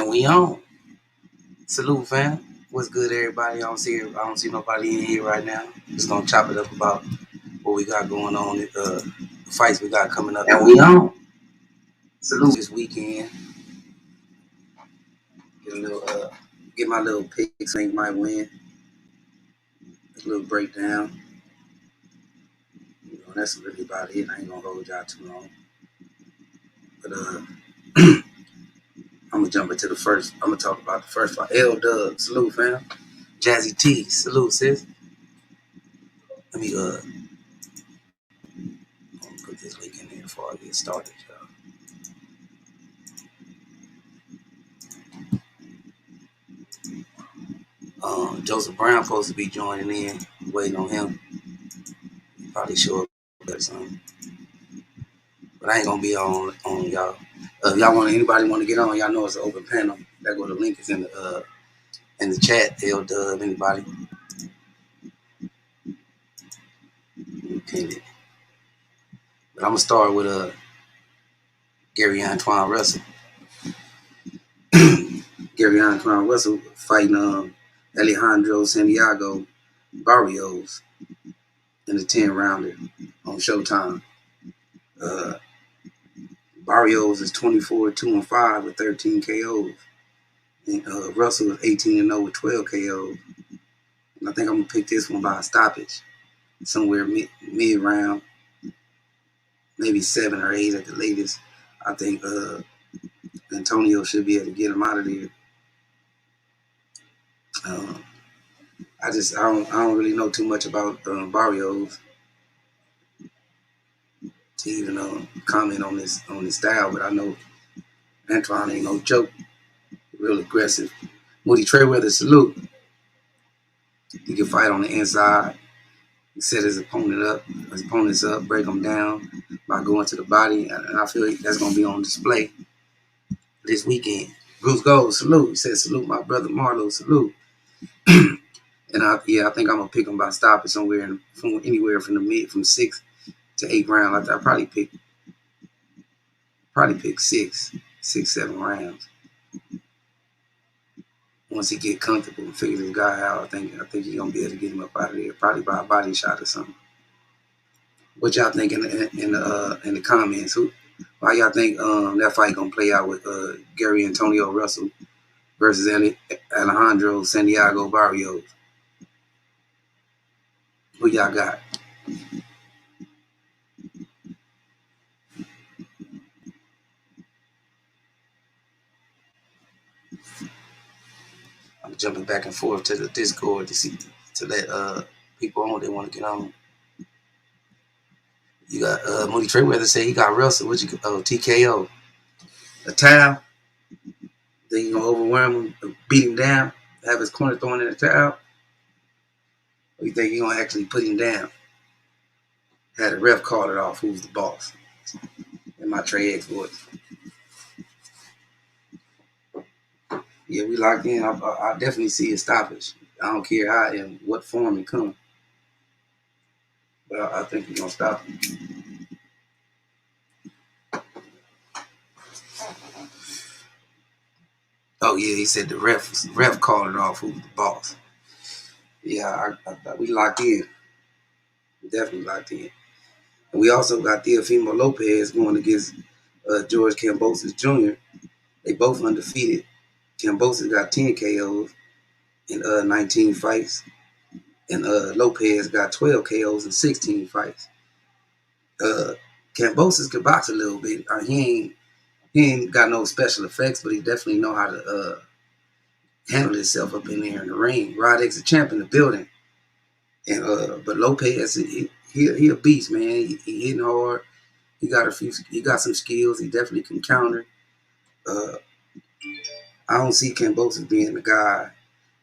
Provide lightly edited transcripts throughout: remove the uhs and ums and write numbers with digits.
And we on. Salute, fam. What's good, everybody? I don't see nobody in here right now. Just gonna chop it up about what we got going on, the fights we got coming up. And we on. Salute this weekend. Get my little picks. Think might win. A little breakdown. That's really about it. I ain't gonna hold y'all too long. But I'm gonna jump into the first. I'm gonna talk about the first fight. L Dub, salute, fam. Jazzy T, salute, sis. Let me put this link in there before I get started, y'all. Joseph Brown supposed to be joining in. Waiting on him. Probably show up or something. But I ain't gonna be on y'all. Y'all anybody want to get on? Y'all know it's an open panel. That go the link is in the chat. L Dub, anybody? Pin it. But I'm gonna start with Gary Antoine Russell. Gary Antoine Russell fighting Alejandro Santiago Barrios in the 10-rounder on Showtime. Barrios is 24-2-5 with 13 KOs. And Russell is 18-0 with 12 KOs. And I think I'm gonna pick this one by a stoppage, somewhere mid-round, maybe 7 or 8 at the latest. I think Antonio should be able to get him out of there. I don't really know too much about Barrios to even comment on this style, but I know Antoine ain't no joke. Real aggressive. Moody Trayweather, salute. He can fight on the inside. He set his opponents up, break them down by going to the body, and I feel that's gonna be on display this weekend. Bruce Gold, salute. He said, salute my brother MARLO'S, salute. And I think I'm gonna pick him by stopping somewhere anywhere from 6 to 8 rounds. I probably pick 6, 7 rounds. Once he get comfortable and figure this guy out, I think he's gonna be able to get him up out of there, probably by a body shot or something. What y'all think in the comments? Why y'all think that fight gonna play out with Gary Antonio Russell versus Alejandro Santiago Barrios? Who y'all got? I'm jumping back and forth to the Discord to let people on that want to get on. You got Moody Trayweather say he got Russell. TKO. A towel. Then you gonna overwhelm him, beat him down, have his corner thrown in the towel. Or you think you gonna actually put him down? Had the ref call it off. Who's the boss? In my Trey X voice. Yeah, we locked in. I definitely see a stoppage. I don't care how and what form it comes. But I think we're gonna stop him. Oh yeah, he said the ref called it off. Who's the boss? Yeah, we locked in. Definitely locked in. And we also got Teofimo Lopez going against George Kambosos Jr. They both undefeated. Kambosos got 10 KOs in 19 fights. And Lopez got 12 KOs in 16 fights. Kambosos can box a little bit. He ain't got no special effects, but he definitely know how to handle himself up in there in the ring. Rod X a champ in the building. And but Lopez, he a beast, man. He hitting hard. He got some skills. He definitely can counter. I don't see Kambosos being the guy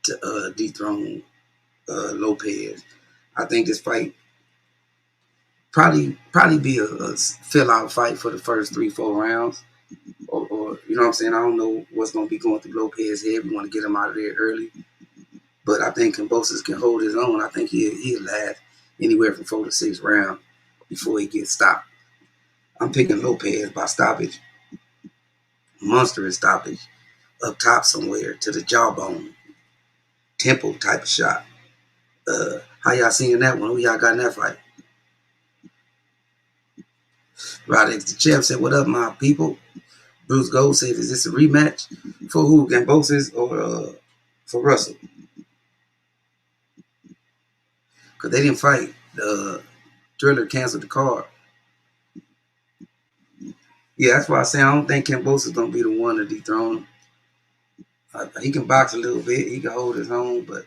to dethrone Lopez. I think this fight probably be a fill-out fight for the first 3-4 rounds. Or you know what I'm saying? I don't know what's going to be going through Lopez's head. We want to get him out of there early. But I think Kambosos can hold his own. I think he'll last anywhere from 4 to 6 rounds before he gets stopped. I'm picking Lopez by stoppage. Monstrous stoppage. up top somewhere to the jawbone, temple type of shot. How y'all seeing that one? Who y'all got in that fight? Rodix the champ said, "What up, my people?" Bruce Gold said, "Is this a rematch for who? Kambosos or for Russell? Because they didn't fight. The Driller canceled the card." Yeah, that's why I say I don't think Kambosos gonna be the one to dethrone him. He can box a little bit. He can hold his own, but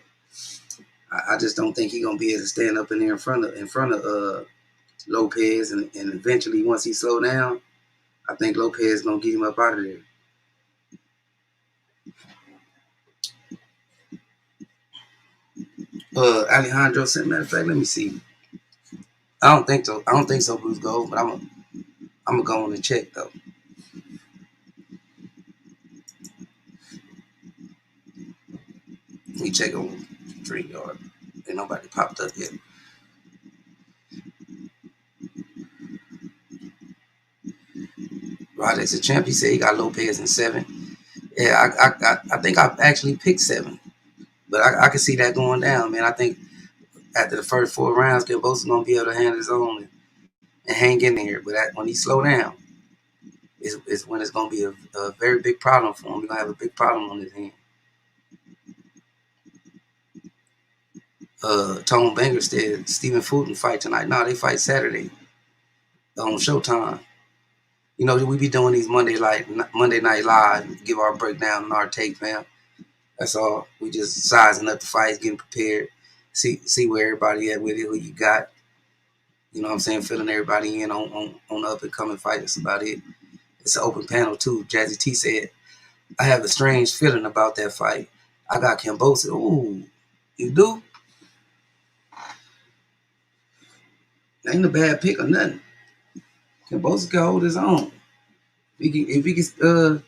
I just don't think he's gonna be able to stand up in there in front of Lopez, and eventually once he slow down, I think Lopez gonna get him up out of there. Alejandro said, matter of fact, let me see. I don't think so. I don't think so, Bruce Gold, but I'm gonna go on and check though. Let me check on StreamYard. Ain't nobody popped up yet. Roderick's a champ. He said he got Lopez in 7. Yeah, I think I actually picked 7, but I can see that going down, man. I think after the first 4 rounds, Kambosos gonna be able to handle his own and hang in there. But when he slow down, is when it's gonna be a very big problem for him. He's gonna have a big problem on his hand. Tone Banger said Stephen Fulton fight tonight. No, they fight Saturday on Showtime. You know, we be doing these Monday Night Live, give our breakdown and our take, man. That's all. We just sizing up the fights, getting prepared, see where everybody at with it, who you got. You know what I'm saying? Filling everybody in on the up and coming fight. That's about it. It's an open panel too. Jazzy T said, I have a strange feeling about that fight. I got Kambosos. Ooh, you do? Ain't a bad pick or nothing. Kambosos can hold his own. If he can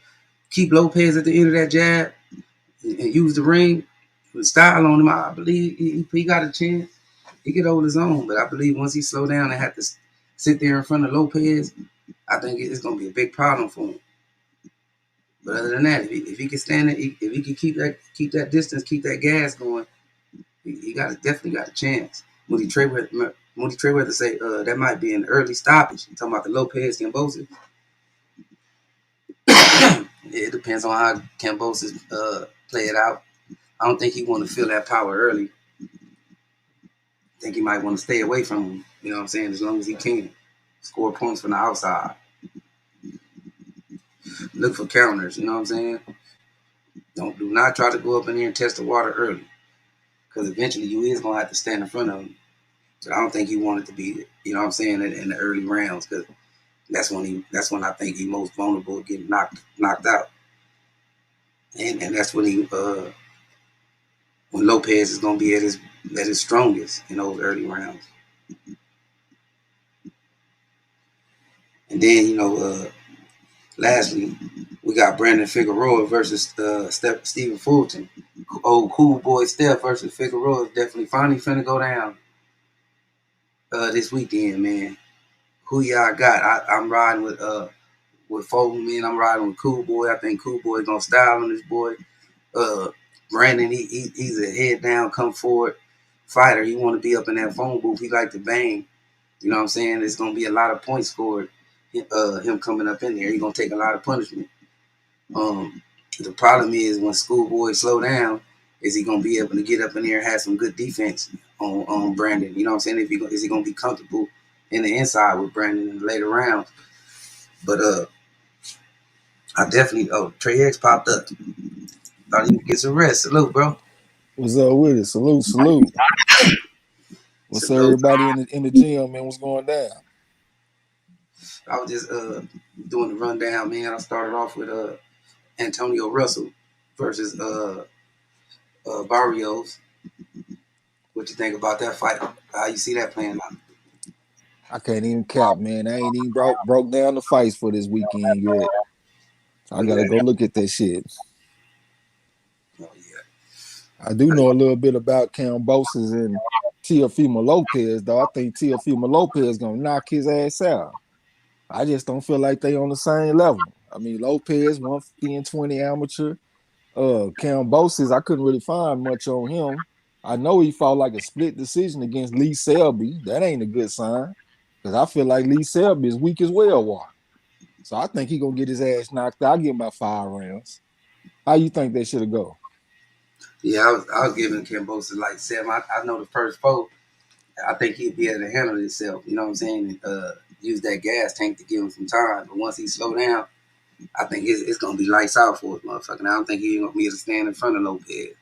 keep Lopez at the end of that jab and use the ring with style on him, I believe he got a chance. He could hold his own, but I believe once he slow down and have to sit there in front of Lopez, I think it's going to be a big problem for him. But other than that, if he can stand it, if he can keep that distance, keep that gas going, he definitely got a chance. Moody Trayweather say that might be an early stoppage. You talking about the Lopez Kambosos? It depends on how Kambosos play it out. I don't think he want to feel that power early. I think he might want to stay away from him. You know what I'm saying? As long as he can score points from the outside, look for counters. You know what I'm saying? Do not try to go up in there and test the water early, because eventually you is gonna have to stand in front of him. So I don't think he wanted to be. You know what I'm saying? In the early rounds, because that's when I think he's most vulnerable to getting knocked out, and that's when Lopez is gonna be at his strongest in those early rounds. And then lastly, we got Brandon Figueroa versus Stephen Fulton. Old cool boy Steph versus Figueroa is definitely finally finna go down this weekend, man. Who y'all got? I'm riding with Fulton, man. I'm riding with Cool Boy. I think Cool Boy gonna style on this boy. Uh, Brandon, he's a head down, come forward fighter. He want to be up in that phone booth. He like to bang. You know what I'm saying? There's gonna be a lot of points scored. Him coming up in there, he's gonna take a lot of punishment. The problem is when Schoolboy slow down, is he gonna be able to get up in there and have some good defense on Brandon? You know what I'm saying? Is he gonna be comfortable in the inside with Brandon in the later rounds? But I definitely Trey X popped up. Thought he could get some rest. Salute, bro. What's up with it? Salute, salute. What's up, Salute. everybody in the gym, man? What's going down? I was just doing the rundown, man. I started off with Antonio Russell versus Barrios. What you think about that fight? How you see that playing out? I can't even cap, man. I ain't even broke down the fights for this weekend yet. So I Oh gotta yeah, go look at that shit. oh yeah. I do know a little bit about Kambosos and Teofimo Lopez, though. I think Teofimo Lopez gonna knock his ass out. I just don't feel like they on the same level. I mean, Lopez 150 and 20 amateur. Kambosos, I couldn't really find much on him. I know he fought like a split decision against Lee Selby. That ain't a good sign. Because I feel like Lee Selby is weak as well, war. So I think he gonna get his ass knocked out. I'll give him about 5 rounds. How you think they should have go? Yeah, I was giving Kambosos like 7. I know the first four. I think he'd be able to handle himself. You know what I'm saying? Use that gas tank to give him some time. But once he slow down, I think it's gonna be lights out for us, motherfucker. And I don't think he's gonna be able to stand in front of Lopez.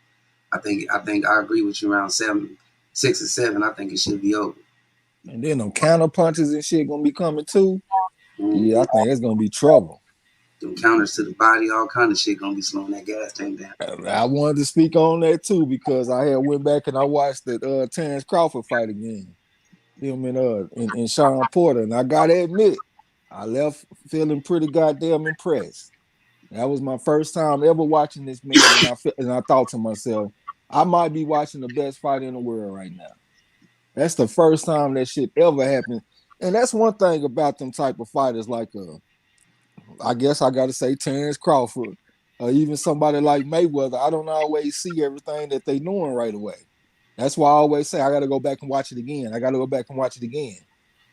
I think I agree with you around 7, 6 or 7. I think it should be over. And then them counter punches and shit gonna be coming too. Yeah, Mm-hmm. I think it's gonna be trouble. Them counters to the body, all kind of shit gonna be slowing that gas tank down. I wanted to speak on that too because I had went back and I watched the Terrence Crawford fight again. Him and Sean Porter, and I gotta admit, I left feeling pretty goddamn impressed. That was my first time ever watching this man, and I thought to myself, I might be watching the best fight in the world right now. That's the first time that shit ever happened, and that's one thing about them type of fighters, like I guess I got to say Terrence Crawford, or even somebody like Mayweather. I don't always see everything that they doing right away. That's why I always say I got to go back and watch it again. I got to go back and watch it again.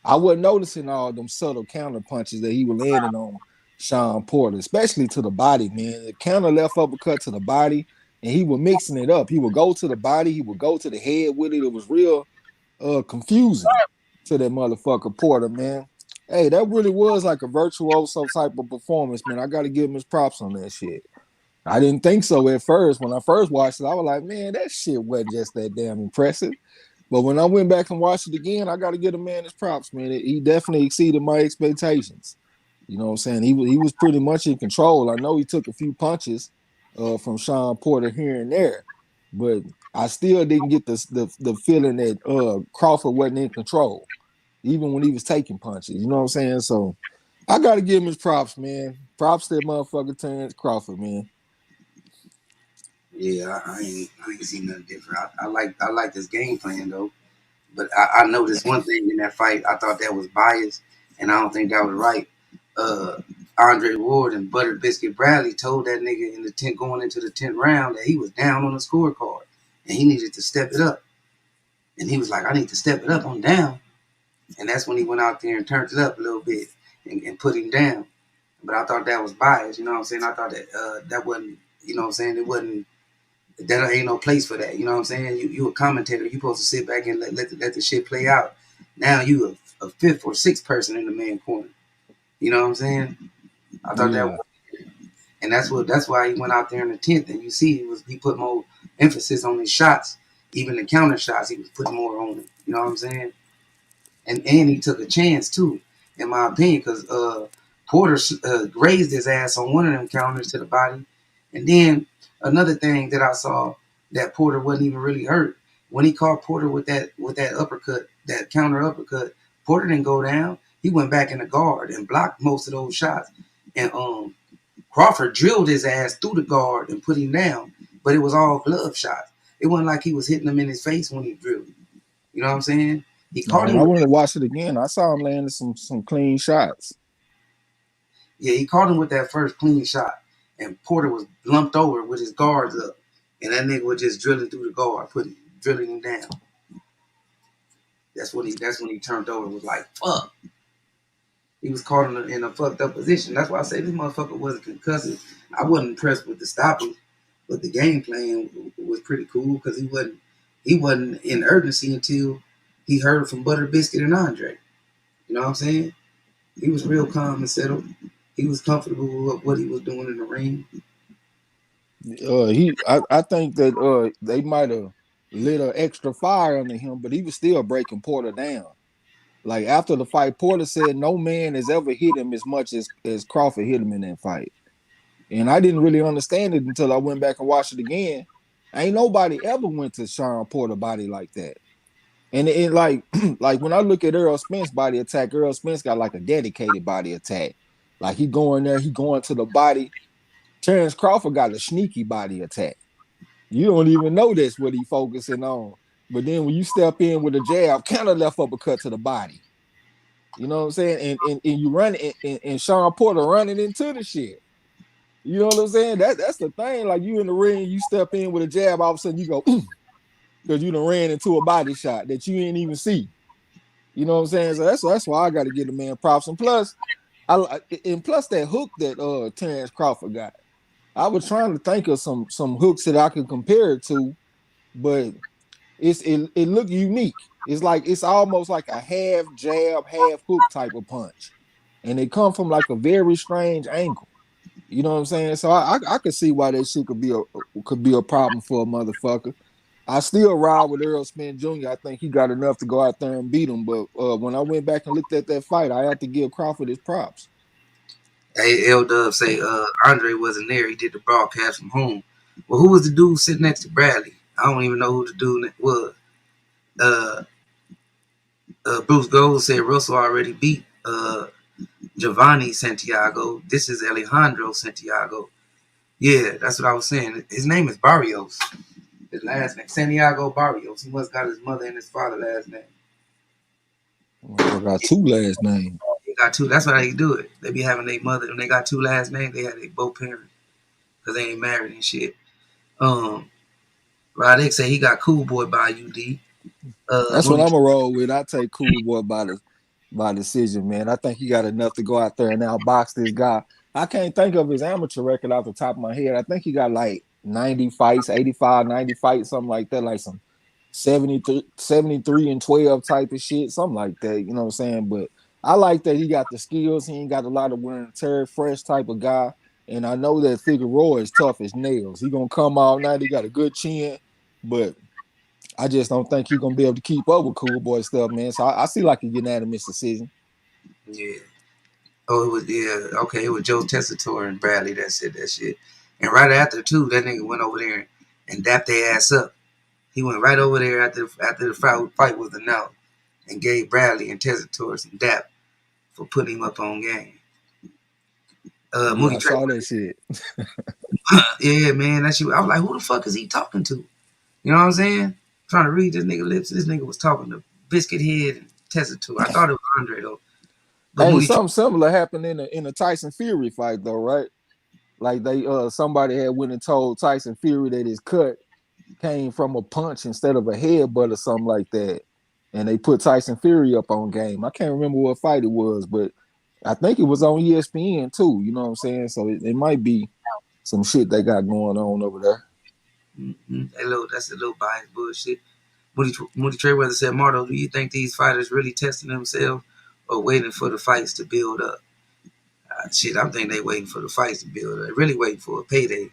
I wasn't noticing all them subtle counter punches that he was landing on Sean Porter, especially to the body, man. The counter left uppercut to the body, and he was mixing it up. He would go to the body, he would go to the head with it. It was real confusing to that motherfucker Porter, man. Hey, that really was like a virtuoso type of performance, man. I got to give him his props on that shit. I didn't think so at first. When I first watched it, I was like, man, that shit wasn't just that damn impressive. But when I went back and watched it again, I got to give the man his props, man. He definitely exceeded my expectations. You know what I'm saying? He was pretty much in control. I know he took a few punches from Sean Porter here and there, but I still didn't get the feeling that Crawford wasn't in control, even when he was taking punches. You know what I'm saying? So I got to give him his props, man. Props to that motherfucker Terrence Crawford, man. Yeah, I ain't seen nothing different. I like this game plan though. But I noticed one thing in that fight. I thought that was biased, and I don't think that was right. Uh, Andre Ward and Butter Biscuit Bradley told that nigga in the tent going into the 10th round that he was down on the scorecard and he needed to step it up. And he was like, I need to step it up. I'm down. And that's when he went out there and turned it up a little bit and put him down. But I thought that was biased. You know what I'm saying? I thought that wasn't. You know what I'm saying? It wasn't. That ain't no place for that. You know what I'm saying? You a commentator. You supposed to sit back and let the shit play out. Now you a fifth or sixth person in the man corner. You know what I'm saying? I thought that, Yeah. and that's why he went out there in the 10th. And you see, he put more emphasis on his shots, even the counter shots. He was putting more on it. You know what I'm saying? And he took a chance too, in my opinion, because Porter grazed his ass on one of them counters to the body, and then another thing that I saw that Porter wasn't even really hurt when he caught Porter with that uppercut, that counter uppercut. Porter didn't go down. He went back in the guard and blocked most of those shots, and Crawford drilled his ass through the guard and put him down, but it was all glove shots. It wasn't like he was hitting him in his face when he drilled him. You know what I'm saying? He Now, caught when him I with went to watch it again, I saw him landing some clean shots. Yeah, he caught him with that first clean shot, and Porter was lumped over with his guards up, and that nigga was just drilling through the guard, drilling him down. That's when he turned over. Was like fuck. He was caught in a fucked up position. That's why I say this motherfucker wasn't concussive. I wasn't impressed with the stopping, but the game plan was pretty cool because he wasn't in urgency until he heard from Butter Biscuit and Andre. You know what I'm saying? He was real calm and settled. He was comfortable with what he was doing in the ring. I think that they might have lit an extra fire under him, but he was still breaking Porter down. Like after the fight, Porter said no man has ever hit him as much as Crawford hit him in that fight. And I didn't really understand it until I went back and watched it again. Ain't nobody ever went to Sean Porter body like that. And it like like when I look at Earl Spence body attack, Earl Spence got like a dedicated body attack. Like he going there, he going to the body. Terrence Crawford got a sneaky body attack. You don't even know that's what he focusing on. But then when you step in with a jab, kind of left uppercut to the body. You know what I'm saying? And you run and Sean Porter running into the shit. You know what I'm saying? That's the thing. Like you in the ring, you step in with a jab, all of a sudden you go because you done ran into a body shot that you didn't even see. You know what I'm saying? So that's why I got to give the man props. And plus, and plus that hook that Terrence Crawford got. I was trying to think of some hooks that I could compare it to, but it looked unique. It's like it's almost like a half jab, half hook type of punch, and it come from like a very strange angle. You know what I'm saying? So I could see why that shit could be a problem for a motherfucker. I still ride with Earl Spence Jr. I think he got enough to go out there and beat him. But when I went back and looked at that fight, I had to give Crawford his props. Hey, L Dub say Andre wasn't there. He did the broadcast from home. Well, who was the dude sitting next to Bradley? I don't even know who the dude was. Uh, Bruce Gold said Russell already beat Giovanni Santiago. This is Alejandro Santiago. Yeah, that's what I was saying. His name is Barrios. His last name, Santiago Barrios. He must got his mother and his father last name. I got two last names. He got two. That's why they do it. They be having their mother, when they got two last names, they have their both parents because they ain't married and shit. Roddick say he got Cool Boy by UD. That's what Mooney, I'm gonna roll with. I take Cool Boy by decision, man. I think he got enough to go out there and outbox this guy. I can't think of his amateur record off the top of my head. I think he got like 90 fights, 85, 90 fights, something like that, like some 73 and 12 type of shit, something like that. You know what I'm saying? But I like that he got the skills. He ain't got a lot of wear and tear, fresh type of guy. And I know that Figueroa is tough as nails. He gonna come all night. He got a good chin, but I just don't think he's gonna be able to keep up with Cool Boy stuff, man. So I see like a unanimous decision. yeah. Oh, it was okay. It was Joe Tessitore and Bradley that said that shit. And right after too, that nigga went over there and dapped their ass up. He went right over there after the fight was announced and gave Bradley and Tessitore some dap for putting him up on game. Yeah, Moody I Trey, saw that shit. yeah, man, that shit. I was like, who the fuck is he talking to? You know what I'm saying? Trying to read this nigga lips. This nigga was talking to Biscuit Head and Tessitore. I thought it was Andre though, but Hey, Moody Trey, something similar happened in the Tyson Fury fight though, right? Like they somebody had went and told Tyson Fury that his cut came from a punch instead of a headbutt or something like that. And they put Tyson Fury up on game. I can't remember what fight it was, but I think it was on ESPN too. You know what I'm saying? So it might be some shit they got going on over there. that's a little biased bullshit. Moody Treyweather said, Marto, do you think these fighters really testing themselves or waiting for the fights to build up? Shit, I'm thinking they waiting for the fights to build up. They're really waiting for a payday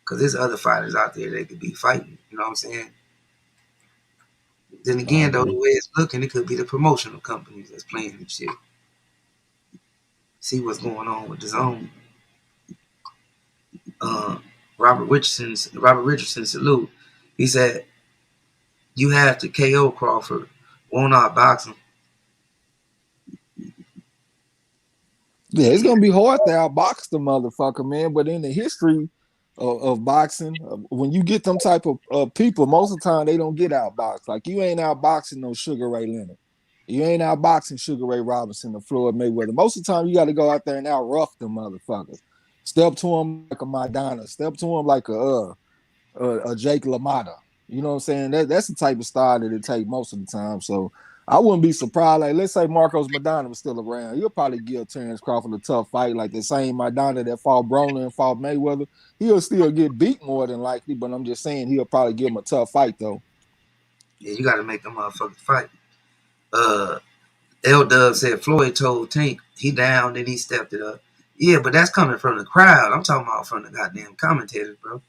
because there's other fighters out there that could be fighting. You know what I'm saying? Then I again, though, the agree. way it's looking, it could be the promotional companies that's playing and shit. See what's going on with the zone. Uh, Robert Richardson salute. He said, "You have to KO Crawford, won't outbox him." Yeah, it's gonna be hard to outbox the motherfucker, man. But in the history of boxing, when you get them type of people, most of the time they don't get outboxed. Like you ain't outboxing no Sugar Ray Leonard. You ain't outboxing Sugar Ray Robinson or Floyd Mayweather. Most of the time you got to go out there and out rough them motherfuckers. Step to them like a Madonna. Step to them like a Jake LaMotta. You know what I'm saying? That's the type of style that it take most of the time. So I wouldn't be surprised. Like, let's say Marcos Madonna was still around. He'll probably give Terrence Crawford a tough fight, like the same Madonna that fought Broner and fought Mayweather. He'll still get beat more than likely, but I'm just saying he'll probably give him a tough fight though. Yeah, you got to make them motherfuckers fight. Uh, L Dub said Floyd told Tank he down, then he stepped it up. Yeah, but that's coming from the crowd. I'm talking about from the goddamn commentators, bro.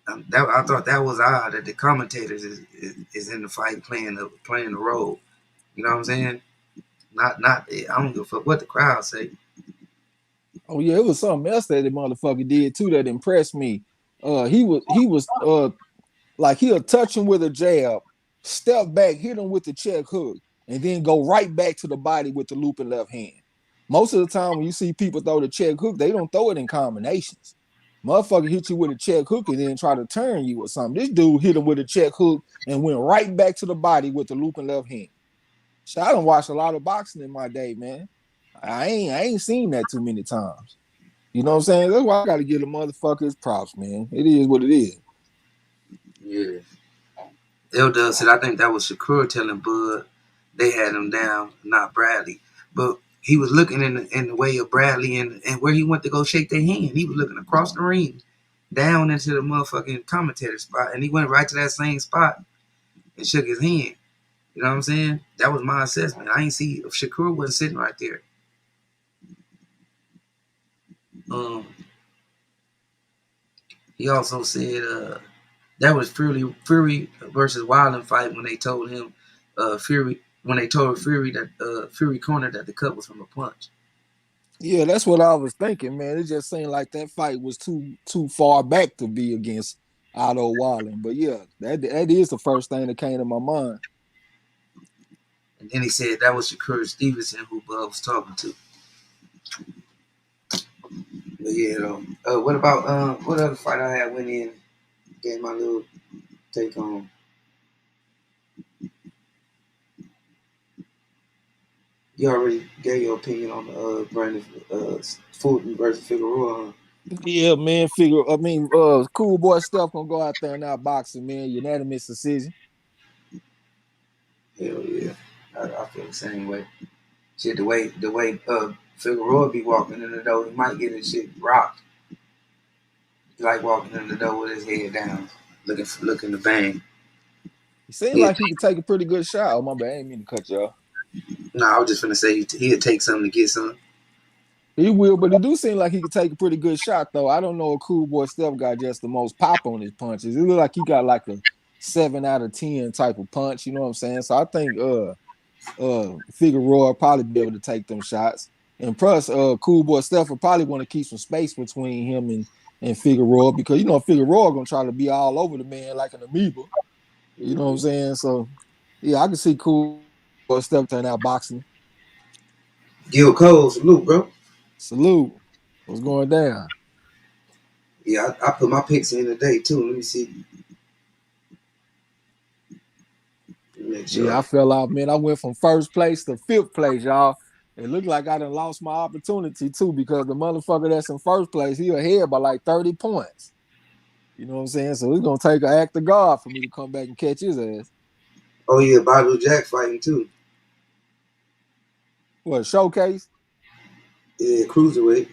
I thought that was odd that the commentators is in the fight playing the role. You know what I'm saying? Not. I don't give a fuck what the crowd say. Oh yeah, it was something else that the motherfucker did too that impressed me. He was like he'll touch him with a jab, step back, hit him with the check hook, and then go right back to the body with the looping left hand. Most of the time, when you see people throw the check hook, they don't throw it in combinations. Motherfucker hit you with a check hook and then try to turn you or something. This dude hit him with a check hook and went right back to the body with the looping left hand. So I don't watch a lot of boxing in my day, man. I ain't seen that too many times. You know what I'm saying? That's why I got to give the motherfuckers props, man. It is what it is. Yeah. L-Dub said, I think that was Shakur telling Bud they had him down, not Bradley. But he was looking in the way of Bradley and where he went to go shake their hand. He was looking across the ring, down into the motherfucking commentator spot, and he went right to that same spot and shook his hand. You know what I'm saying? That was my assessment. I ain't see if Shakur wasn't sitting right there. Um, he also said that was Fury versus Wilder fight when they told him Fury when they told Fury that Fury cornered that the cut was from a punch. Yeah, that's what I was thinking, man. It just seemed like that fight was too far back to be against Otto Walling. But yeah, that is the first thing that came to my mind. And then he said that was Shakur Stevenson who Bud was talking to. But yeah, what about what other fight I had went in? Gave my little take on. You already gave your opinion on Brandon Fulton versus Figueroa. Huh? Yeah, man. Cool boy stuff gonna go out there and out boxing, man. Unanimous decision. Hell yeah, I feel the same way. Shit, the way Figueroa be walking in the door, he might get his shit rocked. He like walking in the door with his head down, looking to bang. He seemed Yeah, like he could take a pretty good shot. Oh my bad, I ain't mean to cut you off. no, I was just gonna say he'd take something to get some. He will, but it do seem like he could take a pretty good shot, though. I don't know if Cool Boy Steph got just the most pop on his punches. It look like he got like a 7 out of 10 type of punch. You know what I'm saying? So I think Figueroa will probably be able to take them shots. And plus, Cool Boy Steph will probably want to keep some space between him and Figueroa because you know Figueroa gonna try to be all over the man like an amoeba. You know what I'm Mm-hmm. saying? So yeah, I can see Cool Boy Steph turn out boxing. Gil Cole, salute, bro. Salute. What's going down? Yeah, I put my picks in today too. Let me see. Make Yeah, sure. I fell off, man. I went from first place to fifth place, y'all. It looked like I done lost my opportunity too because the motherfucker that's in first place, he ahead by like 30 points. You know what I'm saying? So it's gonna take an act of God for me to come back and catch his ass. Oh yeah, Bottle Jack fighting too. What, showcase? Yeah, cruiserweight.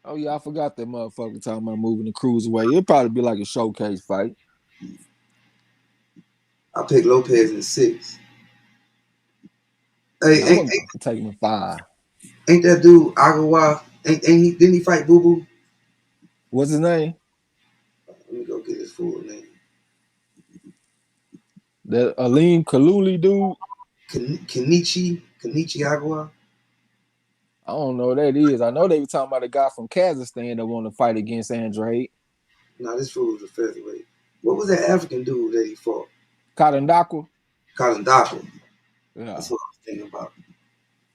Oh yeah, I forgot that motherfucker talking about moving the cruiserweight. It'll probably be like a showcase fight. I picked Lopez in 6. Hey, Yeah, I'm gonna take him in 5. ain't that dude Agawa? Ain't he? Didn't he fight Boo Boo? What's his name? Let me go get his full name. That Alim Kaluli dude. Kenichi Agawa. I don't know what that is. I know they were talking about a guy from Kazakhstan that wanted to fight against Andrade. Nah, this fool was a featherweight. What was that African dude that he fought? Katandaku. Colin Doppel. That's Yeah, what I was thinking about.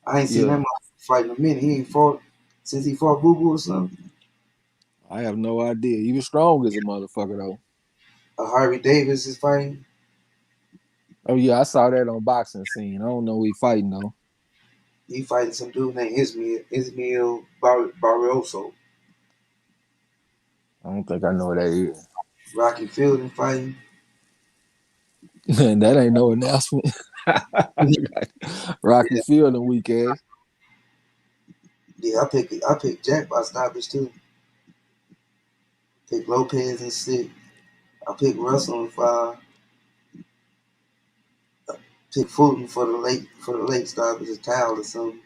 I ain't seen that yeah. motherfucker fight in a minute. He ain't fought since he fought Boo Boo or something. I have no idea. He was strong as a motherfucker though. Harvey Davis is fighting. Oh yeah, I saw that on boxing scene. I don't know who he fighting though. He fighting some dude named Ismail Barroso. I don't think I know what that is. Rocky Fielding fighting. Man, that ain't no announcement. Rocky Yeah, Field and weak ass. yeah. I picked Jack by stoppage too. Pick Lopez in 6. I picked Russell in 5. Pick Fulton for the late stoppage, a towel or something.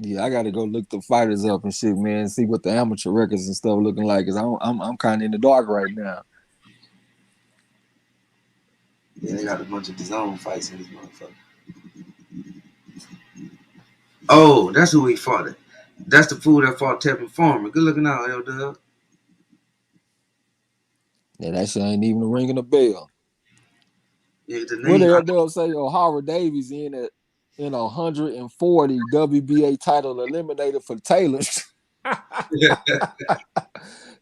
Yeah, I gotta go look the fighters up and shit, man. See what the amateur records and stuff looking like. Cause I'm kind of in the dark right now. Yeah, they got a bunch of his own fights in this motherfucker. Oh, that's who he fought. That's the fool that fought Tevin Farmer. Good looking out, L Dub. Yeah, that shit ain't even ringing a bell. Yeah, the What the name. hell they'll say? O'Hara Davies in 140 WBA title eliminated for Taylor.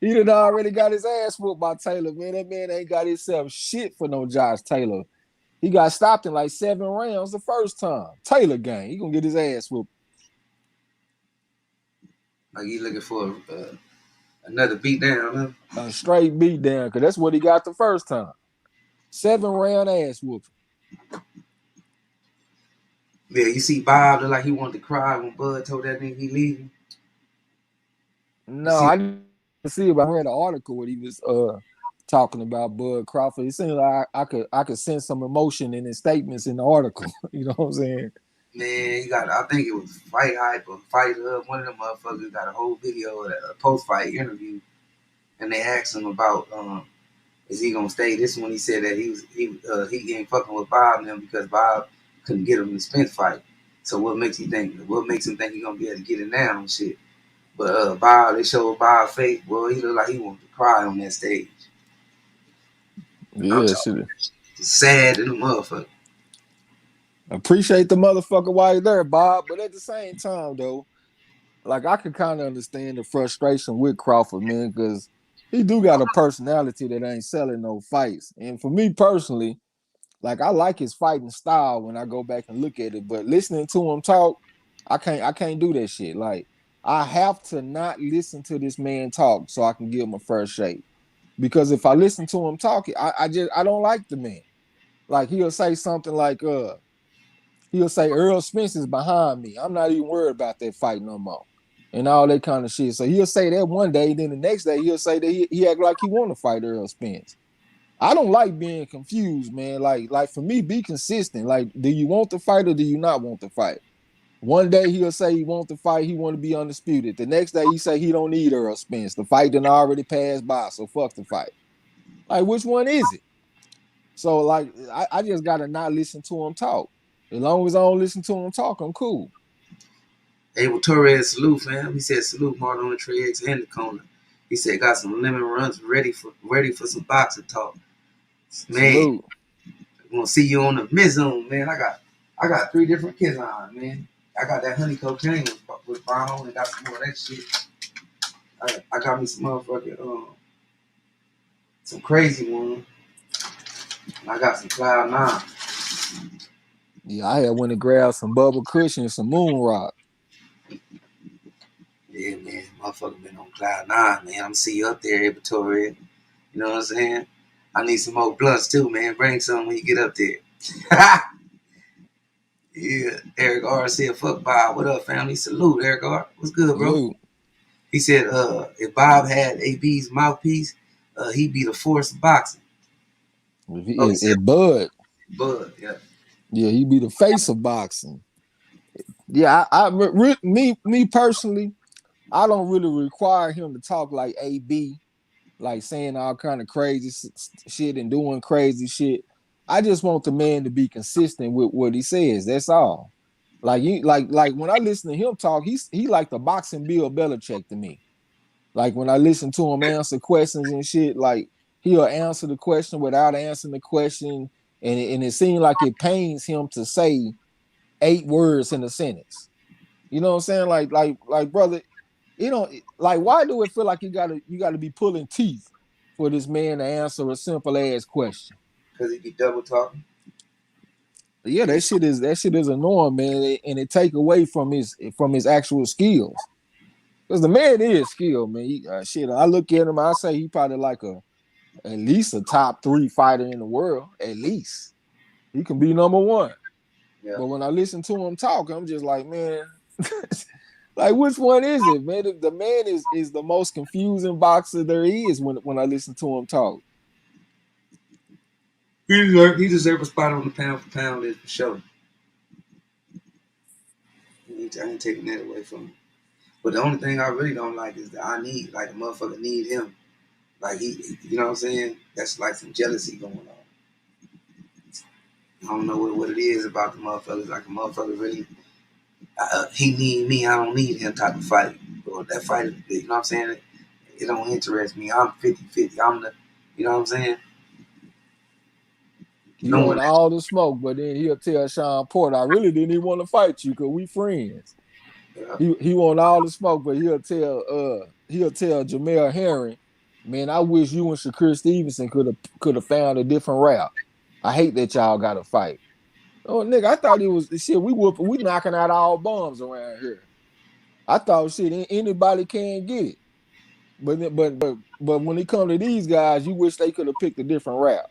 He done already got his ass whooped by Taylor, man. That man ain't got himself shit for no Josh Taylor. He got stopped in like 7 rounds the first time. Taylor gang. He gonna get his ass whooped. Like he looking for another beat down, huh? A straight beat down, because that's what he got the first time. 7 round ass whooping. Yeah, you see Bob look like he wanted to cry when Bud told that nigga he leaving. You No, see, I didn't see it, but I read an article where he was talking about Bud Crawford. It seemed like I could sense some emotion in his statements in the article. You know what I'm saying? man, he got. I think it was Fight Hype or Fight Hub. One of them motherfuckers got a whole video of a post fight interview, and they asked him about is he gonna stay? This one he said that he ain't fucking with Bob now because Bob couldn't get him in the Spence fight. So what makes you think? What makes him think he gonna be able to get it now and shit? But Bob, they showed Bob face. Well, he looked like he wanted to cry on that stage. I'm Yeah, talking shit. sad in the motherfucker. Appreciate the motherfucker while you're there, Bob. But at the same time, though, like I could kind of understand the frustration with Crawford, man, because he do got a personality that ain't selling no fights. And for me personally, like I like his fighting style when I go back and look at it, but listening to him talk, I can't do that shit. Like I have to not listen to this man talk so I can give him a first shake. Because if I listen to him talking, I don't like the man. Like he'll say something like he'll say Earl Spence is behind me. I'm not even worried about that fight no more. And all that kind of shit. So he'll say that one day, then the next day he'll say that he act like he want to fight Earl Spence. I don't like being confused, man. Like for me, be consistent. Like, do you want the fight or do you not want the fight? One day he'll say he want the fight, he want to be undisputed. The next day he say he don't need Earl Spence. The fight done already passed by, so fuck the fight. Like, which one is it? So like, I just gotta not listen to him talk. As long as I don't listen to him talk, I'm cool. Abel Torres salute, fam. He said salute Marlon Triggs and the corner. He said got some lemon runs ready for some boxing talk. Man, Salute. I'm gonna see you on the mid zone, man. I got 3 different kids on, man. I got that honey cocaine with brown and got some more of that shit. I got me some motherfucking some crazy one. And I got some cloud nine. Yeah, I had went and grabbed some bubble cushion and some moon rock. Yeah, man, motherfucker been on cloud nine, man. I'm see you up there, Abel Torres. You know what I'm saying? I need some more blunts too, man. Bring some when you get up there. Yeah, Eric R said, "Fuck Bob. What up, family? Salute, Eric R. What's good, bro?" Salute. He said, "If Bob had AB's mouthpiece, he'd be the force of boxing." Oh, he said, Bud. "Bud, yeah." Yeah, he be the face of boxing. Yeah, me personally, I don't really require him to talk like AB, like saying all kind of crazy shit and doing crazy shit. I just want the man to be consistent with what he says. That's all. Like you, like when I listen to him talk, he like the boxing Bill Belichick to me. Like when I listen to him answer questions and shit, like he'll answer the question without answering the question, and it seems like it pains him to say 8 words in a sentence. You know what I'm saying? Like brother, you know, like why do it feel like you gotta be pulling teeth for this man to answer a simple ass question? Because he be double talking. Yeah, that shit is annoying, man, and it take away from his actual skills. Because the man is skilled, man. Shit, I look at him, I say he probably like at least a top 3 fighter in the world. At least he can be number 1. Yeah. But when I listen to him talk, I'm just like, man, like which one is it, man? The man is the most confusing boxer there is when I listen to him talk. He deserve a spot on the pound for pound list for sure. I ain't taking that away from him. But the only thing I really don't like is that I need, like, a motherfucker need him. Like, you know what I'm saying? That's like some jealousy going on. I don't know what it is about the motherfuckers. Like, a motherfucker really, he need me, I don't need him type of fight. Or that fight, you know what I'm saying? It don't interest me. I'm 50-50. I'm the, you know what I'm saying? He No one, want all the smoke, but then he'll tell Sean Porter, I really didn't even want to fight you because we friends. uh, He want all the smoke, but he'll tell Jamel Herring, man, I wish you and Shakur Stevenson could have found a different route. I hate that y'all got to fight. Oh, nigga, I thought it was shit. We knocking out all bombs around here. I thought shit anybody can get it. But when it comes to these guys, you wish they could have picked a different route.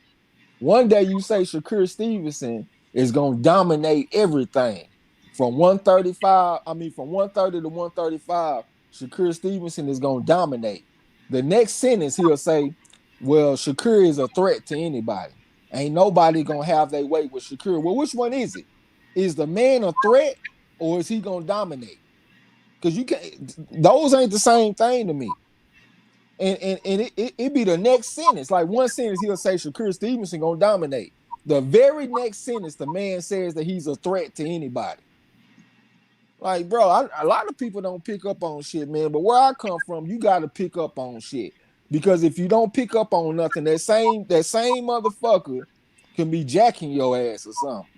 One day you say Shakur Stevenson is gonna dominate everything from 135. I mean, from 130 to 135, Shakur Stevenson is gonna dominate. The next sentence he'll say, "Well, Shakur is a threat to anybody. Ain't nobody gonna have their way with Shakur." Well, which one is it? Is the man a threat or is he gonna dominate? Because you can't. Those ain't the same thing to me. And it be the next sentence. Like one sentence, he'll say Shakur Stevenson gonna dominate. The very next sentence, the man says that he's a threat to anybody. Like, bro, a lot of people don't pick up on shit, man. But where I come from, you got to pick up on shit because if you don't pick up on nothing, that same motherfucker can be jacking your ass or something.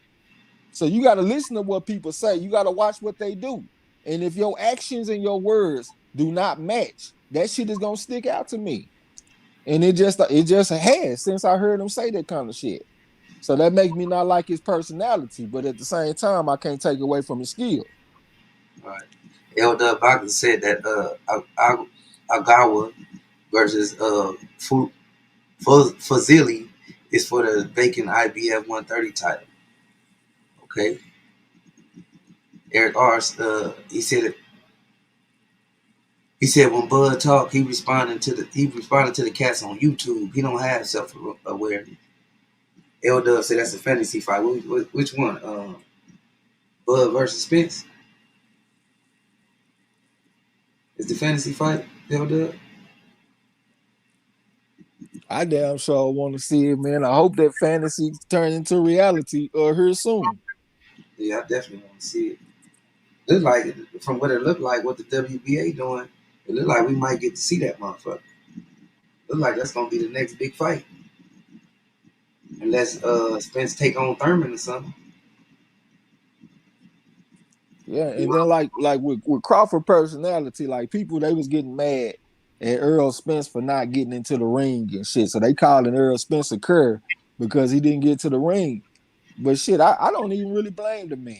So you got to listen to what people say. You got to watch what they do. And if your actions and your words do not match, that shit is gonna stick out to me. And it just has since I heard him say that kind of shit. So that makes me not like his personality, but at the same time, I can't take away from his skill. Right. Elder Baca said that Agawa versus Fazili is for the vacant IBF 130 title. Okay. Eric Ars, he said when Bud talked, he responded to the cats on YouTube. He don't have self awareness. L Dub said that's a fantasy fight. Which one? Bud versus Spence is the fantasy fight. L Dub. I damn sure want to see it, man. I hope that fantasy turns into reality here soon. Yeah, I definitely want to see it. Look like from what it looked like, what the WBA doing, it looked like we might get to see that motherfucker. Look like that's gonna be the next big fight, unless Spence take on Thurman or something. Yeah, and then like with Crawford personality, like people they was getting mad at Earl Spence for not getting into the ring and shit. So they calling Earl Spence a cur because he didn't get to the ring. But shit, I don't even really blame the man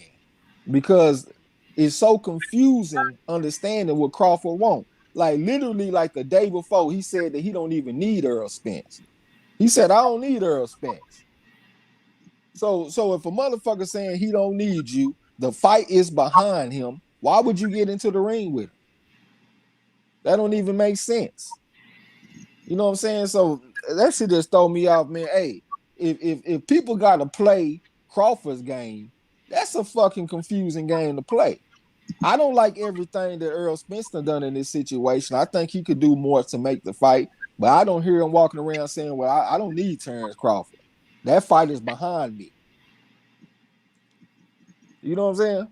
because it's so confusing understanding what Crawford want. Like literally, like the day before, he said that he don't even need Earl Spence. He said, I don't need Earl Spence. So if a motherfucker saying he don't need you, the fight is behind him. Why would you get into the ring with him? That don't even make sense. You know what I'm saying? So that shit just throw me off, man. Hey, if people gotta play Crawford's game, that's a fucking confusing game to play. I don't like everything that Earl Spencer done in this situation. I think he could do more to make the fight, but I don't hear him walking around saying, "Well, I don't need Terrence Crawford. That fight is behind me." You know what I'm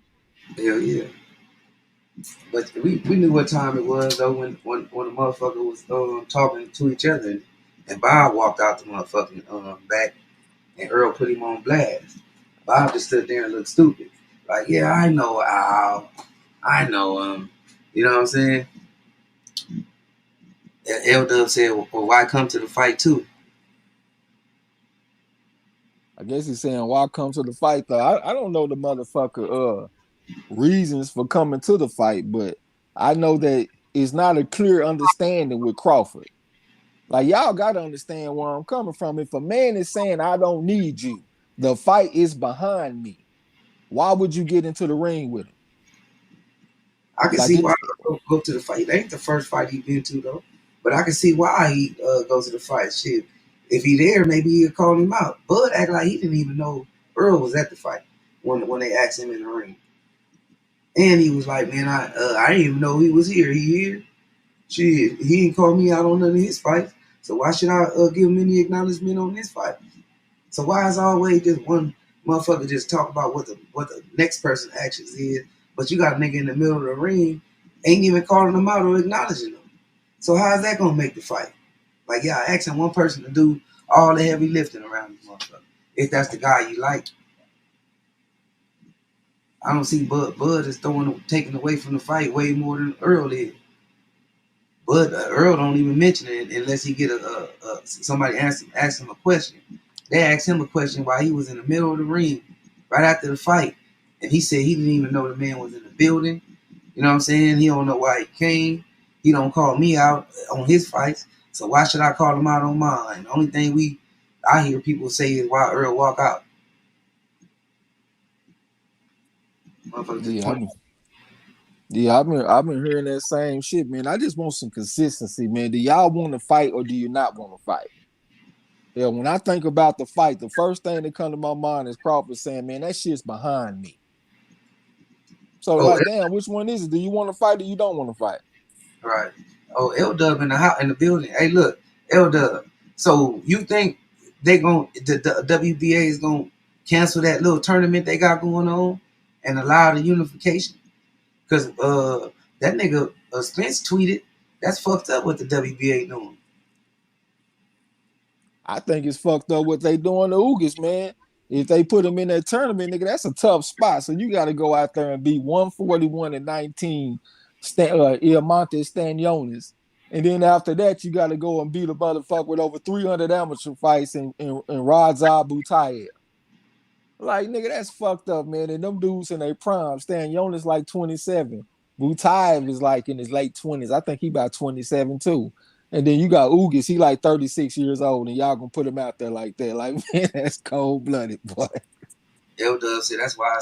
saying? Hell yeah. But we knew what time it was though when the motherfucker was talking to each other, and Bob walked out the motherfucking back, and Earl put him on blast. Bob just stood there and looked stupid, like, yeah, I know Al, I know him. You know what I'm saying? And L Dub said, well, why come to the fight too? I guess he's saying why come to the fight though. I don't know the motherfucker reasons for coming to the fight, but I know that it's not a clear understanding with Crawford. Like y'all gotta understand where I'm coming from. If a man is saying I don't need you, the fight is behind me. Why would you get into the ring with him? I can Like see why it, he go to the fight. It ain't the first fight he been to though, but I can see why he goes to the fight. Shit, if he there, maybe he'll call him out. Bud act like he didn't even know Earl was at the fight when they asked him in the ring, and he was like, "Man, I didn't even know he was here. He here? Shit, he ain't called me out on none of his fights. So why should I give him any acknowledgement on this fight? So why is always just one motherfucker just talk about what the next person's actions is, but you got a nigga in the middle of the ring ain't even calling them out or acknowledging them. So how is that gonna make the fight? Like, yeah, asking one person to do all the heavy lifting around this motherfucker. If that's the guy you like, I don't see Bud is taking away from the fight way more than Earl is. But Earl don't even mention it unless he get somebody ask him a question. They asked him a question while he was in the middle of the ring, right after the fight, and he said he didn't even know the man was in the building. You know what I'm saying? He don't know why he came. He don't call me out on his fights. So why should I call him out on mine? The only thing I hear people say is why Earl walk out. Motherfucker just Yeah, 20. I've been hearing that same shit, man. I just want some consistency, man. Do y'all want to fight or do you not want to fight? Yeah, when I think about the fight, the first thing that come to my mind is Crawford saying, "Man, that shit's behind me." So, Oh, like, damn, which one is it? Do you want to fight or you don't want to fight? right. Oh, L Dub in the house in the building. Hey, look, L Dub. So you think they gon' the WBA is gonna cancel that little tournament they got going on and allow the unification? Because that nigga Spence tweeted that's fucked up what the WBA doing. I think it's fucked up what they doing to Ugas, man. If they put him in that tournament, nigga, that's a tough spot. So you got to go out there and be 141 and 19, Ilmonte Stanionis. And then after that, you got to go and beat a motherfucker with over 300 amateur fights in Radzab Butayev. Like, nigga, that's fucked up, man. And them dudes in their prime, Stanionis like 27. Butayev is like in his late 20s. I think he about 27 too. And then you got Ugas, he like 36 years old, and y'all gonna put him out there like that. Like, man, that's cold blooded, boy. L Dub said that's why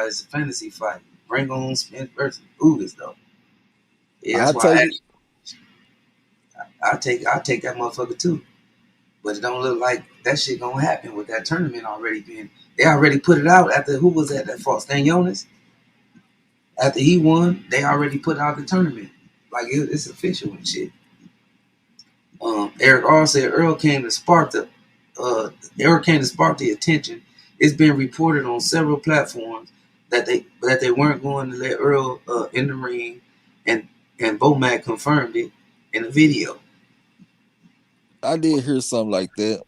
it's a fantasy fight. Bring on Spence versus Ugas though. Yeah, I that's why take it. I take that motherfucker too. But it don't look like that shit gonna happen with that tournament already being. They already put it out after who was that fought Stanionis. After he won, they already put out the tournament. Like it's official and shit. Eric R said Earl came to spark the attention. It's been reported on several platforms that they weren't going to let Earl in the ring, and Bomac confirmed it in a video. I did hear something like that.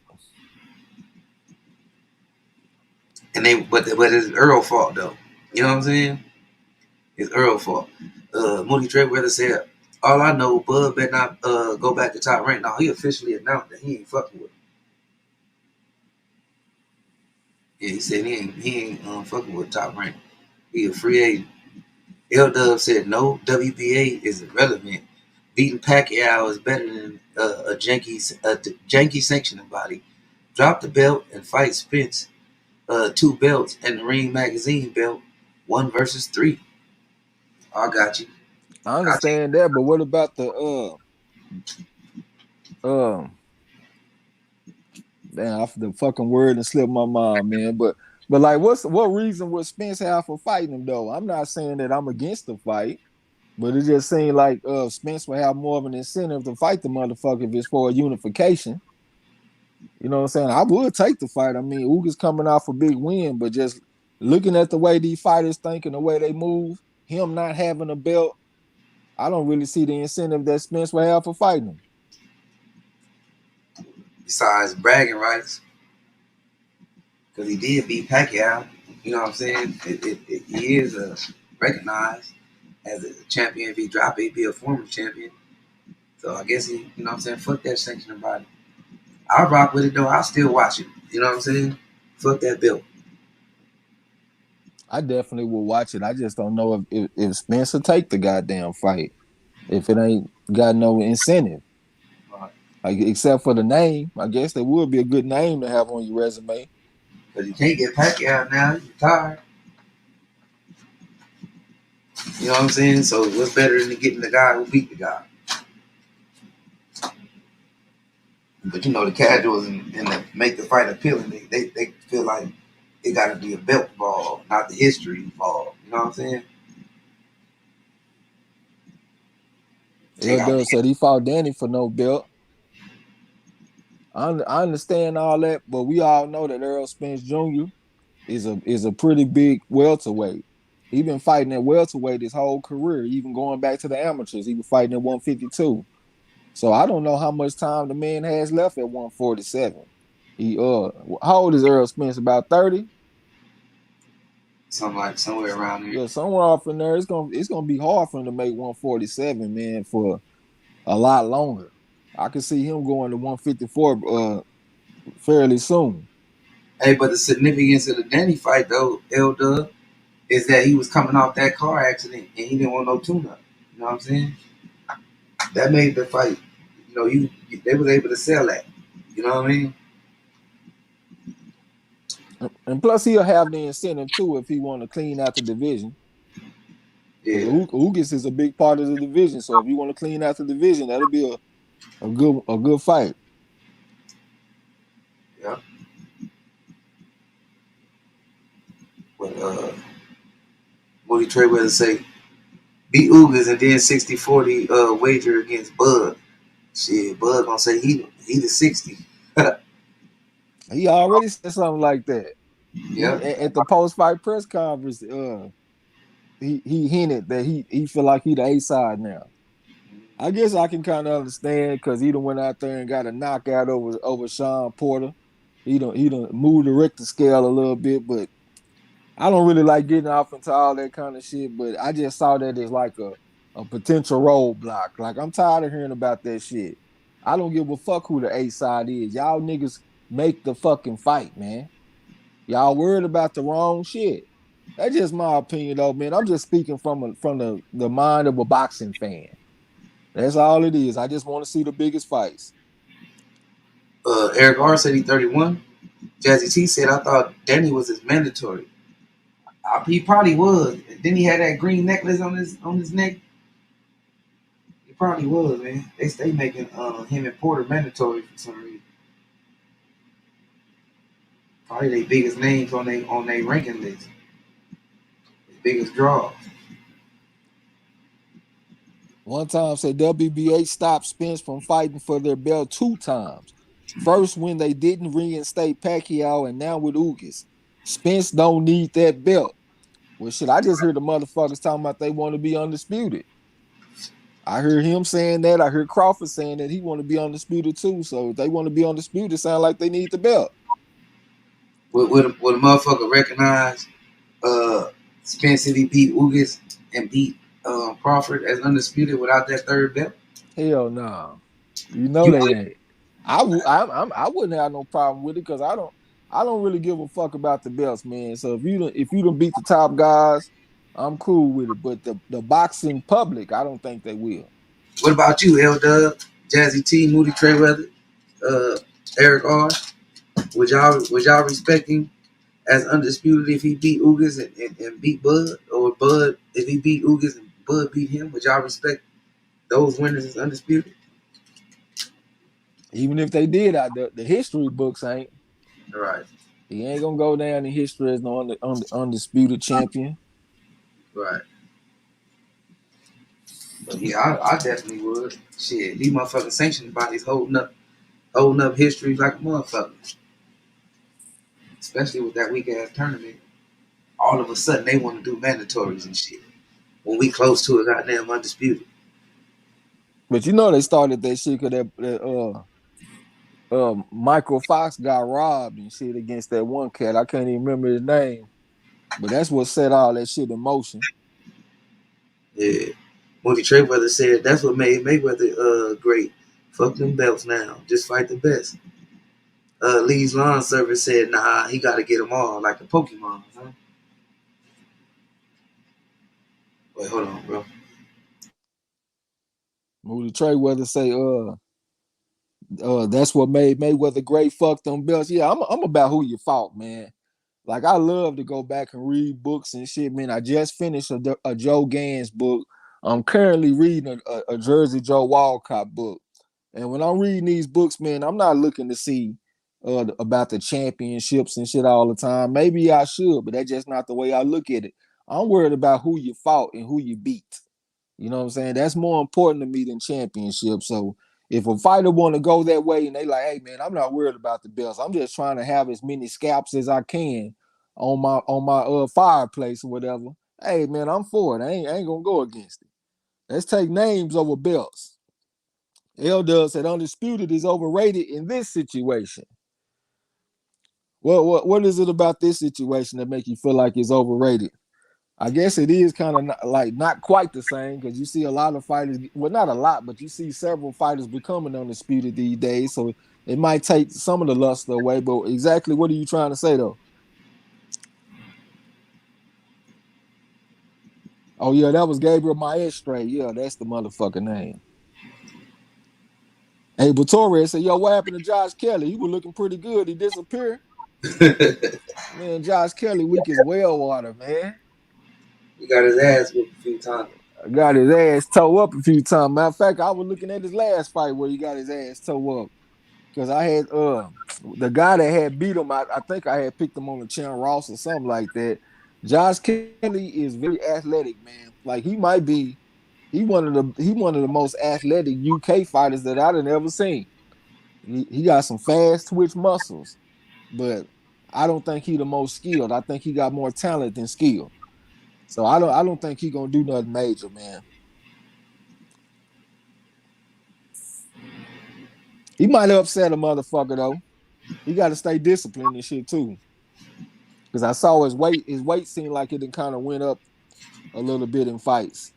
And but it's Earl fault though. You know what I'm saying? It's Earl fault. Moody Treadweather said, "All I know, Bud better not go back to top rank." Now he officially announced that he ain't fucking with him. Yeah, he said he ain't fucking with top rank. He a free agent. L Dub said no, WBA is irrelevant. Beating Pacquiao is better than a janky sanctioning body. Drop the belt and fight Spence. Two belts and the Ring Magazine belt. 1 versus 3. I got you. I I take. understand that, but what about the damn, the fucking word and slipped my mind, man. But like, what reason would Spence have for fighting him though? I'm not saying that I'm against the fight, but it just seemed like Spence would have more of an incentive to fight the motherfucker if it's for a unification. You know what I'm saying? I would take the fight. I mean, Uga's coming off a big win, but just looking at the way these fighters think and the way they move, him not having a belt, I don't really see the incentive that Spence would have for fighting him. Besides bragging rights, because he did beat Pacquiao. You know what I'm saying? He is recognized as a champion. If he drop it, he'd be a former champion. So I guess you know what I'm saying? Fuck that sanctioning body. I'll rock with it though. I'll still watch it. You know what I'm saying? Fuck that belt. I definitely will watch it. I just don't know if Spencer take the goddamn fight if it ain't got no incentive. Like except for the name, I guess that would be a good name to have on your resume. Because you can't get Pacquiao now. He's retired. You know what I'm saying? So what's better than getting the guy who beat the guy? But you know the casuals and the make the fight appealing. They feel like it got to be a belt ball, not the history ball. You know what I'm saying? Take L out Dub the said he fought Danny for no belt. I understand all that, but we all know that Earl Spence Jr. is a pretty big welterweight. He been fighting at welterweight his whole career, even going back to the amateurs. He was fighting at 152. So I don't know how much time the man has left at 147. How old is Earl Spence? About 30? something like somewhere around there. Yeah, somewhere off in there. It's gonna be hard for him to make 147, man, for a lot longer. I can see him going to 154 fairly soon. Hey, but the significance of the Danny fight though, L Dub, is that he was coming off that car accident and he didn't want no tune-up. You know what I'm saying? That made the fight. They was able to sell that. You know what I mean? And plus, he'll have the incentive too if he want to clean out the division. Because Yeah, Ugas is a big part of the division. So if you want to clean out the division, that'll be a good fight. yeah. But Moody Trayweather say beat Ugas and then 60-40 wager against Bud. Shit, Bud gonna say he the 60. He already said something like that. He Yeah. at the post fight press conference, he hinted that he feel like he the A side now. I guess I can kind of understand because he done went out there and got a knockout over Sean Porter. He done moved the Richter scale a little bit, but I don't really like getting off into all that kind of shit. But I just saw that as like a potential roadblock. Like I'm tired of hearing about that shit. I don't give a fuck who the A side is. Y'all niggas make the fucking fight, man. Y'all worried about the wrong shit. That's just my opinion, though, man. I'm just speaking from the mind of a boxing fan. That's all it is. I just want to see the biggest fights. Eric R said he 31. Jazzy T said I thought Danny was his mandatory. He probably was. Then he had that green necklace on his neck. He probably was, man. They stay making him and Porter mandatory for some reason. Probably their biggest names on their ranking list. His biggest draws. One time said WBA stopped Spence from fighting for their belt 2 times. First when they didn't reinstate Pacquiao, and now with Ugas. Spence don't need that belt. Well, shit, I just heard the motherfuckers talking about they want to be undisputed. I heard him saying that. I heard Crawford saying that he want to be undisputed too. So if they want to be undisputed, it sound like they need the belt. Would a motherfucker recognize Spence if he beat Ugas and beat Crawford as undisputed without that third belt? Hell no. Nah. You know You they would. ain't. I wouldn't have no problem with it because I don't really give a fuck about the belts, man. So if you don't beat the top guys, I'm cool with it. But the boxing public, I don't think they will. What about you, L Dub, Jazzy T, Moody Trayweather, uh, Eric R? Would y'all respect him as undisputed if he beat Ugas and beat Bud, or Bud if he beat Ugas and Bud beat him? Would y'all respect those winners as undisputed? Even if they did, the history books ain't. Right, He ain't gonna go down in history as no undisputed champion. right. But yeah, I definitely would. Shit, these motherfucking sanctioning bodies holding up history like a motherfucker. Especially with that weak ass tournament. All of a sudden they want to do mandatories and shit. When we close to a goddamn undisputed. But you know they started that shit because Michael Fox got robbed and shit against that one cat. I can't even remember his name, but that's what set all that shit in motion. Yeah. Moody Trayweather said that's what made Mayweather great. Fuck them belts now. Just fight the best. Lee's lawn service said, nah, he got to get them all, like the Pokemon. Huh? Wait, hold on, bro. Moody Trayweather say, that's what made Mayweather great. Fuck them belts. Yeah, I'm about who you fought, man. Like I love to go back and read books and shit, man. I just finished a Joe Gans book. I'm currently reading a Jersey Joe Walcott book. And when I'm reading these books, man, I'm not looking to see about the championships and shit all the time. Maybe I should, but that's just not the way I look at it. I'm worried about who you fought and who you beat. You know what I'm saying? That's more important to me than championships. So if a fighter want to go that way and they like, hey man, I'm not worried about the belts. I'm just trying to have as many scalps as I can on my fireplace or whatever. Hey man, I'm for it. I ain't gonna go against it. Let's take names over belts. L Dub said undisputed is overrated in this situation. What is it about this situation that make you feel like it's overrated? I guess it is kind of not quite the same because you see a lot of fighters, well, not a lot, but you see several fighters becoming undisputed these days. So it might take some of the luster away. But exactly what are you trying to say though? Oh yeah, that was Gabriel Maestre. Yeah, that's the motherfucking name. Hey, but Torres said, "Yo, what happened to Josh Kelly? He was looking pretty good. He disappeared." Man, Josh Kelly weak as well water, man. He got his ass whooped a few times. I got his ass toe up a few times. Matter of fact, I was looking at his last fight where he got his ass toe up. Because I had the guy that had beat him, I think I had picked him on the Chan Ross or something like that. Josh Kelly is very athletic, man. Like he one of the most athletic UK fighters that I've ever seen. He got some fast twitch muscles, but I don't think he the most skilled. I think he got more talent than skill. So I don't think he gonna do nothing major, man. He might upset a motherfucker though. He got to stay disciplined and shit too. Because I saw his weight seemed like it kind of went up a little bit in fights.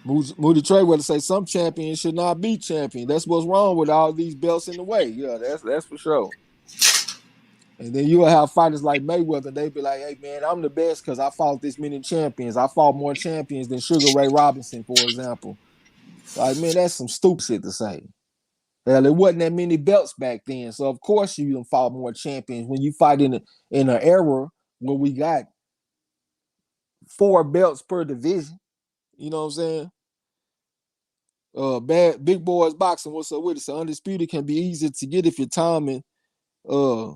Moody Trey would say some champions should not be champion. That's what's wrong with all these belts in the way. Yeah, that's for sure. And then you'll have fighters like Mayweather. They be like, "Hey man, I'm the best because I fought this many champions. I fought more champions than Sugar Ray Robinson, for example." Like, man, that's some stupid shit to say. Hell, there wasn't that many belts back then, so of course you done fought more champions. When you fight in an era where we got 4 belts per division, you know what I'm saying? Bad big boys boxing. What's up with it? So undisputed can be easy to get if your timing uh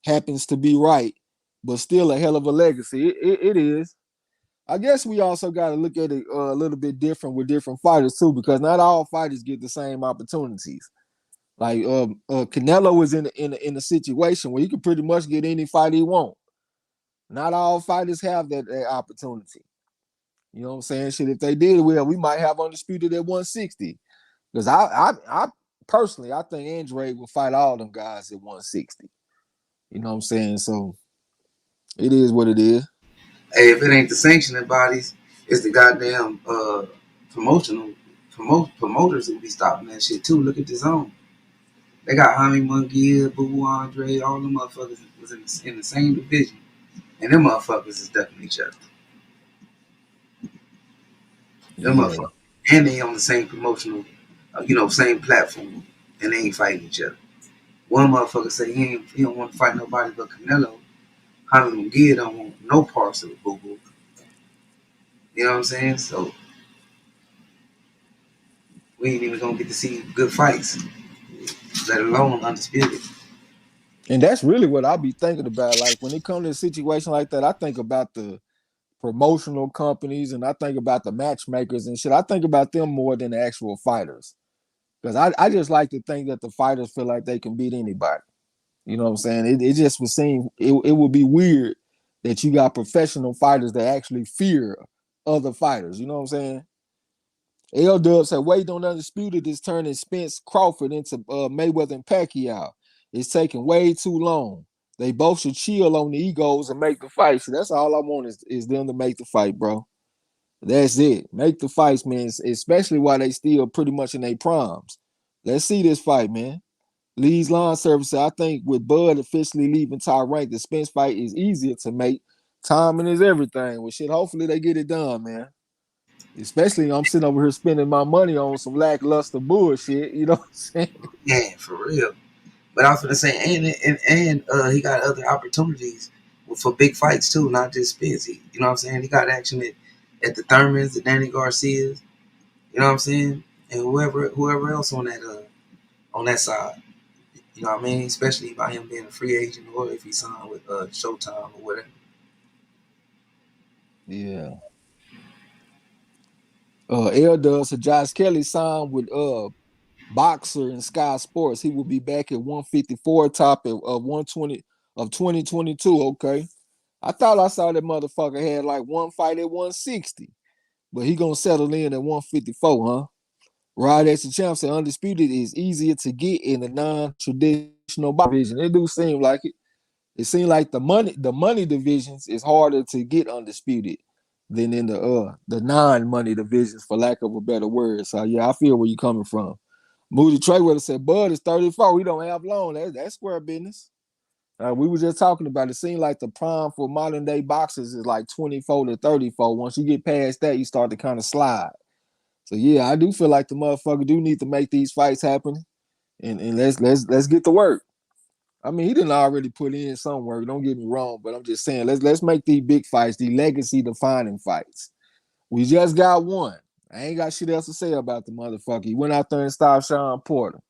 happens to be right, but still a hell of a legacy. It is. I guess we also got to look at it a little bit different with different fighters too, because not all fighters get the same opportunities. Like Canelo is in a situation where he can pretty much get any fight he wants. Not all fighters have that opportunity. You know what I'm saying? Shit, if they did, well, we might have undisputed at 160. Because I personally, I think Andre will fight all them guys at 160. You know what I'm saying? So it is what it is. Hey, if it ain't the sanctioning bodies, it's the goddamn promotional promoters who be stopping that shit too. Look at the zone. They got Jaime Munguia, Boo Andre, all them motherfuckers was in the same division. And them motherfuckers is ducking each other. Them Yeah. motherfuckers. And they on the same promotional, same platform. And they ain't fighting each other. One motherfucker say he don't want to fight nobody but Canelo. Jaime Munguia don't want no parts of the Boo Boo. You know what I'm saying? So we ain't even gonna get to see good fights, let alone undisputed. And that's really what I'll be thinking about. Like when it comes to a situation like that, I think about the promotional companies and I think about the matchmakers and shit. I think about them more than the actual fighters. Because I just like to think that the fighters feel like they can beat anybody. You know what I'm saying? It just would seem it would be weird that you got professional fighters that actually fear other fighters. You know what I'm saying? L Dub said waiting on undisputed is turning Spence Crawford into Mayweather and Pacquiao. It's taking way too long. They both should chill on the egos and make the fight. So that's all I want is them to make the fight, bro. That's it. Make the fights, man, especially while they still pretty much in their primes. Let's see this fight, man. Lee's Lawn Service, I think with Bud officially leaving top rank, the Spence fight is easier to make. Timing is everything. Well, shit, hopefully they get it done, man. Especially I'm sitting over here spending my money on some lackluster bullshit. You know what I'm saying? Yeah, for real. But I was gonna say, and he got other opportunities for big fights too, not just Spence. You know what I'm saying? He got action at the Thurmans, the Danny Garcias. You know what I'm saying? And whoever else on that side. You know what I mean? Especially by him being a free agent or if he signed with Showtime or whatever. Yeah. L does. So Josh Kelly signed with Boxer and Sky Sports. He will be back at 154, top of 120 of 2022. Okay. I thought I saw that motherfucker had like one fight at 160, but he gonna settle in at 154, huh? Rod as the champ said, undisputed is easier to get in the non-traditional division. It do seem like it. It seems like the money divisions is harder to get undisputed than in the non-money divisions, for lack of a better word. So yeah, I feel where you're coming from. Moody Trey would have said, Bud is 34. He don't have long. That's square business. We were just talking about it. It seems like the prime for modern day boxers is like 24 to 34. Once you get past that, you start to kind of slide. So yeah, I do feel like the motherfucker do need to make these fights happen, and let's get to work. I mean, he didn't already put in some work. Don't get me wrong, but I'm just saying let's make these big fights, the legacy defining fights. We just got one. I ain't got shit else to say about the motherfucker. He went out there and stopped Sean Porter.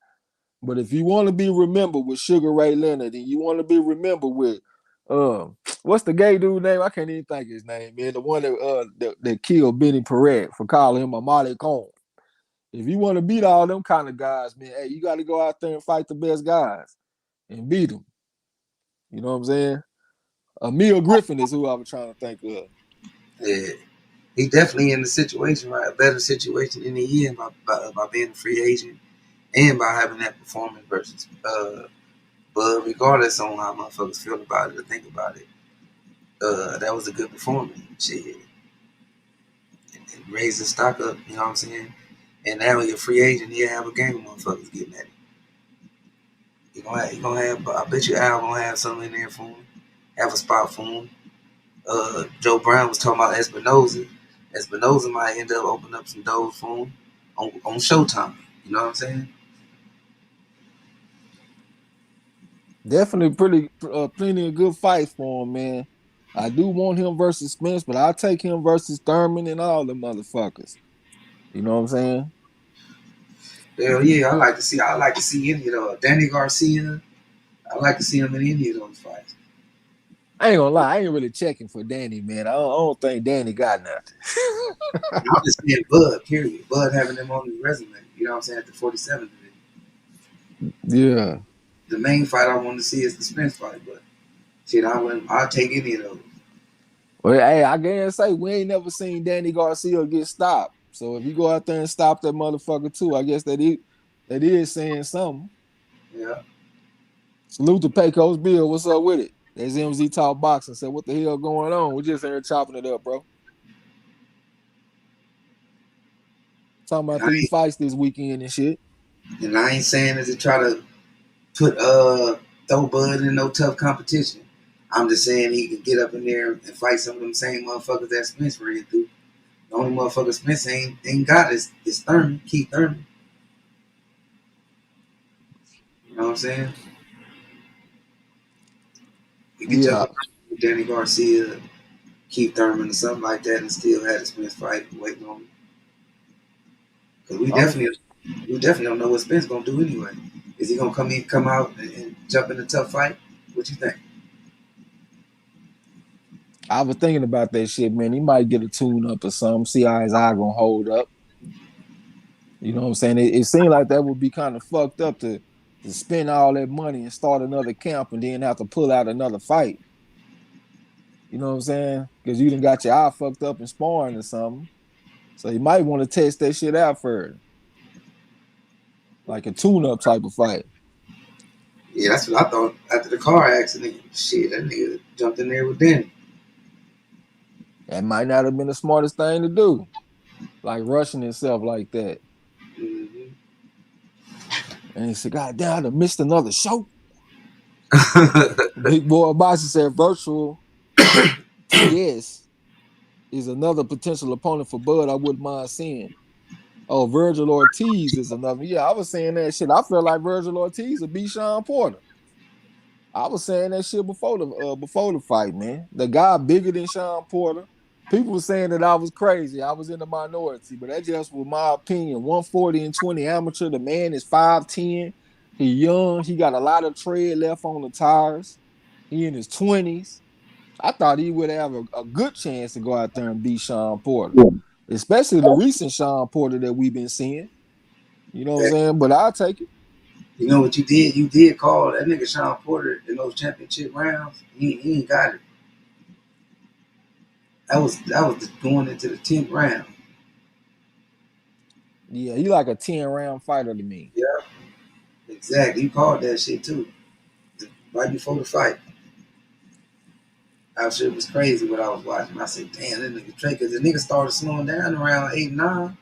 But if you want to be remembered with Sugar Ray Leonard, and you want to be remembered with what's the gay dude name? I can't even think his name, man. The one that killed Benny Paret for calling him a Molly Cone. If you want to beat all them kind of guys, man, hey, you got to go out there and fight the best guys and beat them. You know what I'm saying? Emil Griffin is who I was trying to think of. Yeah, he definitely in the situation, right? A better situation than he is by being a free agent and by having that performance versus but regardless on how motherfuckers feel about it or think about it, that was a good performance. Shit. It raised the stock up, you know what I'm saying? And now you're a free agent, you have a game of motherfuckers getting at it. You gonna have I bet you Al gonna have something in there for him. Have a spot for him. Joe Brown was talking about Espinoza. Espinoza might end up opening up some doors for him on Showtime. You know what I'm saying? Definitely plenty of good fights for him, man. I do want him versus Spence, but I'll take him versus Thurman and all the motherfuckers. You know what I'm saying? Hell yeah, I like to see any of those. Danny Garcia. I like to see him in any of those fights. I ain't gonna lie, I ain't really checking for Danny, man. I don't think Danny got nothing. I'm just saying Bud, period. Bud having them on his resume. You know what I'm saying? At the 47 division. Yeah. The main fight I want to see is the Spence fight, but shit, I'll take any of those. Well, hey, I can't say we ain't never seen Danny Garcia get stopped. So if you go out there and stop that motherfucker too, I guess that is saying something. Yeah. Salute to Pecos Bill. What's up with it? That's MZ Talk Boxing. Said, what the hell going on? We just in here chopping it up, bro. Talking And about I these ain't, fights this weekend and shit. and I ain't saying it to try to put throw Bud in no tough competition. I'm just saying he can get up in there and fight some of them same motherfuckers that Spence ran through. The only motherfucker Spence ain't got is Thurman, Keith Thurman. You know what I'm saying? He could jump Yeah, up with Danny Garcia, Keith Thurman, or something like that, and still had a Spence fight waiting on him. Because I'm. we definitely don't know what Spence gonna do anyway. Is he gonna come out and jump in a tough fight? What you think? I was thinking about that shit, man. He might get a tune up or something. See how his eye gonna hold up. You know what I'm saying? It seemed like that would be kind of fucked up to spend all that money and start another camp and then have to pull out another fight. You know what I'm saying? Because you done got your eye fucked up in sparring or something. So you might want to test that shit out first, like a tune-up type of fight. Yeah, that's what I thought after the car accident. Shit, that nigga jumped in there with Danny. That might not have been the smartest thing to do, like rushing himself like that. Mm-hmm. And he said, God damn, I missed another show. Big boy Boxer said virtual TS is another potential opponent for Bud I wouldn't mind seeing. Oh, Virgil Ortiz is another. Yeah, I was saying that shit. I feel like Virgil Ortiz would beat Sean Porter. I was saying that shit before the fight, man. The guy bigger than Sean Porter. People were saying that I was crazy. I was in the minority, but that just was my opinion. 140 and 20 amateur. The man is 5'10. He young. He got a lot of tread left on the tires. He in his 20s. I thought he would have a good chance to go out there and beat Sean Porter, especially the recent Sean Porter that we've been seeing. You know what I'm Yeah. saying? But I'll take it. You know what you did? You did call that nigga Sean Porter in those championship rounds. He ain't got it. That was going into the 10th round. Yeah, he like a 10-round fighter to me. Yeah, exactly. You called that shit too. Right before the fight. That shit was crazy what I was watching. I said, damn, that nigga Trey, because the nigga started slowing down around 8, 9.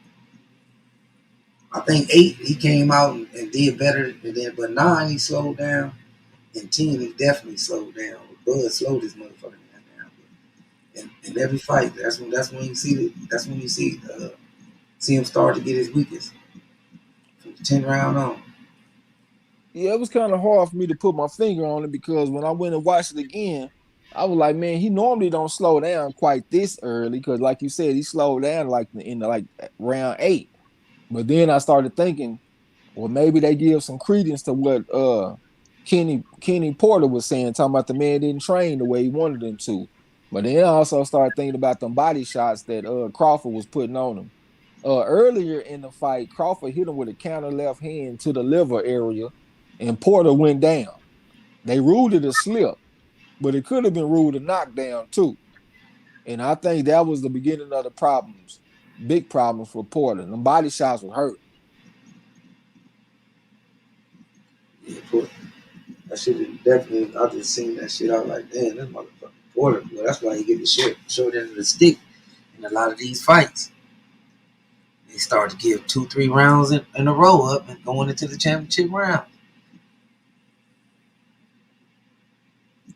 I think 8 he came out and did better, and then but 9 he slowed down and 10 he definitely slowed down. Bud slowed this motherfucker down. And every fight, that's when you see see him start to get his weakest from the 10 round on. Yeah, it was kind of hard for me to put my finger on it because when I went and watched it again, I was like, man, he normally don't slow down quite this early because, like you said, he slowed down like in the, like round 8. But then I started thinking, well, maybe they give some credence to what Kenny Porter was saying, talking about the man didn't train the way he wanted him to. But then I also started thinking about them body shots that Crawford was putting on him. Earlier in the fight, Crawford hit him with a counter left hand to the liver area, and Porter went down. They ruled it a slip, but it could have been ruled a knockdown too. And I think that was the beginning of the problems, big problems for Porter. The body shots were hurt. Yeah, Porter. That shit definitely. I just seen that shit. I was like, damn, this motherfucker Porter. Well, that's why he get the short end of the stick in a lot of these fights. They start to give 2, 3 rounds in a row up and going into the championship round.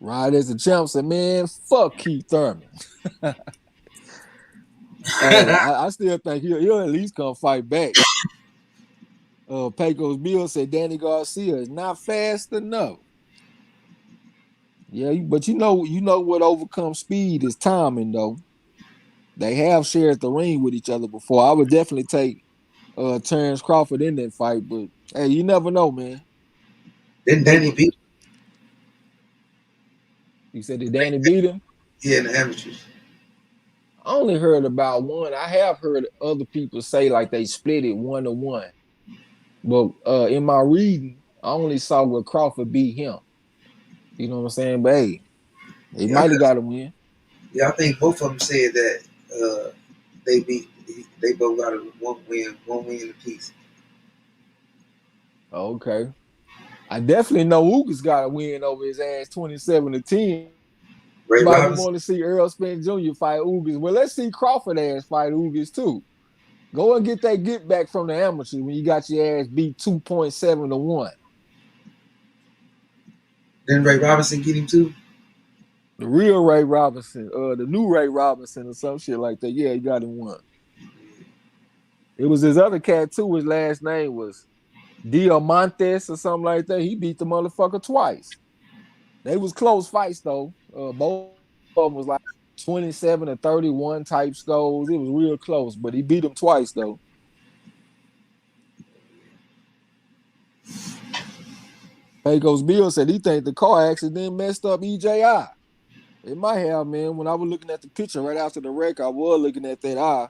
Right as the champ said, man, fuck Keith Thurman. Hey, I still think he'll at least come fight back. Pecos Bill said Danny Garcia is not fast enough. Yeah, but you know what overcomes speed is timing though. They have shared the ring with each other before. I would definitely take Terrence Crawford in that fight, but hey, you never know, man. Then They Danny beat You said did Danny beat him? yeah in the amateurs. I only heard about one. I have heard other people say like they split it 1-1. But in my reading, I only saw where Crawford beat him. You know what I'm saying? But hey, he Yeah, might have got a win. yeah. I think both of them said that they beat. They both got a one win apiece. Okay. I definitely know Ugas got a win over his ass 27-10. Ray Everybody Robinson. want to see Earl Spence Jr. fight Ugas. Well, let's see Crawford ass fight Ugas too. Go and get that get back from the amateurs when you got your ass beat 2.7-1. Then Ray Robinson get him too. The real Ray Robinson, the new Ray Robinson or some shit like that. Yeah, he got him one. It was his other cat too. His last name was Diamantes or something like that. He beat the motherfucker twice. They was close fights though. Both of them was like 27-31 type scores. It was real close, but he beat him twice though. Pecos Bill said he think the car accident messed up EJI. It might have, man. When I was looking at the picture right after the wreck, I was looking at that eye.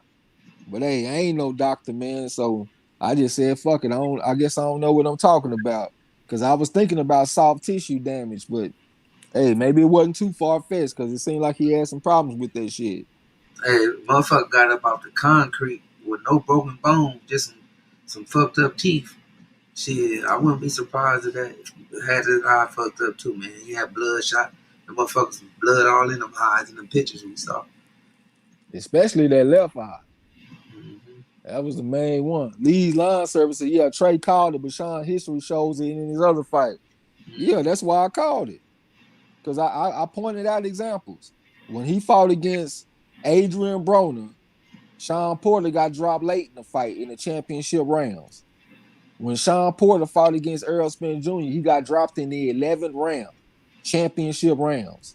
But hey, I ain't no doctor, man. So I just said, fuck it. I guess I don't know what I'm talking about. Cause I was thinking about soft tissue damage, but hey, maybe it wasn't too far fetched because it seemed like he had some problems with that shit. Hey, motherfucker got up off the concrete with no broken bones, just some fucked up teeth. Shit, I wouldn't be surprised if that had his eye fucked up too, man. He had bloodshot. The motherfuckers blood all in them eyes in the pictures we saw. Especially that left eye. Mm-hmm. That was the main one. Lee's line service said, yeah, Trey called it, but Sean history shows it in his other fight. Yeah, that's why I called it. Because I pointed out examples. When he fought against Adrian Broner, Sean Porter got dropped late in the fight in the championship rounds. When Sean Porter fought against Earl Spence Jr., he got dropped in the 11th round, championship rounds.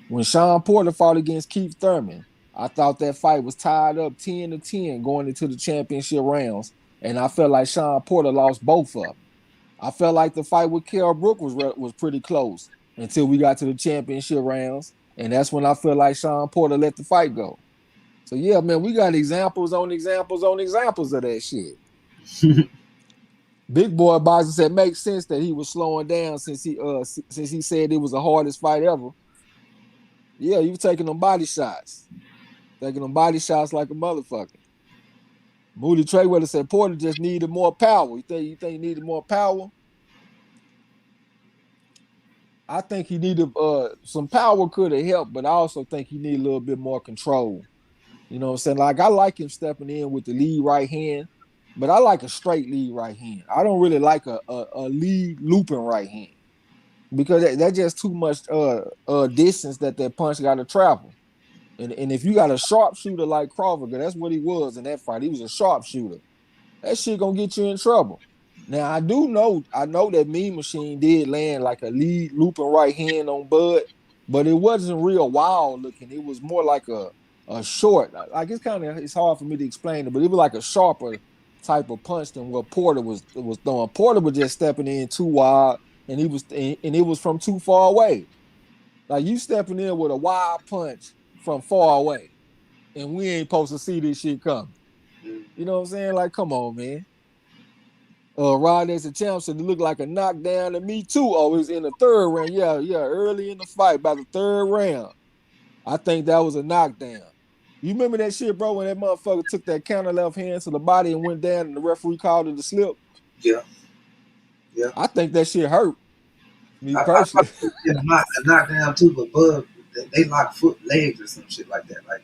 When Sean Porter fought against Keith Thurman, I thought that fight was tied up 10-10 going into the championship rounds, and I felt like Sean Porter lost both of them. I felt like the fight with Kell Brook was pretty close until we got to the championship rounds, and that's when I felt like Sean Porter let the fight go. So yeah, man, we got examples on examples on examples of that shit. Big Boy Boxing said makes sense that he was slowing down since he said it was the hardest fight ever. Yeah, you taking them body shots, taking them body shots like a motherfucker. Moody Trayweather said Porter just needed more power. You think he needed more power? I think he needed some power could have helped, but I also think he needed a little bit more control. You know what I'm saying? Like I like him stepping in with the lead right hand, but I like a straight lead right hand. I don't really like a lead looping right hand. because that's just too much distance that punch got to travel. And if you got a sharpshooter like Crawford, that's what he was in that fight. He was a sharpshooter. That shit gonna get you in trouble. Now I know that Mean Machine did land like a lead looping right hand on Bud, but it wasn't real wild looking. It was more like a short. Like it's hard for me to explain it, but it was like a sharper type of punch than what Porter was throwing. Porter was just stepping in too wide, and it was from too far away. Like you stepping in with a wide punch from far away, and we ain't supposed to see this shit coming. Mm. You know what I'm saying? Like, come on, man. Rod as a champ said it looked like a knockdown to me too. Oh, it was in the third round. Yeah, early in the fight, by the third round. I think that was a knockdown. You remember that shit, bro, when that motherfucker took that counter left hand to the body and went down and the referee called it a slip? Yeah, yeah. I think that shit hurt me I personally. thought it was a knockdown too, but Bud, they locked foot legs or some shit like that. Like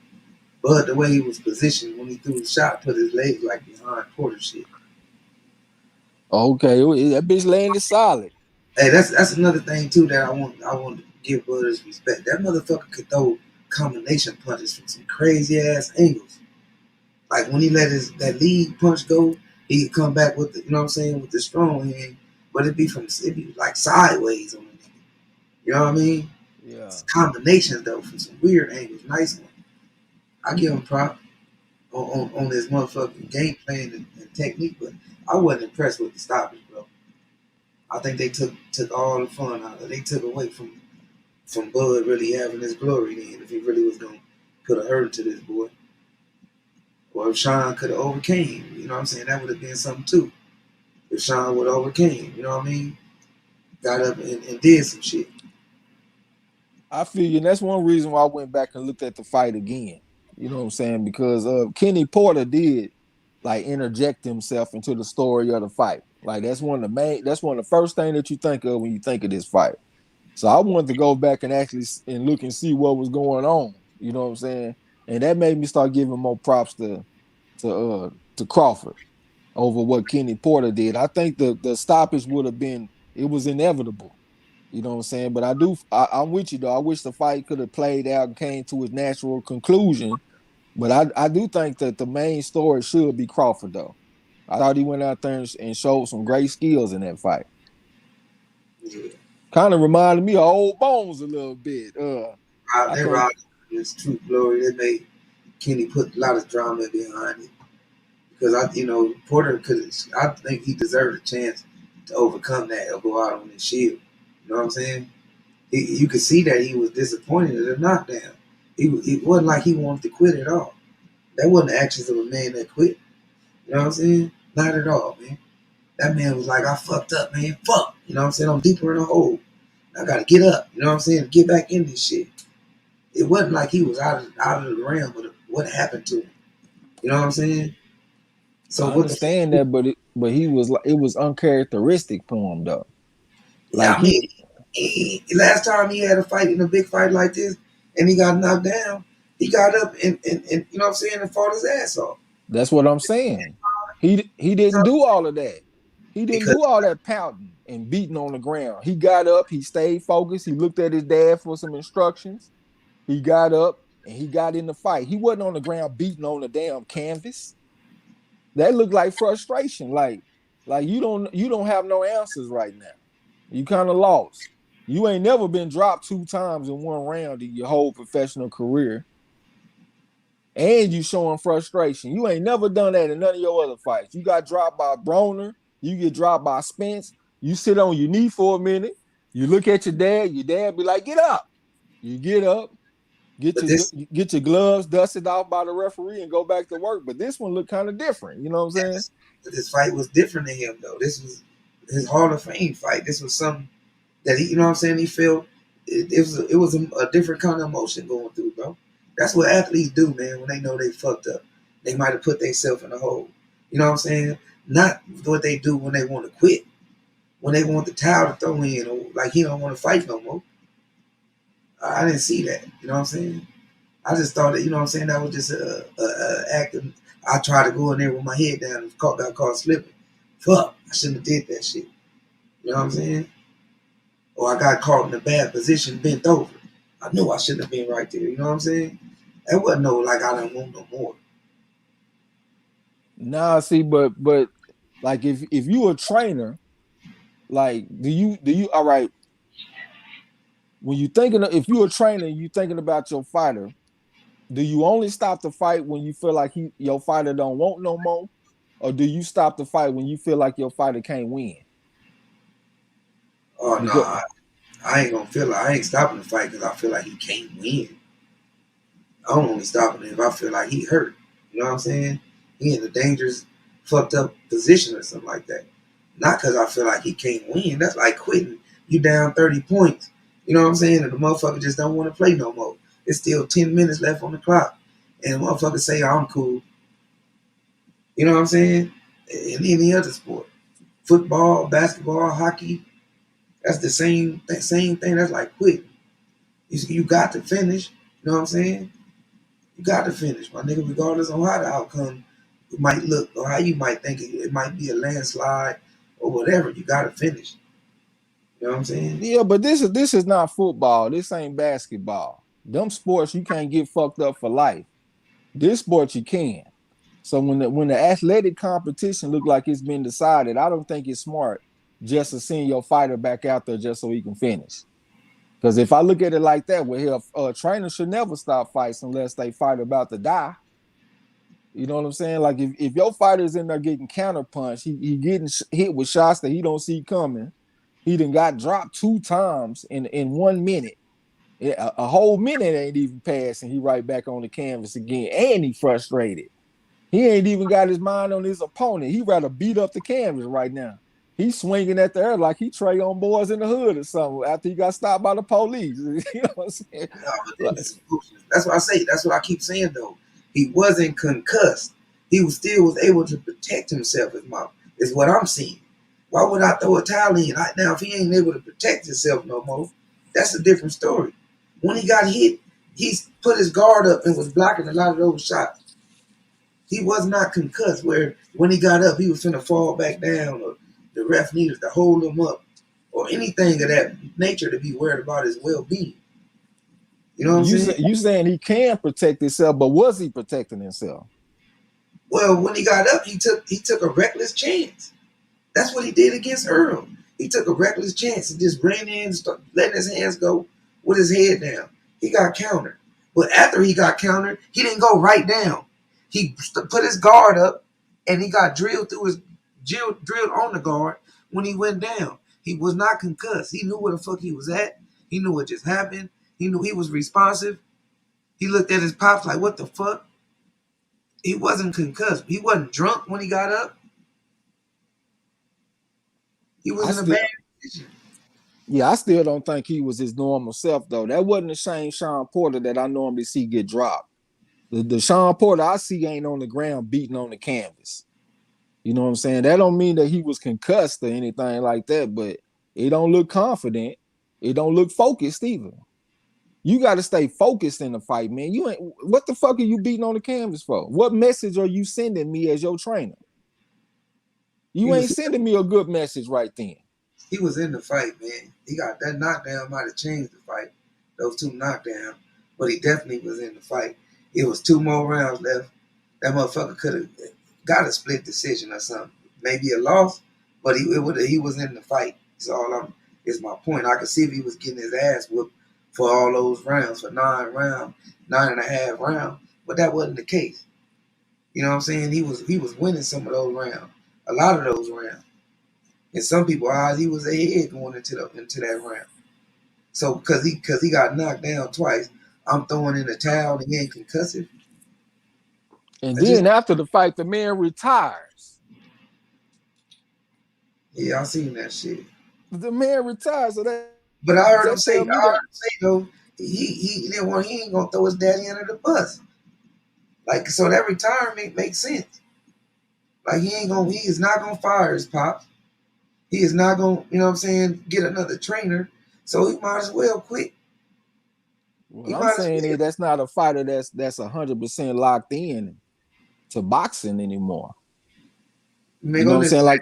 Bud, the way he was positioned when he threw the shot, put his legs like behind Porter shit. Okay, that bitch landed solid. Hey, that's another thing too that I want to give Bud his respect. That motherfucker could throw combination punches from some crazy ass angles. Like when he let that lead punch go, he could come back with the, you know what I'm saying, with the strong hand, but it'd be like sideways on the nigga. You know what I mean? Yeah. It's combinations though from some weird angles. Nice one. I give him prop on his motherfucking game plan and technique, but I wasn't impressed with the stoppage, bro. I think they took all the fun out of it. They took away from Bud really having his glory then if he really was gonna put a hurt to this boy. Or if Sean could have overcame, you know what I'm saying? That would have been something too. If Sean would have overcame, you know what I mean? Got up and did some shit. I feel you, and that's one reason why I went back and looked at the fight again. You know what I'm saying? Because Kenny Porter did like interject himself into the story of the fight. Like that's one of the first thing that you think of when you think of this fight. So I wanted to go back and actually and look and see what was going on. You know what I'm saying? And that made me start giving more props to Crawford over what Kenny Porter did. I think the stoppage would have been, it was inevitable. You know what I'm saying? But I'm with you though. I wish the fight could have played out and came to its natural conclusion. But I do think that the main story should be Crawford though. I thought he went out there and showed some great skills in that fight. Yeah. Kind of reminded me of Old Bones a little bit. I They think robbed his true glory. They made Kenny put a lot of drama behind it. Because Porter could. I think he deserved a chance to overcome that or go out on his shield. You know what I'm saying? You could see that he was disappointed at the knockdown. It wasn't like he wanted to quit at all. That wasn't the actions of a man that quit. You know what I'm saying? Not at all, man. That man was like, I fucked up, man. Fuck. You know what I'm saying? I'm deeper in the hole. I gotta get up. You know what I'm saying? Get back in this shit. It wasn't like he was out of the realm of what happened to him. You know what I'm saying? So I what the fuck? understand that, but he was like, it was uncharacteristic for him though. Yeah, Like I mean, last time he had a fight in a big fight like this, and he got knocked down, he got up and you know what I'm saying, and fought his ass off. that's what I'm saying. He didn't do all of that. He didn't Because do all that pouting and beating on the ground. He got up, he stayed focused, he looked at his dad for some instructions. He got up and he got in the fight. He wasn't on the ground beating on the damn canvas. That looked like frustration. Like you don't have no answers right now. You kind of lost. You ain't never been dropped 2 times in one round in your whole professional career. And you showing frustration. You ain't never done that in none of your other fights. You got dropped by Broner, you get dropped by Spence, you sit on your knee for a minute, you look at your dad be like, get up. You get up, get but your this get your gloves dusted off by the referee and go back to work. But this one looked kind of different. You know what I'm saying? but this fight was different than him though. This was his Hall of Fame fight. This was something that he, you know what I'm saying, he felt it was a different kind of emotion going through, bro. That's what athletes do, man, when they know they fucked up. They might have put themselves in a hole. You know what I'm saying? Not what they do when they want to quit. When they want the towel to throw in, or like he don't want to fight no more. I didn't see that. You know what I'm saying? I just thought that, you know what I'm saying, that was just a act of, I tried to go in there with my head down and got caught slipping. Fuck, I shouldn't have did that shit. You know what I'm saying? or I got caught in a bad position, bent over. I knew I shouldn't have been right there. You know what I'm saying? That wasn't no like I don't want no more. Nah, see, but like if you a trainer, like do you all right, when you thinking of, if you a trainer, you thinking about your fighter, do you only stop the fight when you feel like your fighter don't want no more? Or do you stop the fight when you feel like your fighter can't win? Oh no, Because I ain't gonna feel like I ain't stopping the fight because I feel like he can't win. I'm only stopping it if I feel like he hurt. You know what I'm saying? He in a dangerous, fucked up position or something like that. Not because I feel like he can't win. That's like quitting. You down 30 points. You know what I'm saying? And the motherfucker just don't want to play no more. It's still 10 minutes left on the clock. And the motherfucker say, I'm cool. You know what I'm saying? In any other sport. Football, basketball, hockey, that's the same thing. That's like quitting. You got to finish. You know what I'm saying? You got to finish, my nigga, regardless of how the outcome might look or how you might think it might be a landslide or whatever. You got to finish. You know what I'm saying? yeah, but this is not football. This ain't basketball. Them sports you can't get fucked up for life. This sport you can. So when the athletic competition look like it's been decided, I don't think it's smart just to send your fighter back out there just so he can finish. Because if I look at it like that, well, hell, trainers should never stop fights unless they fight about to die. You know what I'm saying? Like if your fighter's in there getting counterpunched, he getting hit with shots that he don't see coming. He done got dropped 2 times in 1 minute. A whole minute ain't even passed, and he right back on the canvas again, and he frustrated. He ain't even got his mind on his opponent. He rather beat up the canvas right now. He's swinging at the air like he Trey on boys in the hood or something after he got stopped by the police. You know what I'm saying? No, but Like, this is foolishness. That's what I say. That's what I keep saying though. He wasn't concussed. He was still was able to protect himself. Is what I'm seeing. Why would I throw a towel in? Now, if he ain't able to protect himself no more, that's a different story. When he got hit, he put his guard up and was blocking a lot of those shots. He was not concussed. Where when he got up, he was finna fall back down, or the ref needed to hold him up, or anything of that nature to be worried about his well-being. You know what I'm you saying? say, you saying he can protect himself, but was he protecting himself? Well, when he got up, he took a reckless chance. That's what he did against Earl. He took a reckless chance and just ran in and started letting his hands go with his head down. He got countered. But after he got countered, he didn't go right down. He put his guard up and he got drilled on the guard when he went down. He was not concussed. He knew where the fuck he was at. He knew what just happened. He knew he was responsive. He looked at his pops like, what the fuck? He wasn't concussed. He wasn't drunk when he got up. He was I in a bad still, position. yeah, I still don't think he was his normal self though. That wasn't the same Sean Porter that I normally see get dropped. The Sean Porter I see ain't on the ground beating on the canvas. You know what I'm saying? That don't mean that he was concussed or anything like that, but it don't look confident. It don't look focused either. You got to stay focused in the fight, man. You ain't. What the fuck are you beating on the canvas for? What message are you sending me as your trainer? He You ain't was sending me a good message right then. he was in the fight, man. He got that knockdown might have changed the fight. Those two knockdowns. But he definitely was in the fight. It was 2 more rounds left. That motherfucker could have got a split decision or something. Maybe a loss, but he was in the fight. Is my point. I could see if he was getting his ass whooped for all those rounds, for 9 rounds, 9.5 rounds. But that wasn't the case. You know what I'm saying? He was winning some of those rounds. A lot of those rounds. In some people's eyes, he was ahead going into that round. So because he got knocked down twice, I'm throwing in the towel and he ain't concussive. And I just then after the fight, the man retires. Yeah, I seen that shit. The man retires. So that But I tell heard me him that say, though, he didn't want he ain't gonna throw his daddy under the bus. Like so that retirement makes sense. Like he is not gonna fire his pops. He is not gonna, you know what I'm saying, get another trainer. So he might as well quit. what He I'm might as saying well. is that's not a fighter that's 100% locked in to boxing anymore. Man, You know go what I'm listen saying? to Like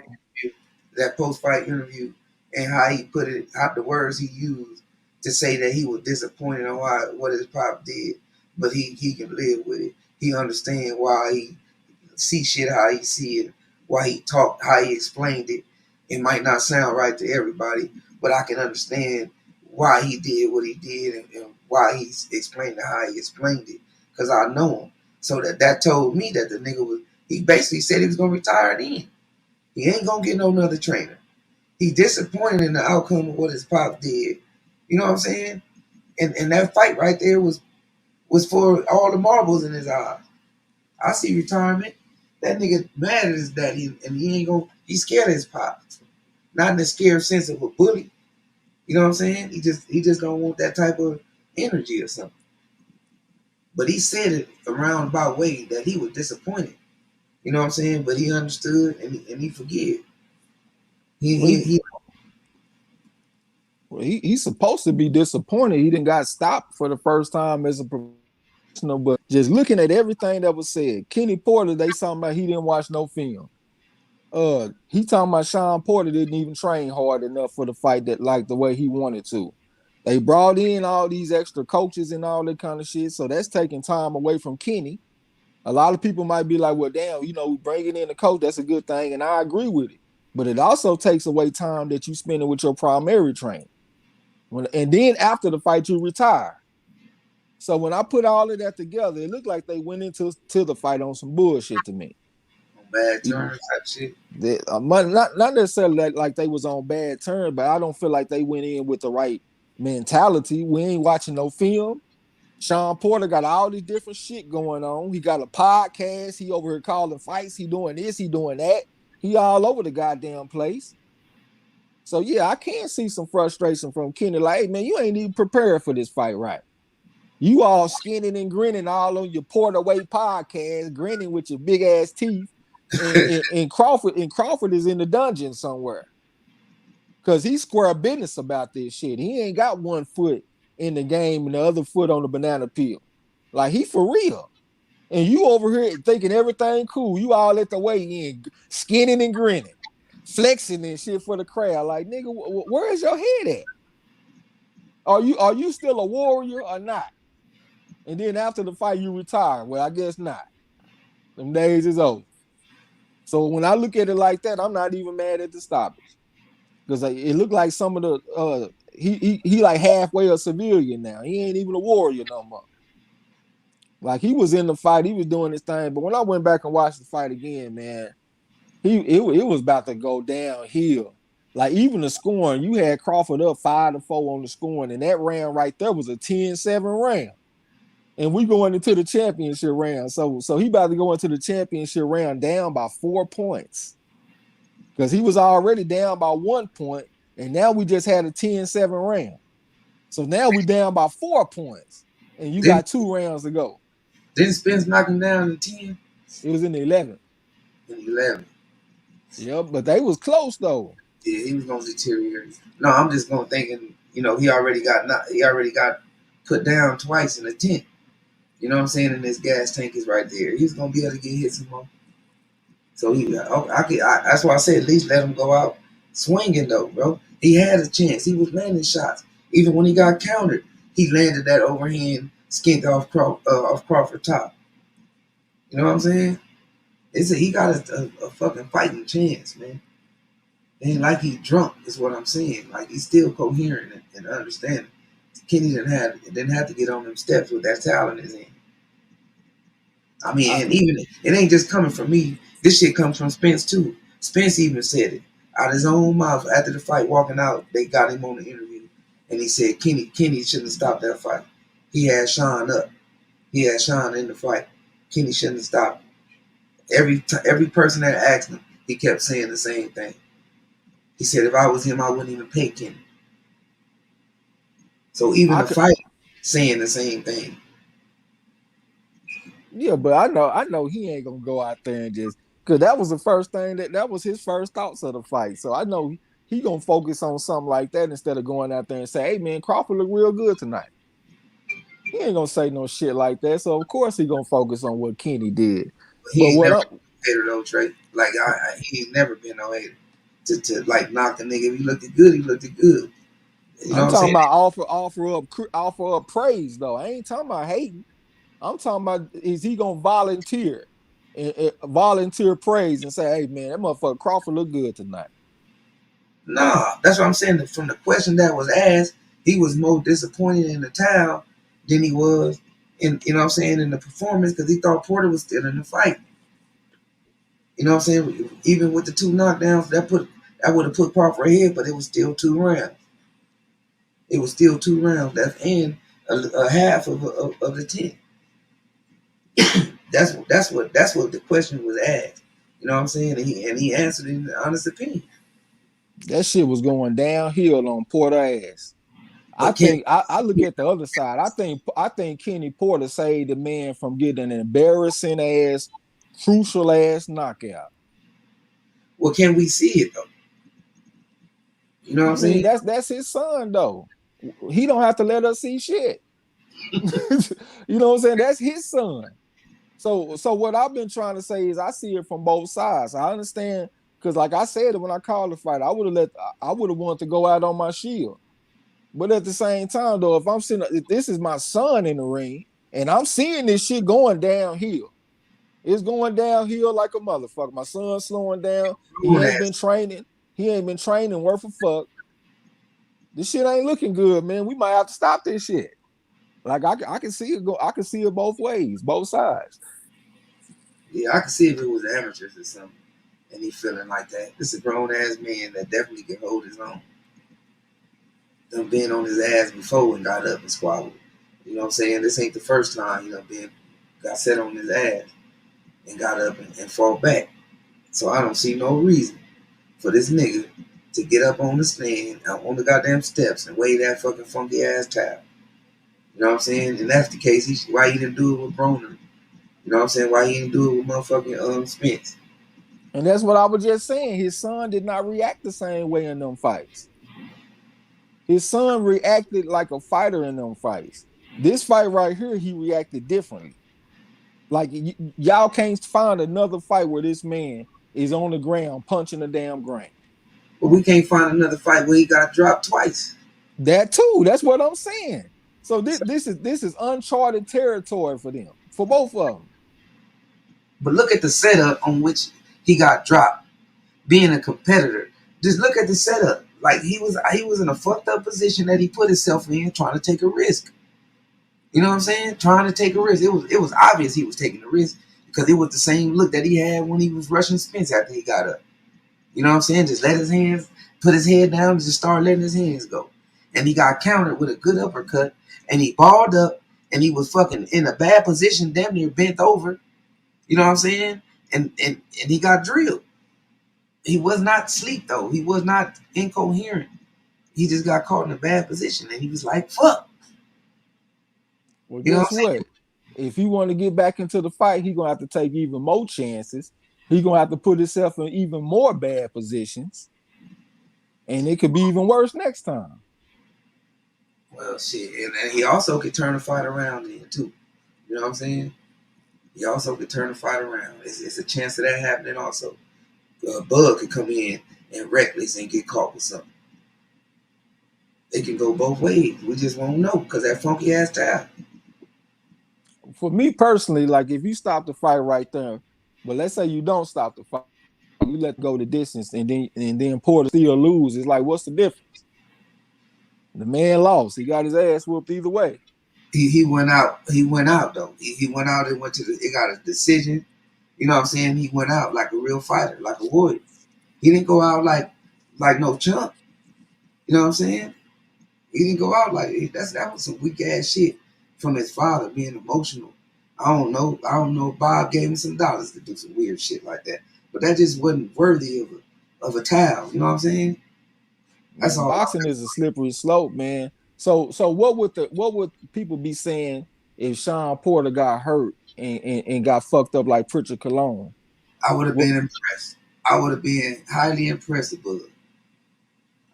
that post fight interview. and how he put it, how the words he used to say that he was disappointed on what his pop did, but he can live with it. He understand why he see shit how he see it, why he talked, how he explained it. It might not sound right to everybody, but I can understand why he did what he did and why he explained it how he explained it, because I know him. So that told me that the nigga was. He basically said he was gonna retire then. He ain't gonna get no another trainer. He disappointed in the outcome of what his pop did. You know what I'm saying? And that fight right there was for all the marbles in his eyes. I see retirement. That nigga mad at his daddy, and he ain't gonna. He's scared of his pop, not in the scared sense of a bully. You know what I'm saying? He just don't want that type of energy or something. But he said it a roundabout way that he was disappointed. You know what I'm saying? But he understood and he forgave. He Well, he, he he's supposed to be disappointed. He didn't got stopped for the first time as a professional, but just looking at everything that was said, Kenny Porter, they talking about he didn't watch no film. He talking about Sean Porter didn't even train hard enough for the fight that like the way he wanted to. They brought in all these extra coaches and all that kind of shit, so that's taking time away from Kenny. A lot of people might be like, well, damn, bringing in a coach, that's a good thing. And I agree with it. But it also takes away time that you spending with your primary trainer. And then after the fight, you retire. So when I put all of that together, it looked like they went into the fight on some bullshit to me. on bad terms type shit. Not necessarily like they was on bad terms, but I don't feel like they went in with the right mentality. We ain't watching no film. Sean Porter got all this different shit going on. He got a podcast. He over here calling fights. He doing this. He doing that. He all over the goddamn place. So yeah, I can see some frustration from Kenny. Like, hey man, you ain't even prepared for this fight, right? You all skinning and grinning all on your Porter Way podcast, grinning with your big ass teeth. And Crawford is in the dungeon somewhere. Cause he's square business about this shit. He ain't got one foot in the game and the other foot on the banana peel. Like he for real. And you over here thinking everything cool. You all at the weigh in, skinning and grinning, flexing and shit for the crowd. Like, nigga, where's your head at? Are you still a warrior or not? And then after the fight, you retire. Well, I guess not. Them days is over. So when I look at it like that, I'm not even mad at the stoppage. Because it looked like some of the he like halfway a civilian now. He ain't even a warrior no more. Like he was in the fight, he was doing his thing. But when I went back and watched the fight again, man, it was about to go downhill. Like even the scoring, you had Crawford up 5-4 on the scoring, and that round right there was a 10-7 round. And we going into the championship round. So he about to go into the championship round down by 4 points. Because he was already down by 1 point, and now we just had a 10-7 round. So now we down by 4 points, and you Didn't got 2 rounds to go. didn't Spence knock him down in 10 It was in the 11th. and 11? Yep, but they was close though. Yeah, he was gonna deteriorate. No, I'm just gonna thinking. He already got put down twice in the 10th. You know what I'm saying? And his gas tank is right there. He's gonna be able to get hit some more. So that's why I said at least let him go out swinging though, bro. He had a chance. He was landing shots. Even when he got countered, he landed that overhand skink off Crawford top. You know what I'm saying? He got a fucking fighting chance, man. It ain't like he drunk, is what I'm saying. Like he's still coherent and understanding. Kenny didn't have to get on them steps with that talent in his hand. I mean, I, and even it ain't just coming from me. This shit comes from Spence too. Spence even said it out of his own mouth after the fight. Walking out, they got him on the interview, and he said Kenny shouldn't have stopped that fight. He had Sean up. He had Sean in the fight. Kenny shouldn't have stopped. Every person that asked him, he kept saying the same thing. He said, if I was him, I wouldn't even pay Kenny. So even I the could, fight saying the same thing. yeah, but I know he ain't gonna go out there and just because that was the first thing that was his first thoughts of the fight. So I know he gonna focus on something like that instead of going out there and say, "Hey man, Crawford look real good tonight." He ain't gonna say no shit like that. So of course he gonna focus on what Kenny did. But But he ain't what never up? been a hater though, Trey. Like he ain't never been no hater. to like knock the nigga. If he looked good, he looked good. You know I'm what I'm talking saying? about offer up praise though. I ain't talking about hating. I'm talking about is he gonna volunteer and volunteer praise and say, hey man, that motherfucker Crawford look good tonight. Nah, that's what I'm saying. From the question that was asked, he was more disappointed in the towel than he was in, you know what I'm saying, in the performance because he thought Porter was still in the fight. You know what I'm saying? Even with the 2 knockdowns, that would have put Crawford ahead, but it was still 2 rounds. It was still 2 rounds. That's in a half of the 10. That's what the question was asked. You know what I'm saying? And he answered in the honest opinion. That shit was going downhill on Porter ass. I But can think I look at the other side. I think Kenny Porter saved the man from getting an embarrassing ass, crucial ass knockout. can we see it though? You know what I I'm mean, saying? that's his son though. He don't have to let us see shit. You know what I'm saying? That's his son. So what I've been trying to say is I see it from both sides. I understand because like I said when I called the fight, I would have wanted to go out on my shield. But at the same time, though, if this is my son in the ring and I'm seeing this shit going downhill, it's going downhill like a motherfucker. My son's slowing down. He Grown ain't ass. been training. He ain't been training worth a fuck. This shit ain't looking good, man. We might have to stop this shit. Like I can see it go. I can see it both ways, both sides. Yeah, I can see if it was amateurs or something, and he feeling like that. This is a grown ass man that definitely can hold his own. Done been on his ass before and got up and squabbled. You know what I'm saying? This ain't the first time got set on his ass and got up and fought back. So I don't see no reason for this nigga to get up on the stand, on the goddamn steps, and wave that fucking funky ass towel. You know what I'm saying? And that's the case. Why he didn't do it with Broner? You know what I'm saying? Why he didn't do it with motherfucking Spence? And that's what I was just saying. His son did not react the same way in them fights. His son reacted like a fighter in them fights. This fight right here, he reacted differently. Like y'all can't find another fight where this man is on the ground punching the damn ground. But we can't find another fight where he got dropped twice. That too. That's what I'm saying. So this So, this is uncharted territory for them, for both of them. but look at the setup on which he got dropped. Being a competitor, just look at the setup. Like he was in a fucked up position that he put himself in, trying to take a risk. You know what I'm saying? Trying to take a risk. It was obvious he was taking a risk because it was the same look that he had when he was rushing Spence after he got up. You know what I'm saying? Just let his hands, put his head down, and just start letting his hands go. And he got countered with a good uppercut, and he balled up, and he was fucking in a bad position, damn near bent over. You know what I'm saying? And he got drilled. He was not asleep though. He was not incoherent. He just got caught in a bad position, and he was like, "Fuck." Well, You know guess what I'm what? If he want to get back into the fight, he gonna have to take even more chances. He gonna have to put himself in even more bad positions, and it could be even worse next time. saying? Well, shit, and he also could turn the fight around then too. You know what I'm saying? He also could turn the fight around. It's a chance of that happening also. Bug could come in and reckless and get caught with something. It can go both ways. We just won't know because that funky ass towel. For me personally, like if you stop the fight right there, but let's say you don't stop the fight, you let go the distance, and then Porter still lose. It's like, what's the difference? The man lost. He got his ass whooped either way. He went out. He went out though. He went out and went to the. It got a decision. You know what I'm saying? He went out like a real fighter, like a warrior. He didn't go out like no chump. You know what I'm saying? He didn't go out like that was some weak ass shit from his father being emotional. I don't know. I don't know. Bob gave him some dollars to do some weird shit like that, but that just wasn't worthy of a towel. You know what I'm saying? That's Man, all. boxing is a slippery slope, man. So what would people be saying if Sean Porter got hurt and got fucked up like Pritchard Cologne? I would have What, been impressed. I would have been highly impressed with it.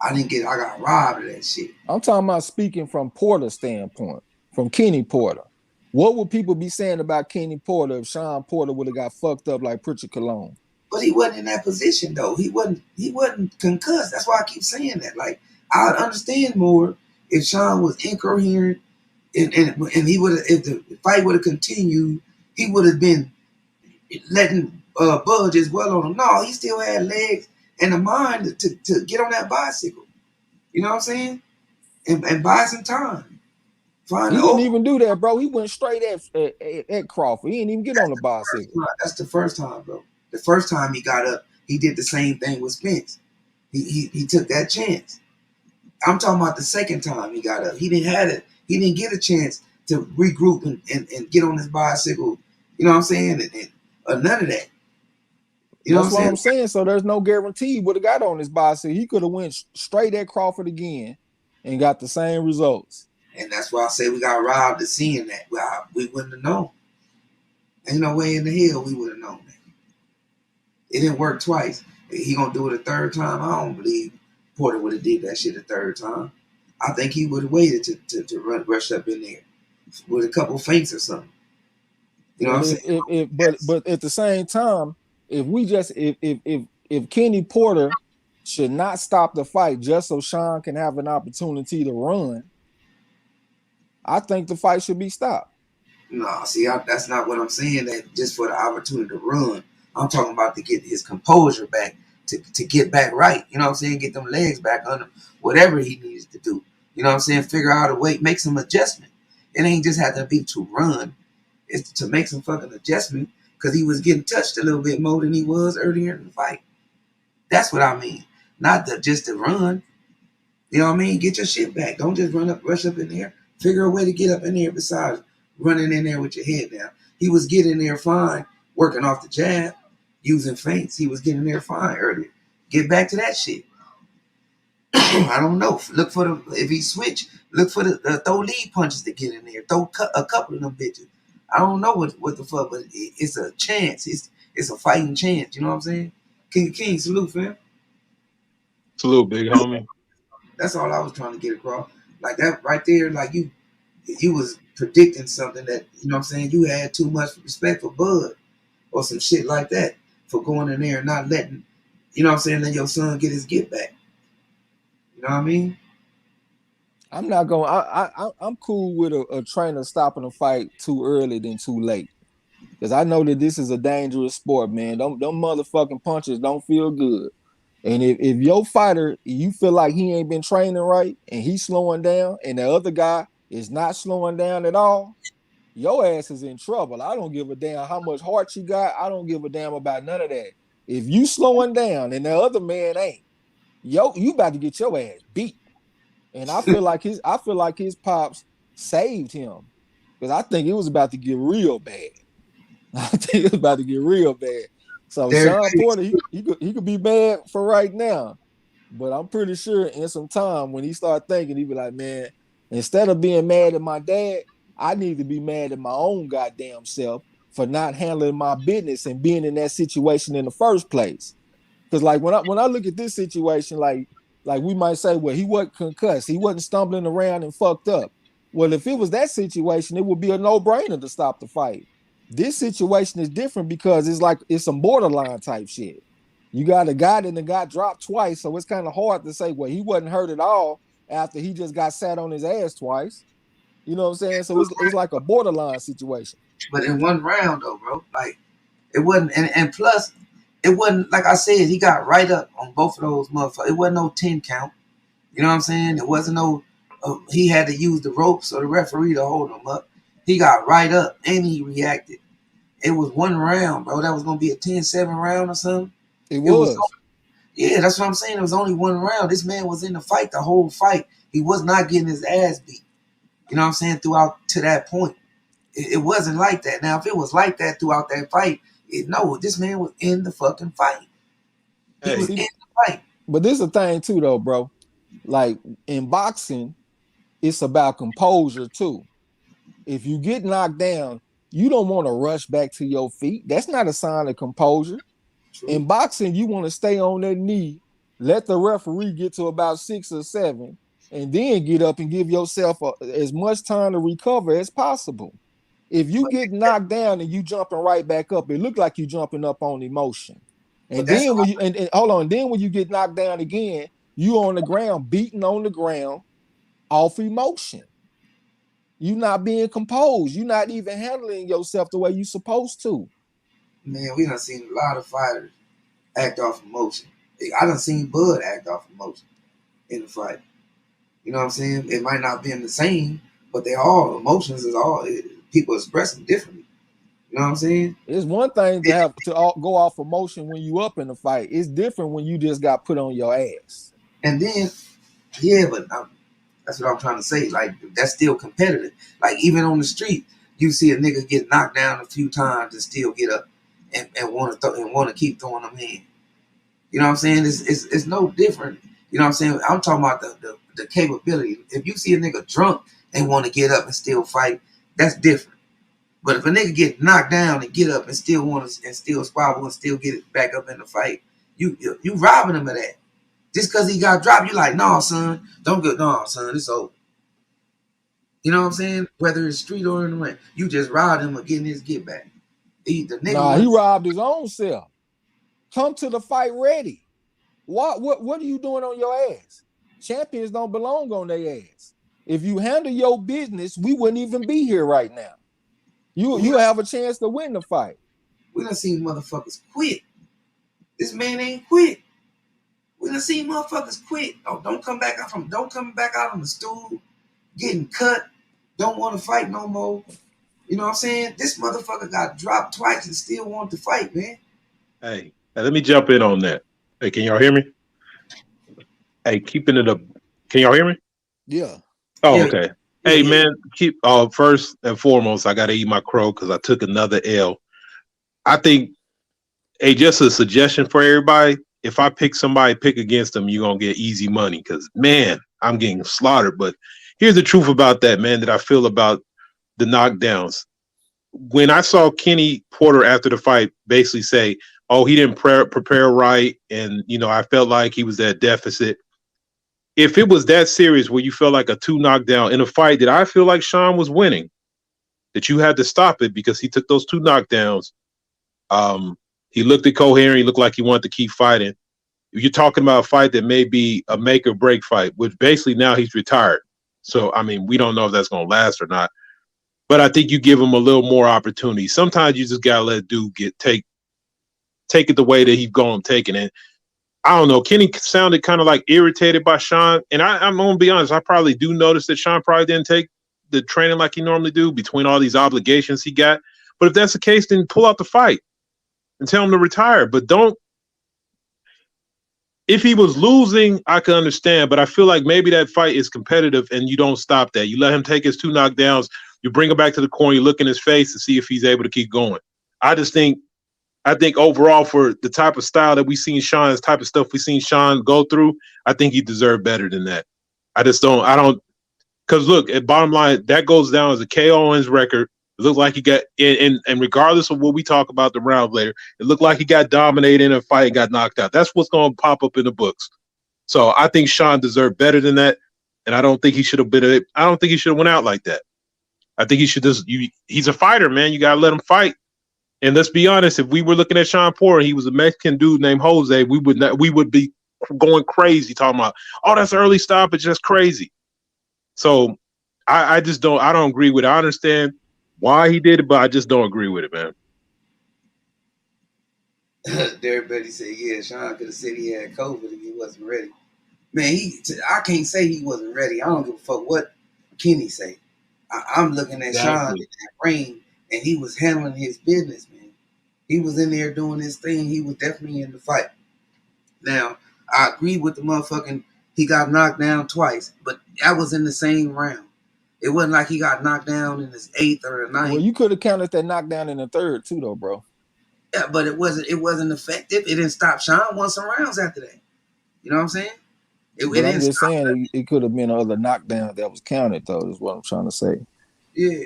I didn't get. I got robbed of that shit. I'm talking about speaking from Porter's standpoint, from Kenny Porter. What would people be saying about Kenny Porter if Sean Porter would have got fucked up like Pritchard Cologne? But he wasn't in that position though. He wasn't concussed. That's why I keep saying that. Like I would understand more if Sean was incoherent and he would have, if the fight would have continued, he would have been letting Bud just well on him. No, he still had legs and a mind to get on that bicycle. You know what I'm saying? And buy some time. Find He the didn't open. even do that, bro. He went straight at Crawford. He didn't even get on the bicycle. That's the first time, bro. The first time he got up, he did the same thing with Spence. He took that chance. I'm talking about the second time he got up. He didn't have it. He didn't get a chance to regroup and get on his bicycle. You know what I'm saying? None of that. You know what That's I'm what I'm saying? saying. So there's no guarantee he would have got on his bicycle. He could have went straight at Crawford again and got the same results. And that's why I say we got robbed of seeing that. We wouldn't have known. Ain't no way in the hell we would have known that. It didn't work twice. He gonna do it a third time. I don't believe Porter would have did that shit a third time. I think he would have waited to rush up in there with a couple feints or something. You know what But I'm if saying? if but at the same time, if we just if Kenny Porter should not stop the fight just so Sean can have an opportunity to run, I think the fight should be stopped. No, see, that's not what I'm saying. That just for the opportunity to run, I'm talking about to get his composure back, to get back right. You know what I'm saying? Get them legs back under whatever he needs to do. You know what I'm saying? Figure out a way, make some adjustment. It ain't just have to be to run. It's to make some fucking adjustment because he was getting touched a little bit more than he was earlier in the fight. That's what I mean. Not just to run. You know what I mean? Get your shit back. Don't just rush up in there. Figure a way to get up in there besides running in there with your head down. He was getting there fine, working off the jab, using feints. He was getting there fine earlier. Get back to that shit. I don't know. Look for the if he switch. Look for the throw lead punches to get in there. Throw a couple of them bitches. I don't know what the fuck, but it's a chance. It's a fighting chance. You know what I'm saying? King, salute, fam. Salute, big homie. That's all I was trying to get across. Like that right there, like you was predicting something that, you know what I'm saying, you had too much respect for Bud or some shit like that for going in there and not letting, you know what I'm saying, let your son get his get back. You know what I mean? I'm not going. I'm cool with a trainer stopping a fight too early than too late because I know that this is a dangerous sport, man. Them motherfucking punches don't feel good. And if your fighter, you feel like he ain't been training right and he's slowing down, and the other guy is not slowing down at all, your ass is in trouble. I don't give a damn how much heart you got. I don't give a damn about none of that. If you slowing down and the other man ain't, you about to get your ass beat. And I feel like his pops saved him because I think it was about to get real bad. I think it was about to get real bad. So Derek Sean Davis. Porter, he could be bad for right now, but I'm pretty sure in some time when he start thinking, he be like, man, instead of being mad at my dad, I need to be mad at my own goddamn self for not handling my business and being in that situation in the first place. Because like when I look at this situation, like we might say, well, he wasn't concussed, he wasn't stumbling around and fucked up. Well, if it was that situation, it would be a no-brainer to stop the fight. This situation is different because it's like it's some borderline type shit. You got a guy that got dropped twice, so it's kind of hard to say, well, he wasn't hurt at all after he just got sat on his ass twice. You know what I'm saying? So it's like a borderline situation. But in one round though, bro, like it wasn't, and plus it wasn't like I said, he got right up on both of those motherfuckers. It wasn't no 10 count. You know what I'm saying? It wasn't no he had to use the ropes or the referee to hold him up. He got right up and he reacted. It was one round, bro. That was gonna be a 10-7 round or something. It It was, was. yeah, that's what I'm saying. It was only one round. This man was in the fight the whole fight. He was not getting his ass beat. You know what I'm saying? Throughout to that point, it wasn't like that. Now, if it was like that throughout that fight, no, this man was in the fucking fight. He was Hey, in See, the fight. but this is the thing too, though, bro. Like in boxing, it's about composure too. If you get knocked down, you don't want to rush back to your feet. That's not a sign of composure. True. In boxing, you want to stay on that knee, let the referee get to about 6 or 7, and then get up and give yourself as much time to recover as possible. If you But get knocked down and you jumping right back up, it look like you jumping up on emotion. And then when you and hold on, then when you get knocked down again, you on the ground, beating on the ground off emotion. You not being composed. You not even handling yourself the way you supposed to. Man, we done seen a lot of fighters act off emotion. I done seen Bud act off emotion in the fight. You know what I'm saying? It might not be the same, but they all emotions is all people express them differently. You know what I'm saying? It's one thing to have to go off emotion when you up in the fight. It's different when you just got put on your ass. And then, yeah, but that's what I'm trying to say. Like, that's still competitive. Like, even on the street, you see a nigga get knocked down a few times and still get up and want to keep throwing them in. You know what I'm saying? It's no different. You know what I'm saying? I'm talking about the capability. If you see a nigga drunk and want to get up and still fight, that's different. But if a nigga get knocked down and get up and still want to and still squabble and still get it back up in the fight, you robbing him of that. Just because he got dropped, you like, nah, son, don't go, nah, son, it's over. You know what I'm saying? Whether it's street or in the ring, you just robbed him of getting his get back. The nigga He was robbed his own self. Come to the fight ready. What are you doing on your ass? Champions don't belong on their ass. If you handle your business, we wouldn't even be here right now. You have a chance to win the fight. We done seen motherfuckers quit. This man ain't quit. We done seen motherfuckers quit. Oh, don't come back out on the stool, getting cut, don't want to fight no more. You know what I'm saying? This motherfucker got dropped twice and still want to fight, man. Hey, let me jump in on that. Hey, can y'all hear me? Hey, keeping it up. Can y'all hear me? Yeah. Oh, Yeah, okay. Hey, yeah. man, keep first and foremost, I got to eat my crow because I took another L. I think, hey, just a suggestion for everybody. If I pick somebody, pick against them, you're going to get easy money because, man, I'm getting slaughtered. But here's the truth about that, man, that I feel about the knockdowns. When I saw Kenny Porter after the fight basically say, oh, he didn't prepare right, and, I felt like he was at deficit. If it was that serious where you felt like a 2 knockdown in a fight that I feel like Sean was winning, that you had to stop it because he took those 2 knockdowns. He looked incoherent. He looked like he wanted to keep fighting. You're talking about a fight that may be a make or break fight, which basically now he's retired. So, I mean, we don't know if that's going to last or not. But I think you give him a little more opportunity. Sometimes you just got to let dude take it the way that he's going to take it. And I don't know. Kenny sounded kind of like irritated by Sean. And I'm going to be honest. I probably do notice that Sean probably didn't take the training like he normally do between all these obligations he got. But if that's the case, then pull out the fight and tell him to retire. But don't. If he was losing, I could understand. But I feel like maybe that fight is competitive and you don't stop that. You let him take his 2 knockdowns. You bring him back to the corner. You look in his face to see if he's able to keep going. I think overall for the type of style that we seen Sean, this type of stuff we seen Sean go through, I think he deserved better than that. Because look, at bottom line, that goes down as a KO on his record. It looked like he got, and regardless of what we talk about the round later, it looked like he got dominated in a fight and got knocked out. That's what's going to pop up in the books. So I think Sean deserved better than that, and I don't think he should have been. I don't think he should have went out like that. I think he should he's a fighter, man. You got to let him fight. And let's be honest, if we were looking at Sean Porter, he was a Mexican dude named Jose, we would be going crazy talking about, oh, that's early stoppage, that's crazy. So I don't agree with it. I understand why he did it, but I just don't agree with it, man. Everybody said, yeah, Sean could have said he had COVID and he wasn't ready. Man, I can't say he wasn't ready. I don't give a fuck what Kenny say. I'm looking at Sean in that ring, and he was handling his business, man. He was in there doing his thing. He was definitely in the fight. Now, I agree with the motherfucking, he got knocked down twice, but that was in the same round. It wasn't like he got knocked down in his 8th or 9th. Well, you could have counted that knockdown in the 3rd too, though, bro. Yeah, but it wasn't effective. It didn't stop Sean. Won some rounds after that. You know what I'm saying? I'm just saying it could have been another knockdown that was counted, though, is what I'm trying to say. Yeah.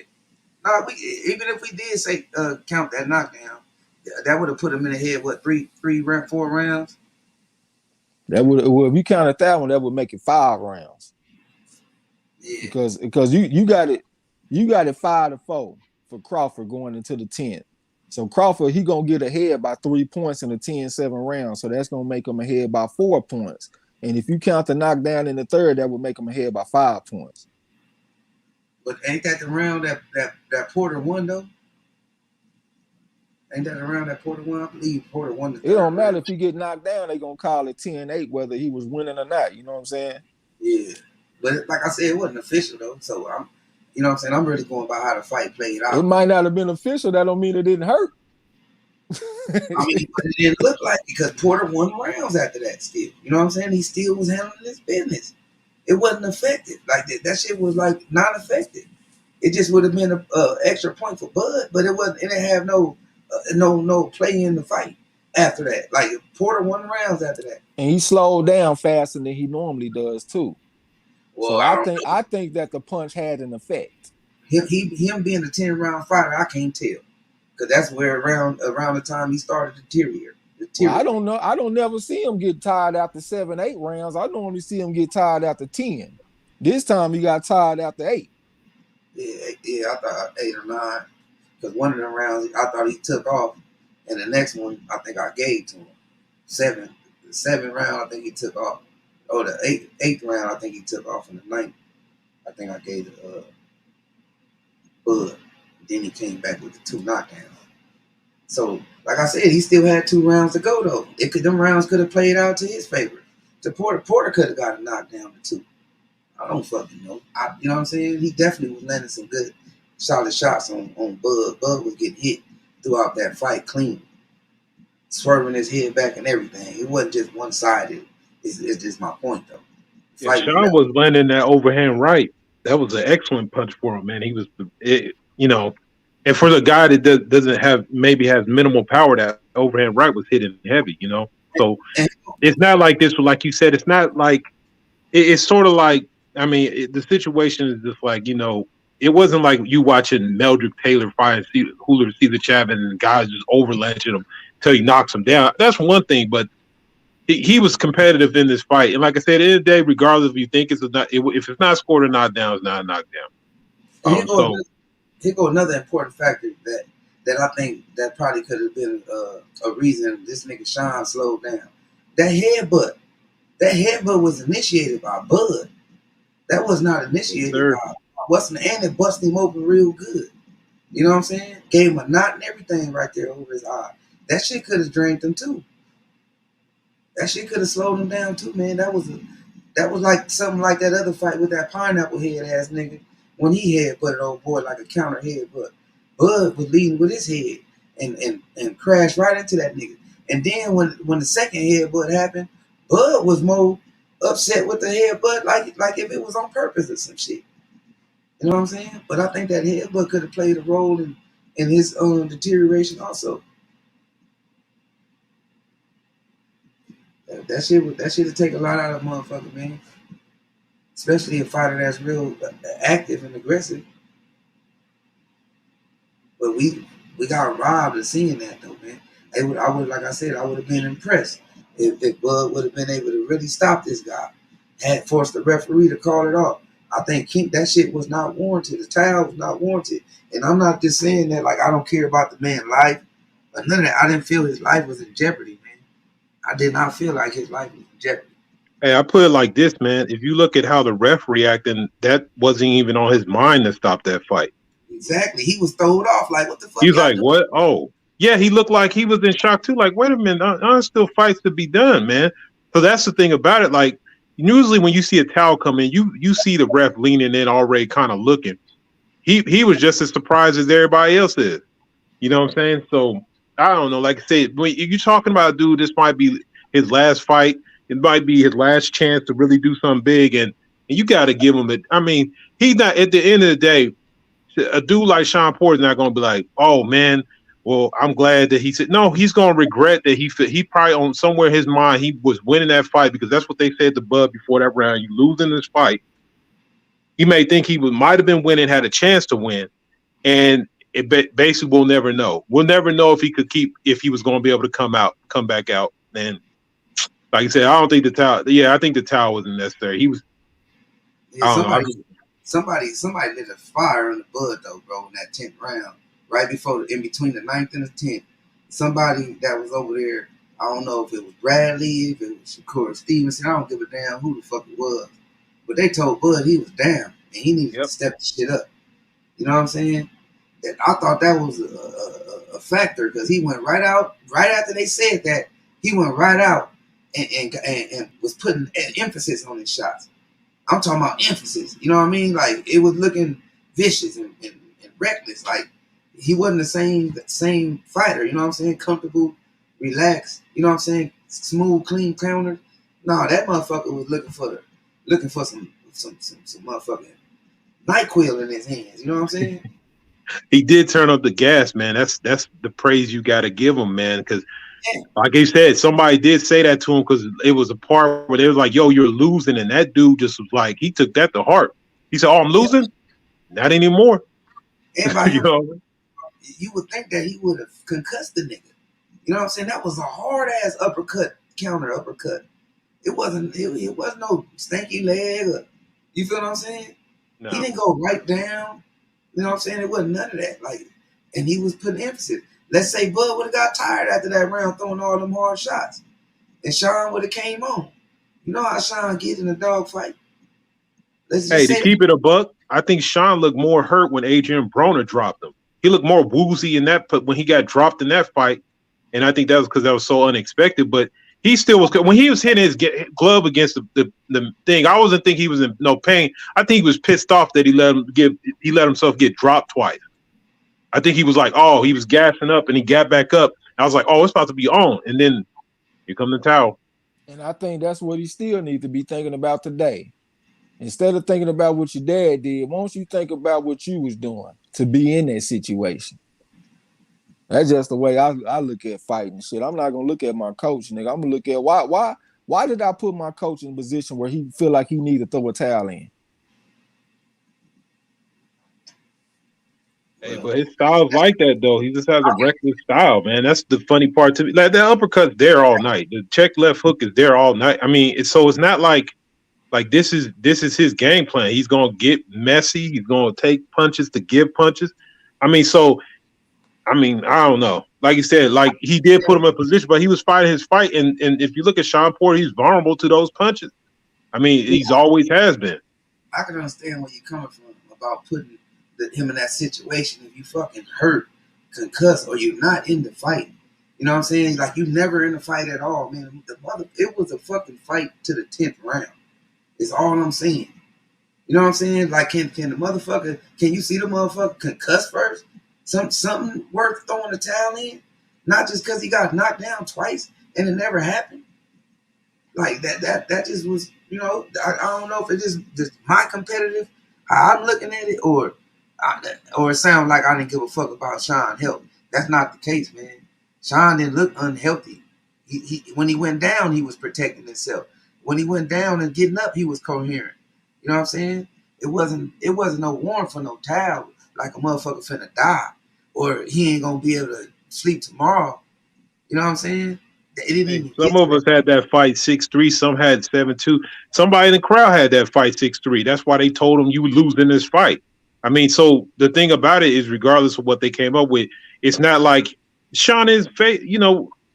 No, even if we did say count that knockdown, that would have put him in the head. What 4 rounds? That would, well, if you counted that one, that would make it 5 rounds. Yeah. Because you got it 5-4 for Crawford going into the 10th. So Crawford, he gonna get ahead by 3 points in the 10-7 round. So that's gonna make him ahead by 4 points. And if you count the knockdown in the third, that would make him ahead by 5 points. But ain't that the round that Porter won though? Ain't that around that Porter won? I believe Porter won the It third don't matter round. if he get knocked down, they gonna call it 10-8, whether he was winning or not. You know what I'm saying? Yeah. But like I said, it wasn't official though. So I'm you know what I'm saying? I'm really going by how the fight played It out. might not have been official. That don't mean it didn't hurt. I mean, but it didn't look like because Porter won rounds after that still. You know what I'm saying? He still was handling his business. It wasn't affected. Like that shit was like not affected. It just would have been a extra point for Bud, but it wasn't. It didn't have no play in the fight after that. Like Porter won rounds after that. And he slowed down faster than he normally does too. Well, So I I don't think know. I think that the punch had an effect. Him being a 10 round fighter, I can't tell because that's where around the time he started to Well, I deteriorate. don't know. I don't never see him get tired after 7, 8 rounds. I normally see him get tired after 10. This time he got tired after 8. Yeah, I thought 8 or 9 because one of them rounds I thought he took off, and the next one I think I gave to him 7. The 7th round I think he took off. Oh, the eighth round I think he took off, in the ninth I think I gave to Bud. Then he came back with the 2 knockdowns. So, like I said, he still had 2 rounds to go though. Them rounds could have played out to his favor. To Porter could have got a knockdown or 2. I don't fucking know. You know what I'm saying? He definitely was landing some good, solid shots on Bud. Bud was getting hit throughout that fight clean, swerving his head back and everything. It wasn't just one sided. It's just my point though. The Yeah, fight was Sean was landing that overhand right. That was an excellent punch for him, man. He was, and for the guy that doesn't have maybe has minimal power, that overhand right was hitting heavy. So and, it's not like this. Like you said, it's not like it's sort of like the situation is just like it wasn't like you watching Meldrick Taylor fight and see Hooler Caesar Chavez and guys just overletching him until he knocks him down. That's one thing, but he was competitive in this fight, and like I said, at the end of the day, regardless if you think it's not, if it's not scored or not down, it's not a knockdown. and here go So another important factor that I think that probably could have been a reason this nigga Sean slowed down. That headbutt. That headbutt was initiated by Bud. That was not initiated sir, by Weston, and it busted him open real good. You know what I'm saying? Gave him a knot and everything right there over his eye. That shit could have drained him too. That shit could have slowed him down too, man. That was like something like that other fight with that pineapple head ass nigga when he headbutted old boy like a counter headbutt. Bud was leading with his head and crashed right into that nigga. And then when the second headbutt happened, Bud was more upset with the headbutt like if it was on purpose or some shit. You know what I'm saying? But I think that headbutt could have played a role in his deterioration also. That shit would take a lot out of a motherfucker, man. Especially a fighter that's real active and aggressive. But we got robbed of seeing that though, man. I would like I said, I would have been impressed if Bud would have been able to really stop this guy, had forced the referee to call it off. I think that shit was not warranted. The towel was not warranted, and I'm not just saying that like I don't care about the man's life, but none of that. I didn't feel his life was in jeopardy, man. I did not feel like his life was in jeopardy. hey, I put it like this, man. If you look at how the ref reacted, that wasn't even on his mind to stop that fight. Exactly, he was thrown off. Like, what the He fuck was y'all like, doing? "What? Oh, yeah." He looked like he was in shock too. Like, wait a minute, there's still fights to be done, man. So that's the thing about it. Like, usually when you see a towel come in, you see the ref leaning in already, kind of looking. He was just as surprised as everybody else is. You know what I'm saying? So I don't know. Like I said, when you're talking about a dude, this might be his last fight. It might be his last chance to really do something big, and you got to give him it. I mean, he's not at the end of the day. A dude like Sean Porter's not going to be like, oh man, well, I'm glad that he said no. He's going to regret that he probably on somewhere in his mind he was winning that fight because that's what they said to Bud before that round. You losing this fight, he may think he might have been winning, had a chance to win, and basically we'll never know. We'll never know if he was going to be able to come back out. And like I said, I don't think the towel. Yeah, I think the towel wasn't necessary. He was. Yeah, I don't know. somebody lit a fire in the Bud though, bro, in that 10th round right before, in between the 9th and the 10th, somebody that was over there, I don't know if it was Bradley, if it was Shakur Stevenson, I don't give a damn who the fuck it was, but they told Bud he was down and he needed to Yep. step the shit up. You know what I'm saying? And I thought that was a factor because he went right out right after they said that. He went right out and was putting an emphasis on his shots. I'm talking about emphasis. You know what I mean? Like it was looking vicious and reckless. Like he wasn't the same fighter. You know what I'm saying? Comfortable, relaxed. You know what I'm saying? Smooth, clean counter. No, that motherfucker was looking for some motherfucking NyQuil in his hands. You know what I'm saying? He did turn up the gas, man. That's the praise you got to give him, man. Because Yeah. like he said, somebody did say that to him because it was a part where they was like, "Yo, you're losing," and that dude just was like, he took that to heart. He said, "Oh, I'm Yeah. losing, not anymore." And by You him, know, you would think that he would have concussed the nigga. You know what I'm saying? That was a hard ass uppercut, counter uppercut. It wasn't. It wasn't no stanky leg. You feel what I'm saying? He no. didn't go right down. You know what I'm saying? It wasn't none of that. Like, and he was putting emphasis. Let's say Bud would have got tired after that round, throwing all them hard shots, and Sean would have came on. You know how Sean get in a dog fight. Let's just Hey, to say that. keep it a buck, I think Sean looked more hurt when Adrian Broner dropped him. He looked more woozy in that, but when he got dropped in that fight, and I think that was because that was so unexpected. But he still was good. When he was hitting his glove against the thing, I wasn't think he was in no pain. I think he was pissed off that he let himself get dropped twice. I think he was like, oh, he was gassing up and he got back up. I was like, oh, it's about to be on, and then here come the towel. And I think that's what he still needs to be thinking about today. Instead of thinking about what your dad did, why don't you think about what you was doing to be in that situation? That's just the way I look at fighting shit. I'm not gonna look at my coach, nigga. I'm gonna look at why did I put my coach in a position where he feel like he need to throw a towel in? Hey, but his style's like that though. He just has a reckless style, man. That's the funny part to me. Like that uppercut's there all night. The check left hook is there all night. I mean, it's not like this is his game plan. He's gonna get messy. He's gonna take punches to give punches. I mean, I don't know. Like you said, like he did put him in a position, but he was fighting his fight. And if you look at Sean Porter, he's vulnerable to those punches. I mean, he's always has been. I can understand where you're coming from about putting him in that situation. If you fucking hurt, concussed, or you're not in the fight, you know what I'm saying? Like you never in the fight at all, man. It was a fucking fight to the 10th round. It's all I'm saying. You know what I'm saying? Like, can the motherfucker? Can you see the motherfucker concuss first? Something worth throwing the towel in, not just because he got knocked down twice and it never happened. Like that just was, you know, I don't know if it just my competitive how I'm looking at it, or it sounds like I didn't give a fuck about Sean health. That's not the case, man. Sean didn't look unhealthy. He when he went down, he was protecting himself. When he went down and getting up, he was coherent. You know what I'm saying? It wasn't no warrant for no towel like a motherfucker finna die or he ain't gonna be able to sleep tomorrow. You know what I'm saying? It didn't Hey, even some get to of that. us had that fight 6-3. Some had 7-2. Somebody in the crowd had that fight 6-3. That's why they told him you would lose in this fight. I mean, so the thing about it is, regardless of what they came up with, it's not like Sean is,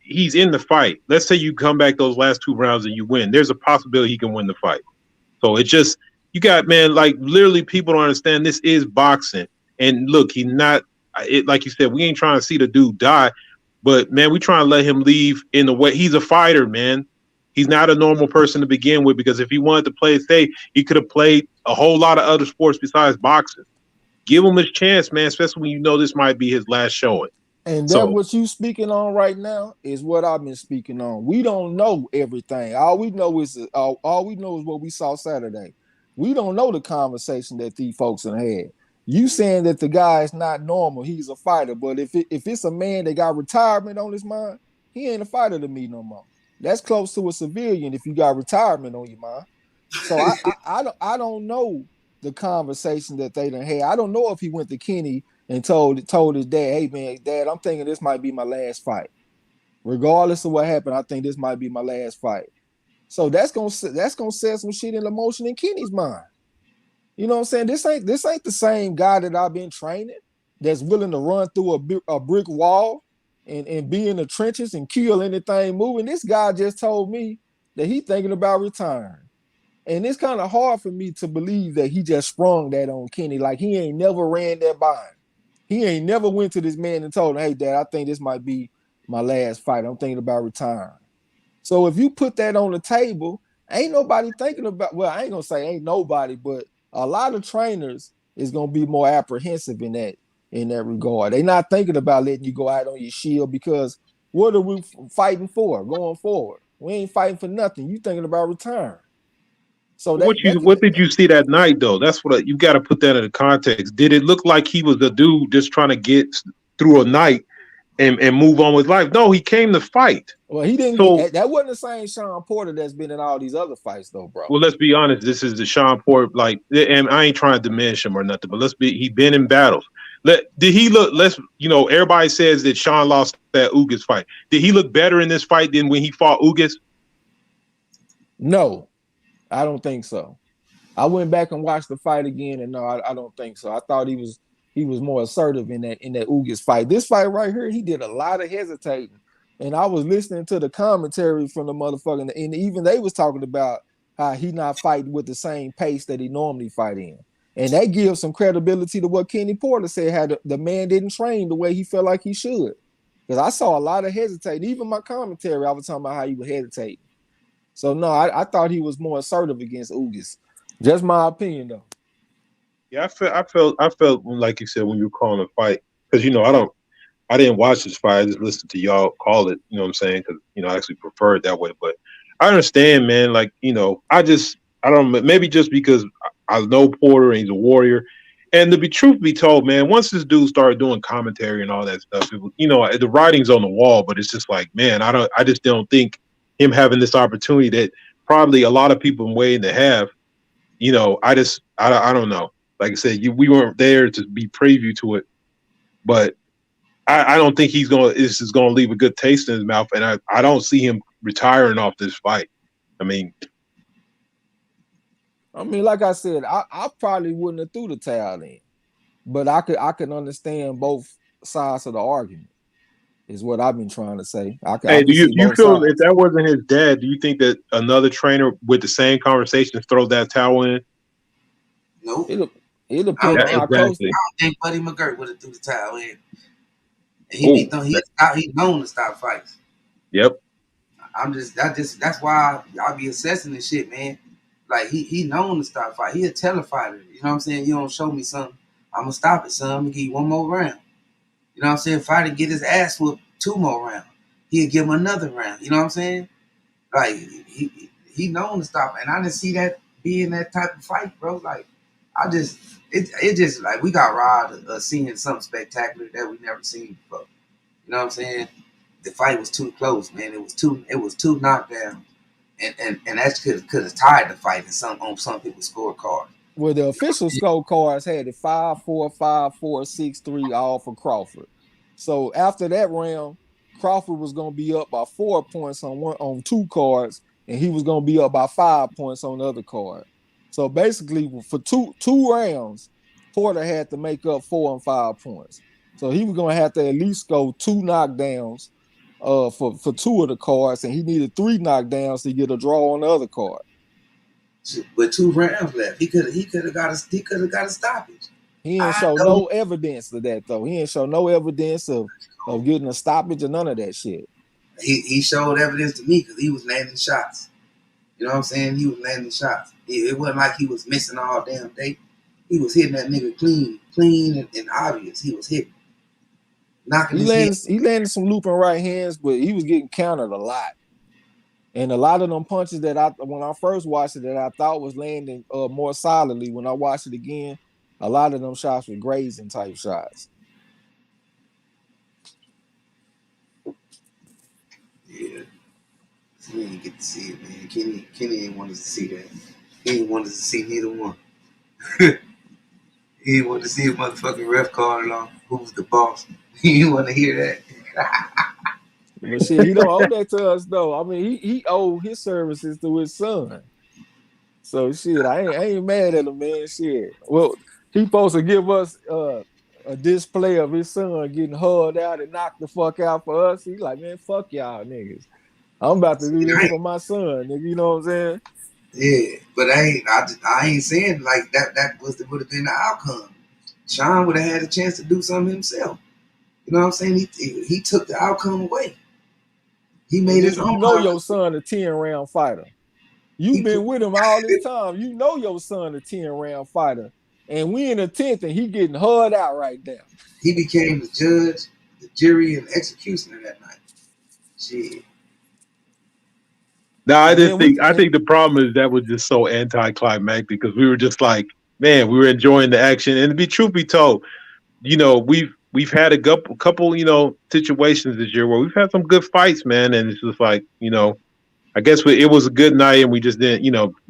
he's in the fight. Let's say you come back those last two rounds and you win. There's a possibility he can win the fight. So it's just you got man, like literally people don't understand this is boxing. And look, he not it like you said, we ain't trying to see the dude die, but man, we trying to let him leave in the way he's a fighter, man. He's not a normal person to begin with because if he wanted to play safe, he could have played a whole lot of other sports besides boxing. Give him his chance, man, especially when you know this might be his last showing. And that So what you speaking on right now is what I've been speaking on. We don't know everything. All we know is what we saw Saturday. We don't know the conversation that these folks have had. You saying that the guy is not normal, he's a fighter. But if it's a man that got retirement on his mind, he ain't a fighter to me no more. That's close to a civilian if you got retirement on your mind. So I don't know the conversation that they done had. I don't know if he went to Kenny and told his dad, "Hey man, Dad, I'm thinking this might be my last fight. Regardless of what happened, I think this might be my last fight." So that's gonna set some shit in motion in Kenny's mind. You know what I'm saying? This ain't the same guy that I've been training. that's willing to run through a brick wall and be in the trenches and kill anything moving. This guy just told me that he thinking about retiring. And it's kind of hard for me to believe that he just sprung that on Kenny. Like he ain't never ran that by him. He ain't never went to this man and told him, hey, Dad, I think this might be my last fight. I'm thinking about retiring. So if you put that on the table, ain't nobody thinking about, well, I ain't gonna say ain't nobody, but a lot of trainers is gonna be more apprehensive in that regard. They not thinking about letting you go out on your shield because what are we fighting for going forward? We ain't fighting for nothing. You thinking about retiring. So What did you see that night though? That's what you got to put that in the context. Did it look like he was the dude just trying to get through a night and move on with life? No, he came to fight. Well, he didn't. So That wasn't the same Sean Porter that's been in all these other fights, though, bro. well, let's be honest. This is the Sean Porter, like, and I ain't trying to diminish him or nothing, but he been in battles. Did he look? Everybody says that Sean lost that Ugas fight. Did he look better in this fight than when he fought Ugas? No, I don't think so. I went back and watched the fight again, and no, I don't think so. I thought he was more assertive in that Ugas fight. This fight right here, he did a lot of hesitating, and I was listening to the commentary from the motherfucker, and even they was talking about how he not fighting with the same pace that he normally fight in, and that gives some credibility to what Kenny Porter said. How the man didn't train the way he felt like he should, because I saw a lot of hesitating. Even my commentary, I was talking about how he was hesitating. So no, I thought he was more assertive against Ugas. Just my opinion, though. Yeah, I felt like you said when you were calling a fight, because I didn't watch this fight. I just listened to y'all call it. You know what I'm saying? Because I actually prefer it that way. But I understand, man. Like I don't know. Maybe just because I know Porter and he's a warrior. And to be truth be told, man, once this dude started doing commentary and all that stuff, the writing's on the wall. But it's just like, man, I just don't think him having this opportunity that probably a lot of people are waiting to have. I don't know. Like I said, we weren't there to be preview to it, but I don't think this is gonna leave a good taste in his mouth, and I don't see him retiring off this fight. I mean, like I said, I probably wouldn't have threw the towel in, but I could understand both sides of the argument. Is what I've been trying to say. I hey, could see do you both feel if sides. that wasn't his dad, do you think that another trainer with the same conversation throw that towel in? Nope. It depends on how close. Exactly. I don't think Buddy McGirt would have threw the towel in. Oh, He's known to stop fights. yep. That's why I be assessing this shit, man. Like he known to stop fight. He a telefighter. You know what I'm saying? You don't show me something, I'm gonna stop it, son. I'm gonna give you one more round. You know what I'm saying? Fighter get his ass whooped 2 more rounds. He'll give him another round. You know what I'm saying? Like he known to stop, and I didn't see that being that type of fight, bro. Like it just like we got robbed of seeing something spectacular that we never seen before. You know what I'm saying? The fight was too close, man. It was two knockdowns, and that could have tied the fight on some people's scorecard. Well, the official scorecards had it 5-4, 5-4, 6-3, all for Crawford. So after that round, Crawford was going to be up by 4 points on 2 cards, and he was going to be up by 5 points on the other card. So basically, for two rounds, Porter had to make up 4 and 5 points. So he was going to have to at least go 2 knockdowns for 2 of the cards, and he needed 3 knockdowns to get a draw on the other card. With 2 rounds left, he could have got a stoppage. He ain't show no evidence of that though. He ain't show no evidence of getting a stoppage or none of that shit. He showed evidence to me because he was landing shots. You know what I'm saying? He was landing shots. It wasn't like he was missing all damn day. He was hitting that nigga clean and obvious. He was hitting, knocking his head. He landed some looping right hands, but he was getting countered a lot. And a lot of them punches that when I first watched it, that I thought was landing more solidly, when I watched it again, a lot of them shots were grazing type shots. Yeah. He didn't get to see it, man. Kenny didn't want us to see that. He didn't want us to see neither one. He didn't want to see a motherfucking ref card along. Who's the boss? He didn't want to hear that. But shit, he don't owe that to us though. I mean, he owed his services to his son. So shit, I ain't mad at him, man. Shit. Well, he supposed to give us a display of his son getting hauled out and knocked the fuck out for us, he's like, man, fuck y'all niggas. I'm about to do this for my son, nigga. You know what I'm saying? Yeah, but I ain't saying like that. That would have been the outcome. Sean would have had a chance to do something himself. You know what I'm saying? He took the outcome away. He Well, made his nigga, you own know your outcome. son a 10-round fighter. He You've put, been with him all this time. You know your son a 10-round fighter. And we in the 10th and he getting hauled out right now. he became the judge, the jury, and executioner that night. Shit. No, And then I think the problem is that was just so anticlimactic because we were just like, man, we were enjoying the action. And to be truth be told, we've had a couple situations this year where we've had some good fights, man. And it's just like, I guess it was a good night and we just didn't,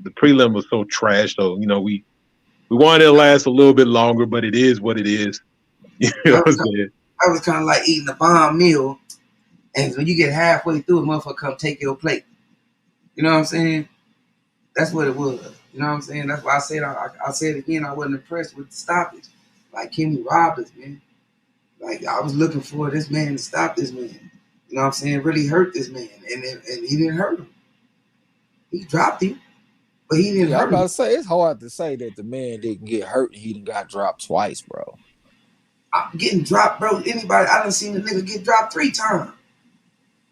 the prelim was so trash. So, we wanted it to last a little bit longer, but it is what it is. You know what I'm saying? I was kind of like eating a bomb meal, and when you get halfway through, a motherfucker come take your plate. You know what I'm saying? That's what it was. You know what I'm saying? That's why I said I said again. I wasn't impressed with the stoppage. Like Kenny robbed us, man. Like I was looking for this man to stop this man. You know what I'm saying? Really hurt this man, and he didn't hurt him. He dropped him, but he didn't yeah, I'm hurt about him. to say it's hard to say that the man didn't get hurt and he done got dropped twice, bro. I'm getting dropped, bro. Anybody? I done seen a nigga get dropped 3 times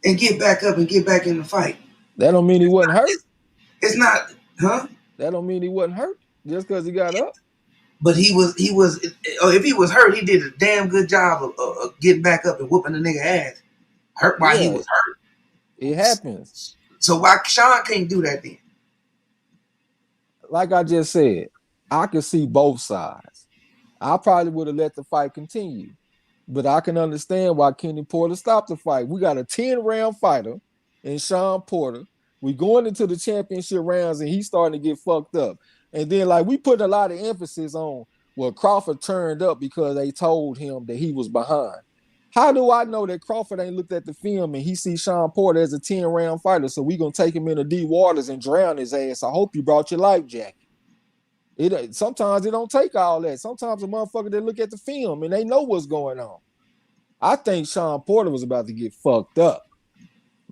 and get back up and get back in the fight. That don't mean he wasn't hurt. It's not, huh? That don't mean he wasn't hurt just because he got up. But he was. If he was hurt, he did a damn good job of getting back up and whooping the nigga ass. Hurt while he Yeah, was hurt. it happens. So why Sean can't do that then? Like I just said, I can see both sides. I probably would have let the fight continue. But I can understand why Kenny Porter stopped the fight. We got a 10-round fighter in Sean Porter. We going into the championship rounds and he's starting to get fucked up. And then like we put a lot of emphasis on well, Crawford turned up because they told him that he was behind. How do I know that Crawford ain't looked at the film and he sees Sean Porter as a 10-round fighter? So we gonna take him into deep waters and drown his ass. I hope you brought your life jacket. It sometimes it don't take all that. Sometimes a motherfucker they look at the film and they know what's going on. I think Sean Porter was about to get fucked up.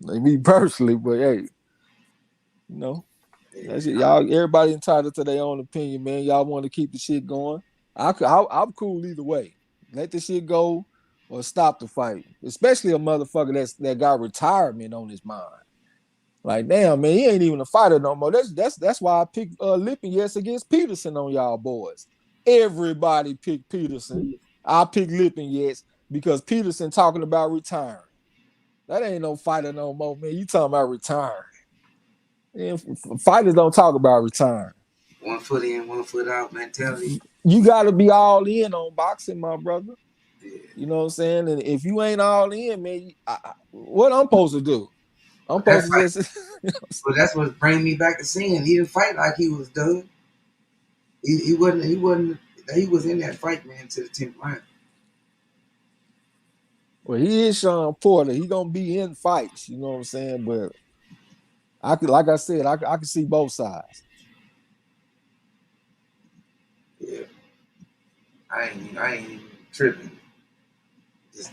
Like me personally, but hey, that's it. Y'all, everybody entitled to their own opinion, man. Y'all want to keep the shit going. I'm cool either way. Let the shit go or stop the fight. Especially a motherfucker that got retirement on his mind. Like, damn, man, he ain't even a fighter no more. That's why I picked Lippin yes against Peterson on y'all boys. Everybody picked Peterson. I picked Lippin yes because Peterson talking about retiring. That ain't no fighter no more, man. You talking about retiring. Man, fighters don't talk about retiring. 1 foot in, 1 foot out mentality. You got to be all in on boxing, my brother. Yeah. You know what I'm saying? And if you ain't all in, man, what I'm supposed to do? I'm But that supposed to fight, just. but that's what bring me back to saying he didn't fight like he was done. He wasn't. He wasn't. He was in that fight, man, to the 10th round. Well, he is Sean Porter. He gonna be in fights. You know what I'm saying? But I could, like I said, I can see both sides. Yeah. I ain't even tripping. Just,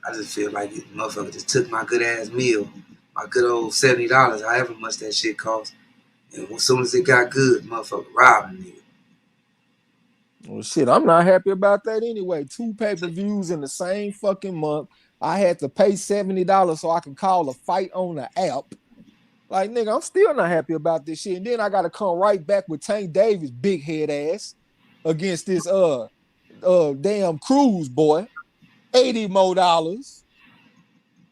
I just feel like it, motherfucker just took my good ass meal, my good old $70, however much that shit cost. And as soon as it got good, motherfucker robbed me. Well, shit, I'm not happy about that anyway. 2 pay-per-views in the same fucking month. I had to pay $70 so I can call a fight on the app. Like, nigga, I'm still not happy about this shit. And then I gotta come right back with Tank Davis, big head ass, against this damn Cruz boy. $80 more.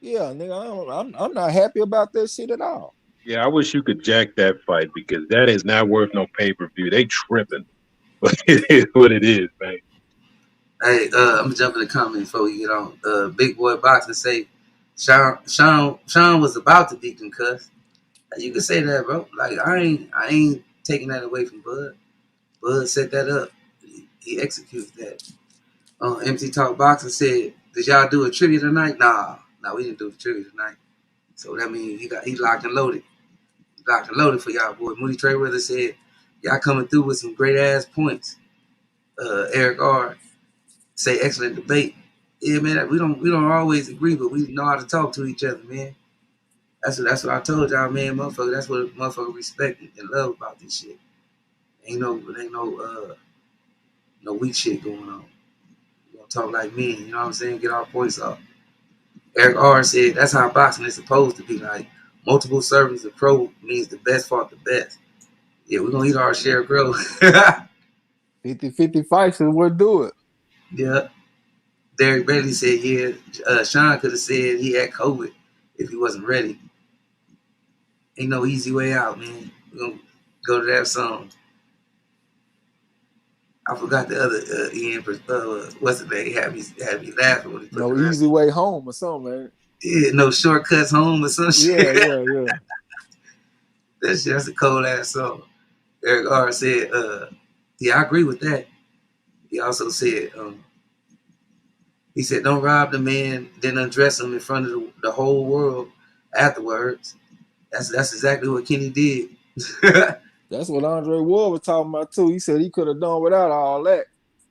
Yeah, nigga, I'm not happy about that shit at all. Yeah, I wish you could jack that fight because that is not worth no pay per view. They tripping, but it is what it is, man. Hey, I'm gonna jump in the comments before we get on. Big boy boxing say Sean was about to be concussed. You can say that, bro. Like I ain't taking that away from Bud. Bud set that up. He executed that. MC Talk Boxing said, "Did y'all do a trivia tonight?" Nah, we didn't do a trivia tonight. So that means he locked and loaded. He locked and loaded for y'all, boy. Moody Trayweather said, "Y'all coming through with some great ass points." Eric R. say excellent debate. Yeah, man, we don't always agree, but we know how to talk to each other, man. That's what I told y'all, man, motherfucker. That's what motherfucker respect and love about this shit. Ain't no weak shit going on. We gonna talk like men, you know what I'm saying? Get our points off. Eric R said that's how boxing is supposed to be. Like multiple servings of pro means the best fought the best. Yeah, we're gonna eat our share of crow. 50-50 fights is what do it. Yeah. Derek Bailey said, yeah, Sean could have said he had COVID if he wasn't ready. Ain't no easy way out, man. We're gonna go to that song. I forgot the other Ian. What's the name? Had me laughing when he put the No rest. easy way home or something, man. Yeah, no shortcuts home or some Yeah, shit. yeah. That's a cold ass song. Eric R said, yeah, I agree with that. He also said, he said, don't rob the man, then undress him in front of the whole world afterwards. That's exactly what Kenny did. That's what Andre Ward was talking about too. He said he could have done without all that.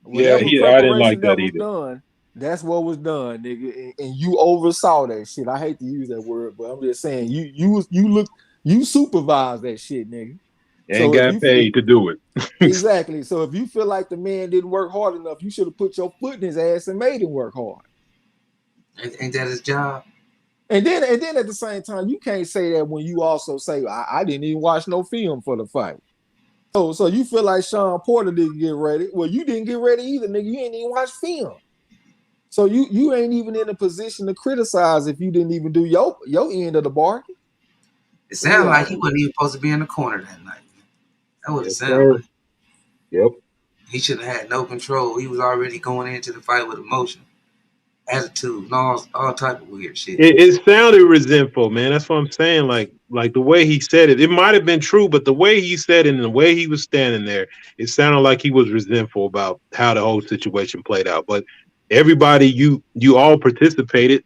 Yeah, Whatever I didn't like preparation that that was either. done, that's what was done, nigga. And you oversaw that shit. I hate to use that word, but I'm just saying you supervised that shit, nigga. And So if got you paid to do it. exactly, so if you feel like the man didn't work hard enough, you should have put your foot in his ass and made him work hard. Ain't that his job? And then at the same time, you can't say that when you also say I didn't even watch no film for the fight. So you feel like Sean Porter didn't get ready. Well, you didn't get ready either, nigga. You ain't even watch film. So you ain't even in a position to criticize if you didn't even do your end of the bargain. It So sounded yeah, like he wasn't even supposed to be in the corner that night. That would have Yes, sounded sir. like Yep. he should have had no control. He was already going into the fight with emotion, attitude, and all type of weird shit. It sounded resentful, man. That's what I'm saying. Like the way he said it, it might have been true, but the way he said it and the way he was standing there, it sounded like he was resentful about how the whole situation played out. But everybody, you all participated.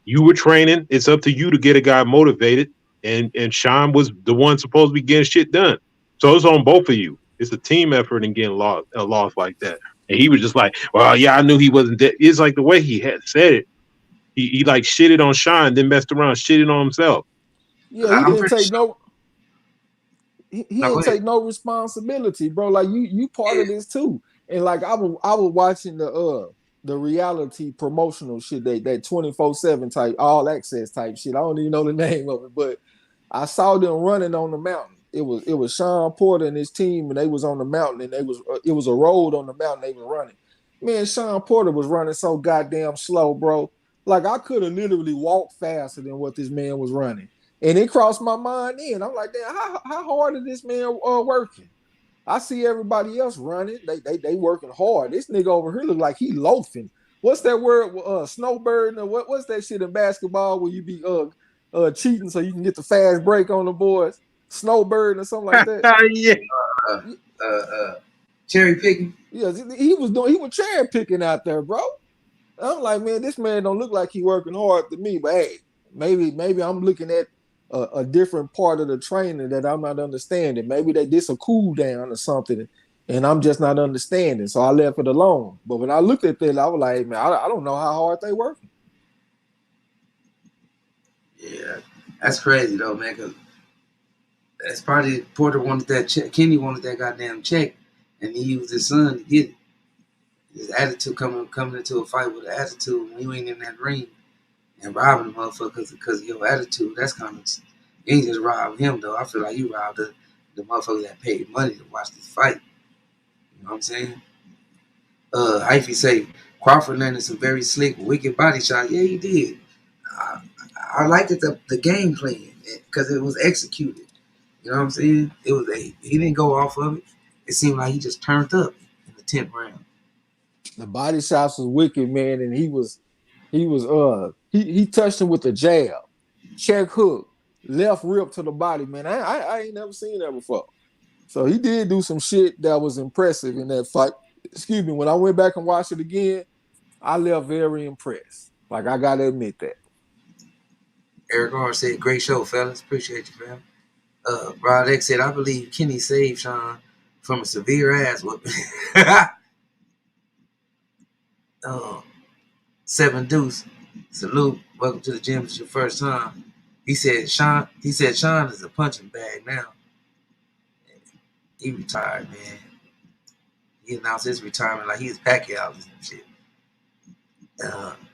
You were training. It's up to you to get a guy motivated. And Sean was the one supposed to be getting shit done. So it's on both of you. It's a team effort in getting lost a loss like that. And he was just like, well, yeah, I knew he wasn't dead. It's like the way he had said it. He like shitted on Sean, then messed around, shitted on himself. yeah, he I'm didn't pretty take sure. no he No, go didn't ahead. take no responsibility, bro. Like you part Yeah, of this too. And like I was watching the reality promotional shit, that 24/7 type all access type shit. I don't even know the name of it, but I saw them running on the mountain. It was Sean Porter and his team, and they was on the mountain, and it was a road on the mountain they was running. Man, Sean Porter was running so goddamn slow, bro. Like I could have literally walked faster than what this man was running. And it crossed my mind then. I'm like, damn, how hard is this man working? I see everybody else running. They working hard. This nigga over here look like he loafing. What's that word? Snowbird? Or what's that shit in basketball where you be cheating so you can get the fast break on the boys? Snowbird or something like that. Yeah. uh, uh, cherry picking. Yeah, he was cherry picking out there, bro. I'm like, man, this man don't look like he working hard to me. But hey, maybe I'm looking at a different part of the training that I'm not understanding. Maybe they did a cool down or something, and I'm just not understanding. So I left it alone. But when I looked at that, I was like, man, I don't know how hard they working. Yeah, that's crazy though, man. Cause that's probably Porter wanted that check. Kenny wanted that goddamn check, and he used his son to get it. His attitude coming into a fight with an attitude when you ain't in that ring and robbing the motherfucker because of your attitude. That's kind of you ain't just robbed him though. I feel like you robbed the motherfucker that paid money to watch this fight. You know what I'm saying? Hyphy say Crawford landed some very slick, wicked body shots. Yeah, he did. I, I liked it the game plan because it was executed. You know what I'm saying? He didn't go off of it. It seemed like he just turned up in the 10th round. The body shots was wicked, man, and he touched him with a jab, check hook, left rip to the body, man. I ain't never seen that before. So he did do some shit that was impressive in that fight. Excuse me. When I went back and watched it again, I left very impressed. Like I gotta admit that. Eric R said, "Great show, fellas. Appreciate you, fam." Rod X said, "I believe Kenny saved Sean from a severe ass whooping." uh, Seven Deuce, salute. Welcome to the gym. It's your first time. He said Sean is a punching bag now. He retired, man. He announced his retirement like he was Pacquiao and shit.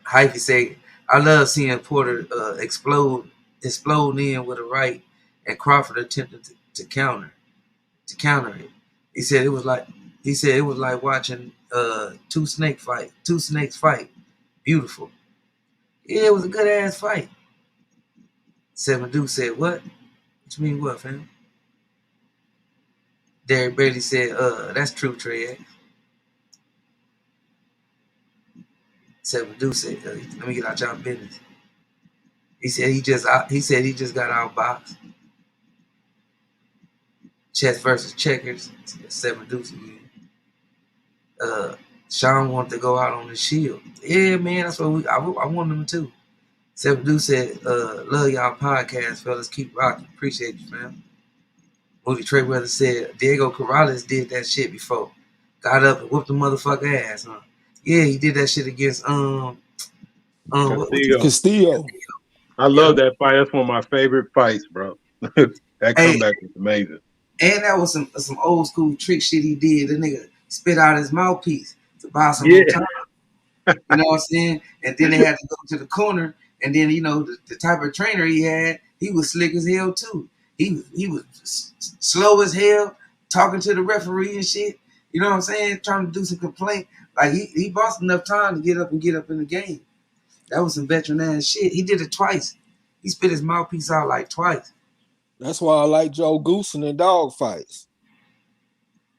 Hyphy said, I love seeing Porter explode in with a right, and Crawford attempted to counter it. He said it was like watching two snakes fight. Beautiful. Yeah, it was a good ass fight. Seven Deuce said, what? What you mean what, fam? Derek Bailey said, that's true, Trey. Seven Deuce said, let me get out y'all business. He said he just got outboxed. Chess versus checkers. Seven Deuce again. Sean wanted to go out on the shield. Yeah, man, that's what I want them to. Seven Deuce said, love y'all podcast, fellas. Keep rocking. Appreciate you, fam. Moody Trayweather said, Diego Corrales did that shit before. Got up and whooped the motherfucker ass, huh? Yeah, he did that shit against Castillo. I love that fight. That's one of my favorite fights, bro. That comeback was amazing. And that was some old school trick shit he did. The nigga spit out his mouthpiece to buy some more time. You know what I'm saying? And then they had to go to the corner. And then, the type of trainer he had, he was slick as hell too. He was slow as hell, talking to the referee and shit. You know what I'm saying? Trying to do some complaint. Like he bought enough time to get up in the game. That was some veteran ass shit. He did it twice. He spit his mouthpiece out like twice. That's why I like Joe Goosen in dog fights.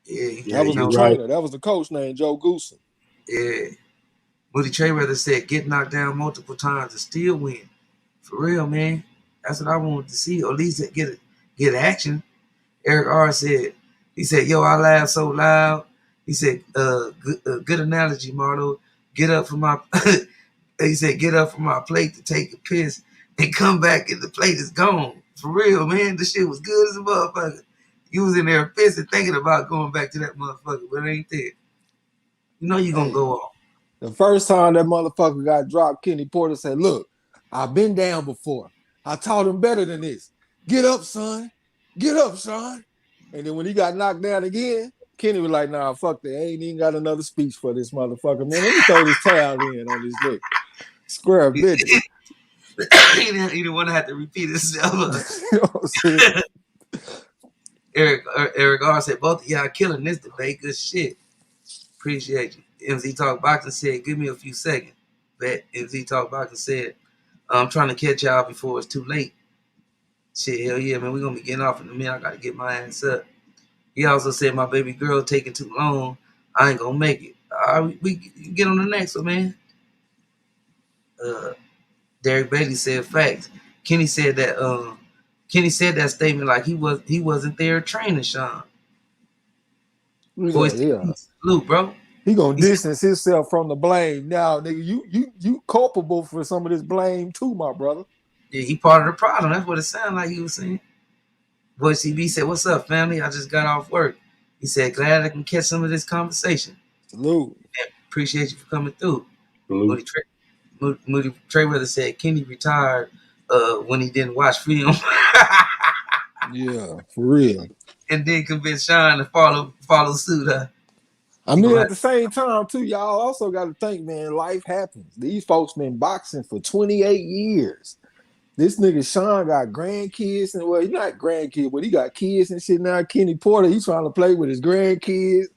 Yeah, that was the trainer. Right. That was the coach named Joe Goosen. Yeah. Moody Trayweather said, get knocked down multiple times and still win. For real, man. That's what I wanted to see. Or at least get action. Eric R. said, yo, I laughed so loud. He said, good analogy, Marlo. Get up from my he said, get up from my plate to take a piss and come back and the plate is gone. For real, man. The shit was good as a motherfucker. You was in there pissing thinking about going back to that motherfucker, but it ain't there. You know you're going to go off. The first time that motherfucker got dropped, Kenny Porter said, look, I've been down before. I taught him better than this. Get up, son. Get up, son. And then when he got knocked down again, Kenny was like, nah, fuck that. I ain't even got another speech for this motherfucker, man. Let me throw this towel in on this nigga. Square business. He didn't want to have to repeat himself. You know what I'm saying? Eric R. said, both of y'all killing this debate. Good shit. Appreciate you. MZ Talk Boxing said, give me a few seconds. Bet MZ Talk Boxing said, I'm trying to catch y'all before it's too late. Shit, hell yeah, man. We're going to be getting off in a minute. I got to get my ass up. He also said, my baby girl taking too long. I ain't going to make it. All right, we get on the next one, man. Derek Bailey said facts. Kenny said that statement like he wasn't there training Sean. Boys, Luke, bro. He gonna distance himself from the blame. Now, nigga, you culpable for some of this blame too, my brother. Yeah, he part of the problem. That's what it sounded like he was saying. Boy CB said, what's up, family? I just got off work. He said, glad I can catch some of this conversation. Salute. Yeah, appreciate you for coming through. Moody Trayweather said Kenny retired when he didn't watch film. Yeah, for real. And then convinced Sean to follow suit. I mean, at the same time, too, y'all also got to think, man, life happens. These folks been boxing for 28 years. This nigga Sean got grandkids, and well, he's not grandkids, but he got kids and shit now. Kenny Porter, he's trying to play with his grandkids.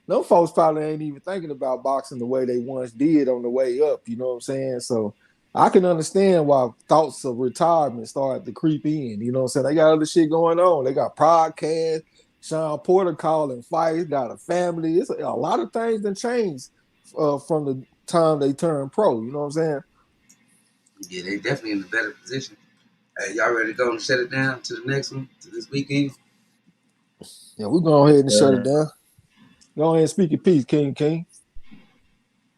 Them folks probably ain't even thinking about boxing the way they once did on the way up. You know what I'm saying? So I can understand why thoughts of retirement started to creep in. You know what I'm saying? They got other shit going on. They got podcasts. Sean Porter calling fights, got a family. It's a lot of things that changed from the time they turned pro. You know what I'm saying? Yeah, they definitely in a better position. Hey, y'all ready to go and shut it down to the next one, to this weekend? Yeah, we're going ahead and shut it down. Go ahead and speak your piece, King.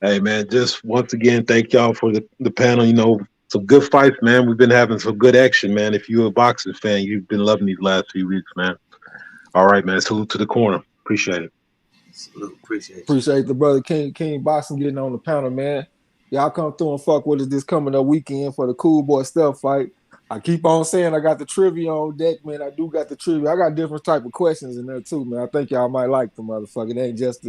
Hey, man, just once again, thank y'all for the panel. You know, some good fights, man. We've been having some good action, man. If you're a boxing fan, you've been loving these last few weeks, man. All right, man. Salute to the corner. Appreciate it. Salute. Appreciate you. Appreciate the brother King Boxing getting on the panel, man. Y'all come through and fuck with us this coming up weekend for the Cool Boy Step fight. I keep on saying I got the trivia on deck, man. I do got the trivia. I got different type of questions in there too, man. I think y'all might like the motherfucker. It ain't just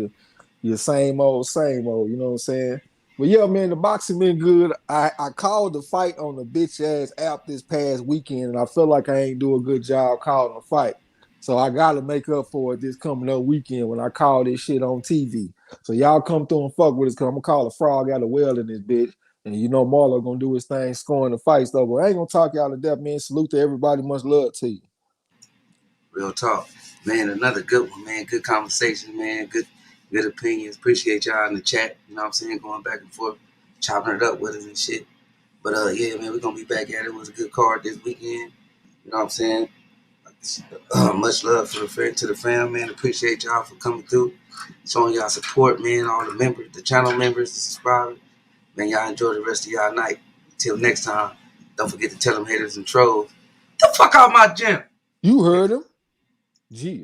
your same old, you know what I'm saying? But yeah, man, the boxing been good. I called the fight on the bitch ass app this past weekend, and I feel like I ain't do a good job calling the fight. So I gotta make up for it this coming up weekend when I call this shit on TV. So y'all come through and fuck with us, cause I'm gonna call a frog out of well in this bitch. And you know Marlo gonna do his thing, scoring the fights though. But I ain't gonna talk y'all to death, man. Salute to everybody, much love to you. Real talk. Man, another good one, man. Good conversation, man. Good opinions. Appreciate y'all in the chat. You know what I'm saying? Going back and forth, chopping it up with us and shit. But yeah, man, we're gonna be back at it. It was a good card this weekend. You know what I'm saying? Much love to the fam, man. Appreciate y'all for coming through, showing y'all support, man. All the members, the channel members, the subscribers. Man, y'all enjoy the rest of y'all night. Until next time, don't forget to tell them haters and trolls, the fuck out my gym. You heard him. Gee.